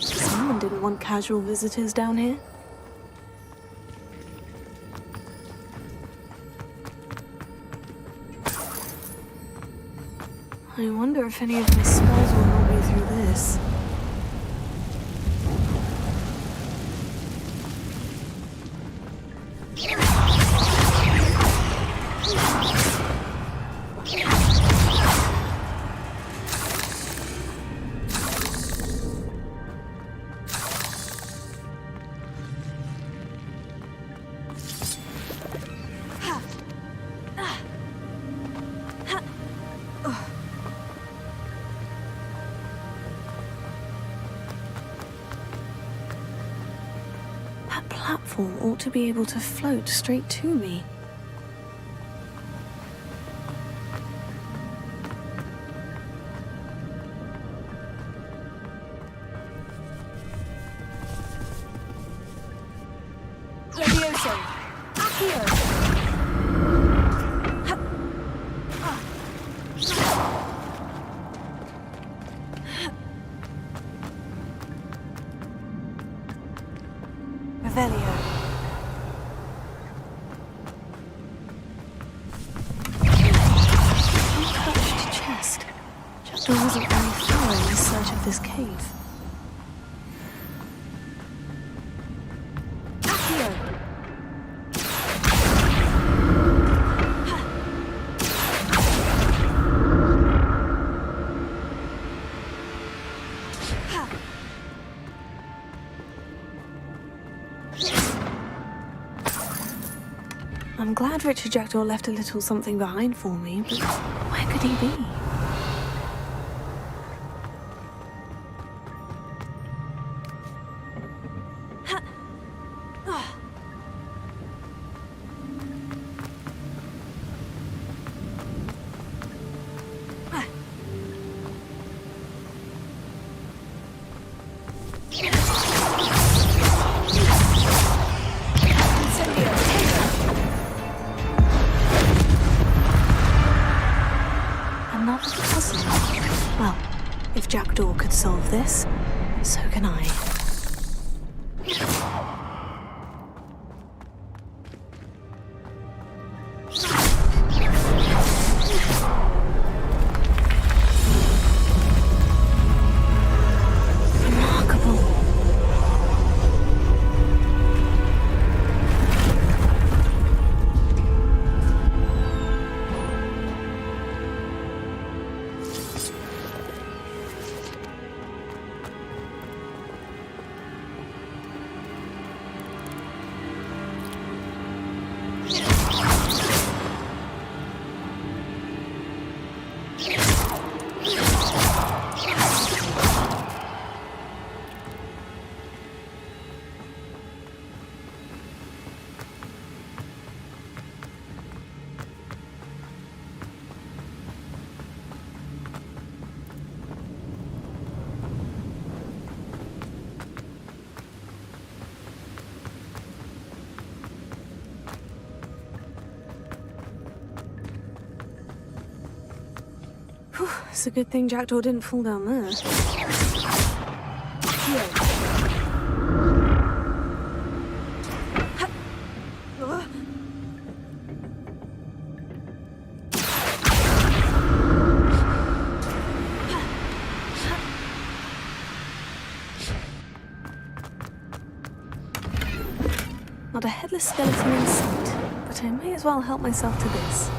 Someone didn't want casual visitors down here. I wonder if any of my spells will help me through this. That platform ought to be able to float straight to me. Levioso! Accio! Revelio. Untouched chest. Jackdaw wasn't very thorough in search of this cave. I'm glad Richard Jackdaw left a little something behind for me, but where could he be? Another puzzle. Well, if Jackdaw could solve this, so can I. It's a good thing Jackdaw didn't fall down there. headless skeleton in sight, but I may as well help myself to this.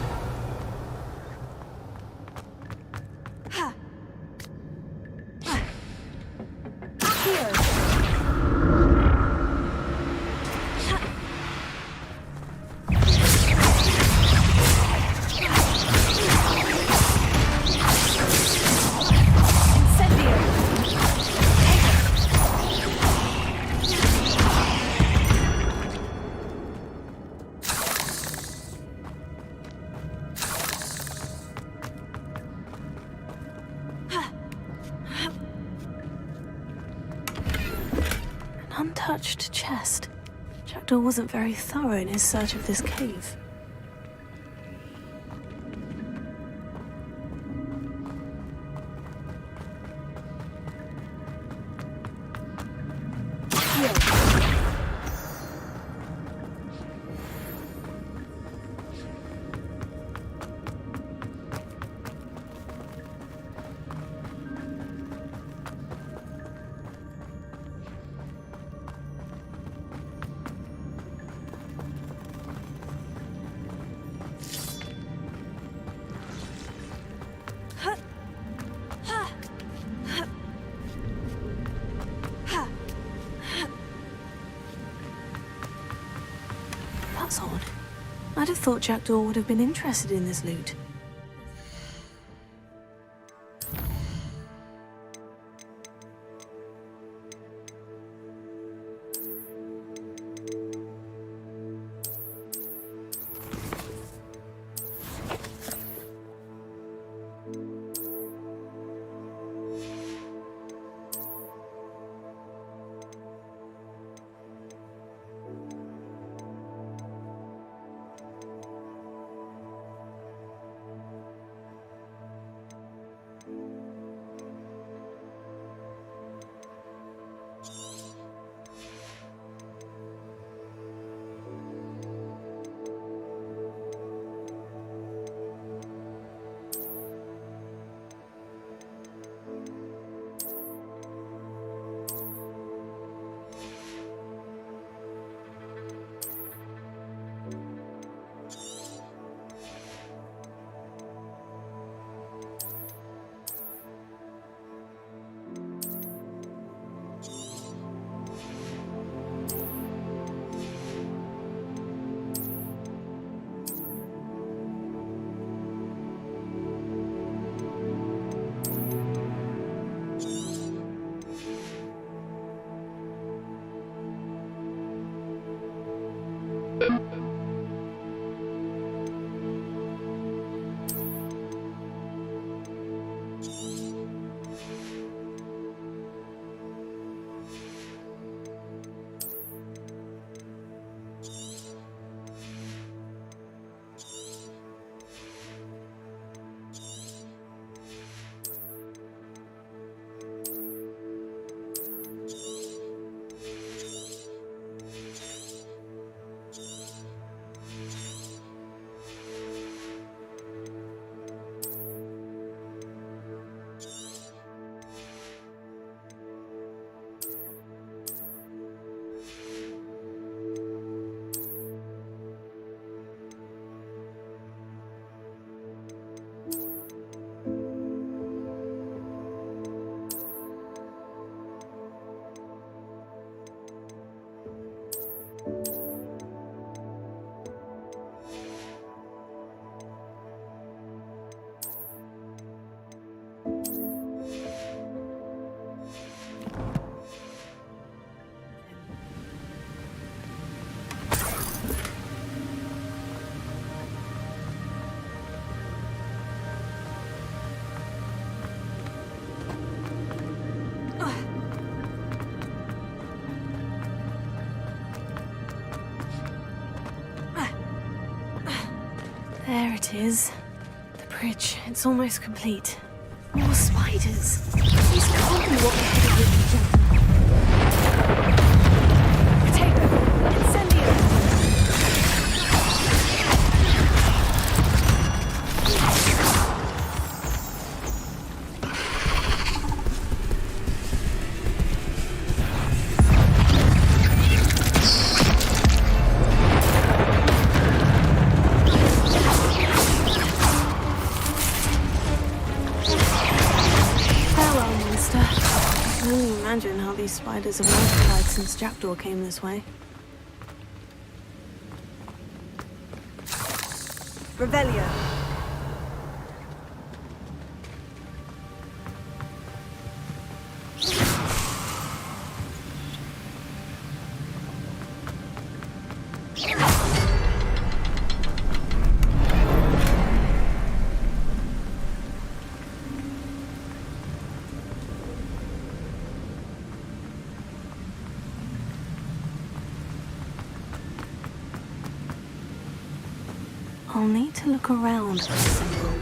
Untouched chest. Jackdaw wasn't very thorough in his search of this cave. That's odd. I'd have thought Jackdaw would have been interested in this loot. There it is. The bridge. It's almost complete. More spiders. These can't be what we're headed with, gentlemen. Potato! Incendio! imagine how these spiders have multiplied since Jackdaw came this way. Revelio. I'll need to look around for a symbol.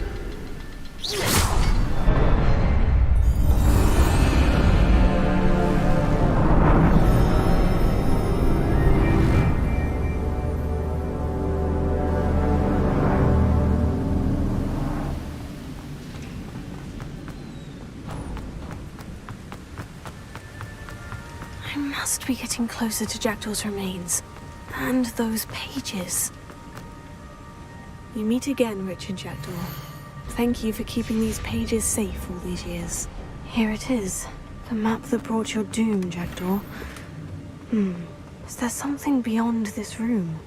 I must be getting closer to Jackdaw's remains. And those pages. We meet again, Richard Jackdaw. Thank you for keeping these pages safe all these years. Here it is. The map that brought your doom, Jackdaw. Is there something beyond this room?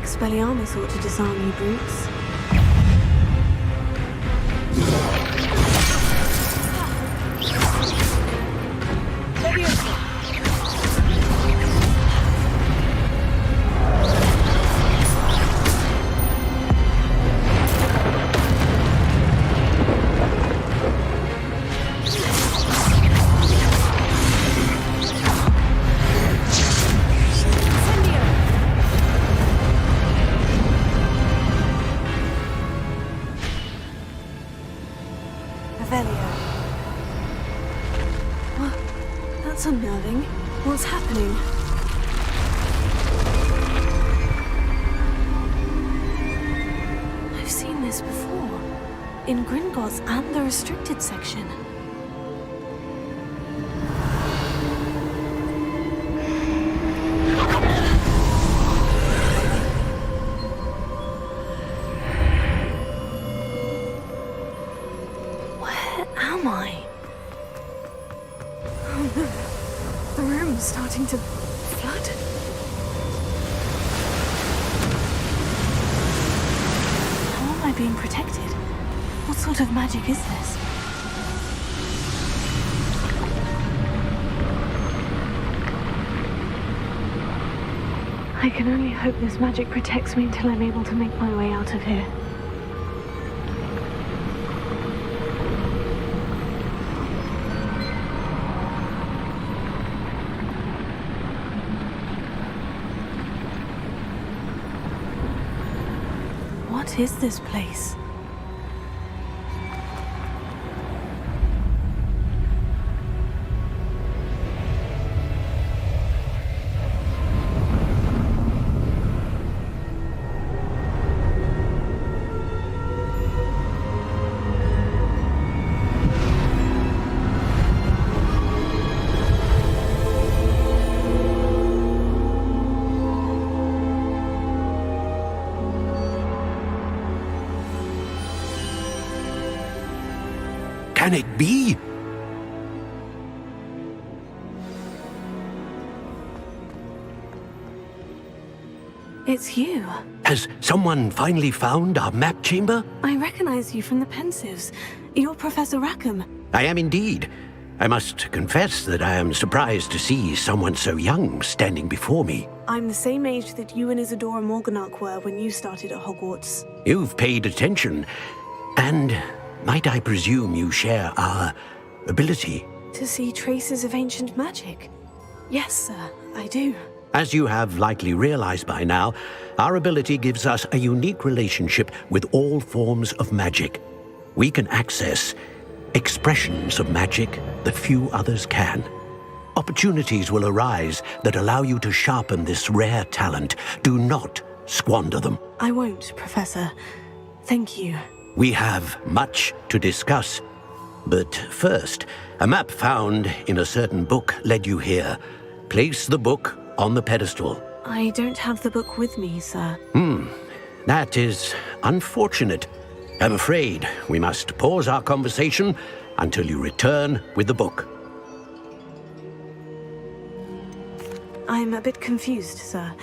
Expelliarmus ought to disarm you brutes. That's unnerving. What's happening? I've seen this before. In Gringotts and the restricted section. Where am I? The room's starting to flood. How am I being protected? What sort of magic is this? I can only hope this magic protects me until I'm able to make my way out of here. What is this place? Can it be? It's you. Has someone finally found our map chamber? I recognize you from the Pensives. You're Professor Rackham. I am indeed. I must confess that I am surprised to see someone so young standing before me. I'm the same age that you and Isadora Morganach were when you started at Hogwarts. You've paid attention, and might I presume you share our ability? To see traces of ancient magic? Yes, sir, I do. As you have likely realized by now, our ability gives us a unique relationship with all forms of magic. We can access expressions of magic that few others can. Opportunities will arise that allow you to sharpen this rare talent. Do not squander them. I won't, Professor. Thank you. We have much to discuss. But first, a map found in a certain book led you here. Place the book on the pedestal. I don't have the book with me, sir. That is unfortunate. I'm afraid we must pause our conversation until you return with the book. I'm a bit confused, sir.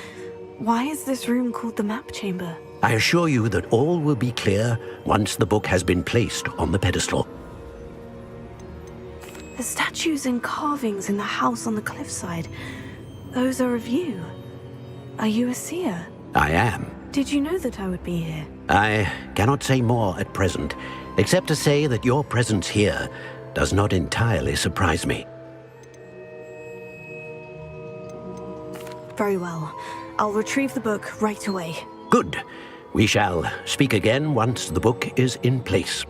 Why is this room called the map chamber? I assure you that all will be clear once the book has been placed on the pedestal. The statues and carvings in the house on the cliffside, those are of you. Are you a seer? I am. Did you know that I would be here? I cannot say more at present, except to say that your presence here does not entirely surprise me. Very well. I'll retrieve the book right away. Good. We shall speak again once the book is in place.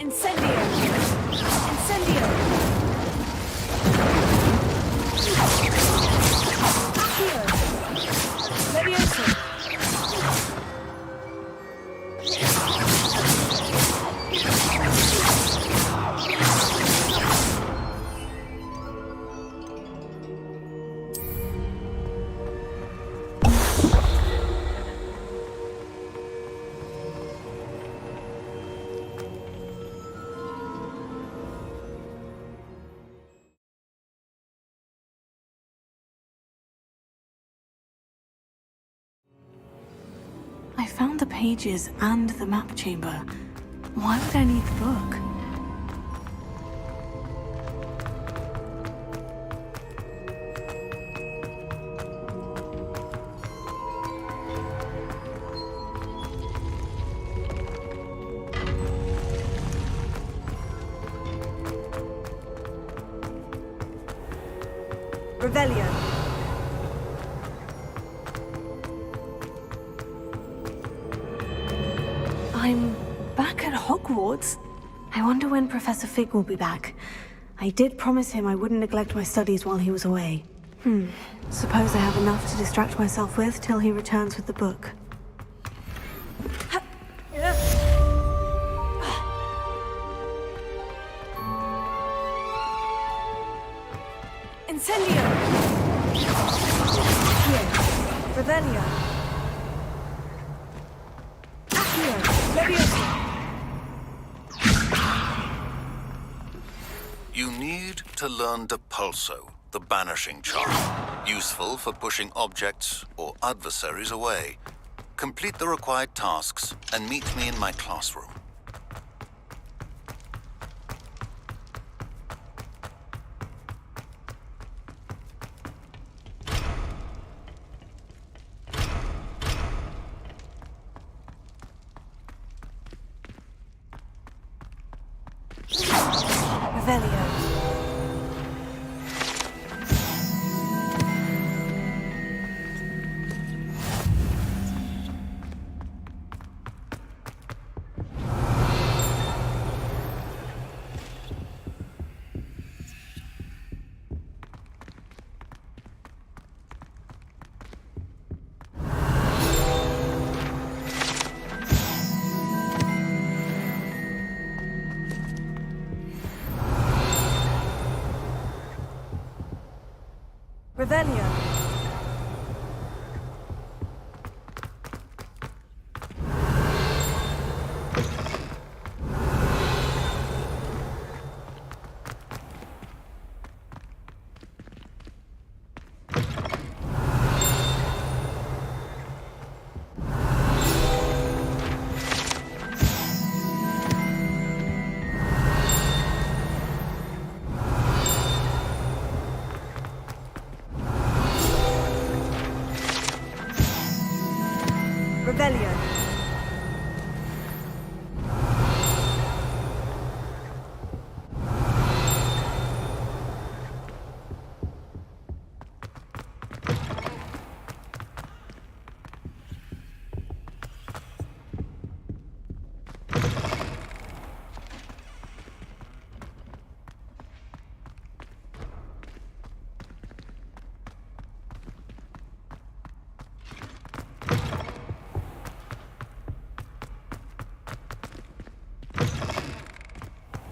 Incendio! Incendio! Accio! Levioso! I found the pages and the map chamber. Why would I need the book? Revelio. I'm back at Hogwarts. I wonder when Professor Fig will be back. I did promise him I wouldn't neglect my studies while he was away. Suppose I have enough to distract myself with till he returns with the book. Incendio! Accio! Revelio! Accio! Levioso! You need to learn Depulso, the banishing charm. Useful for pushing objects or adversaries away. Complete the required tasks and meet me in my classroom. Revelio. Revelio. Revelio.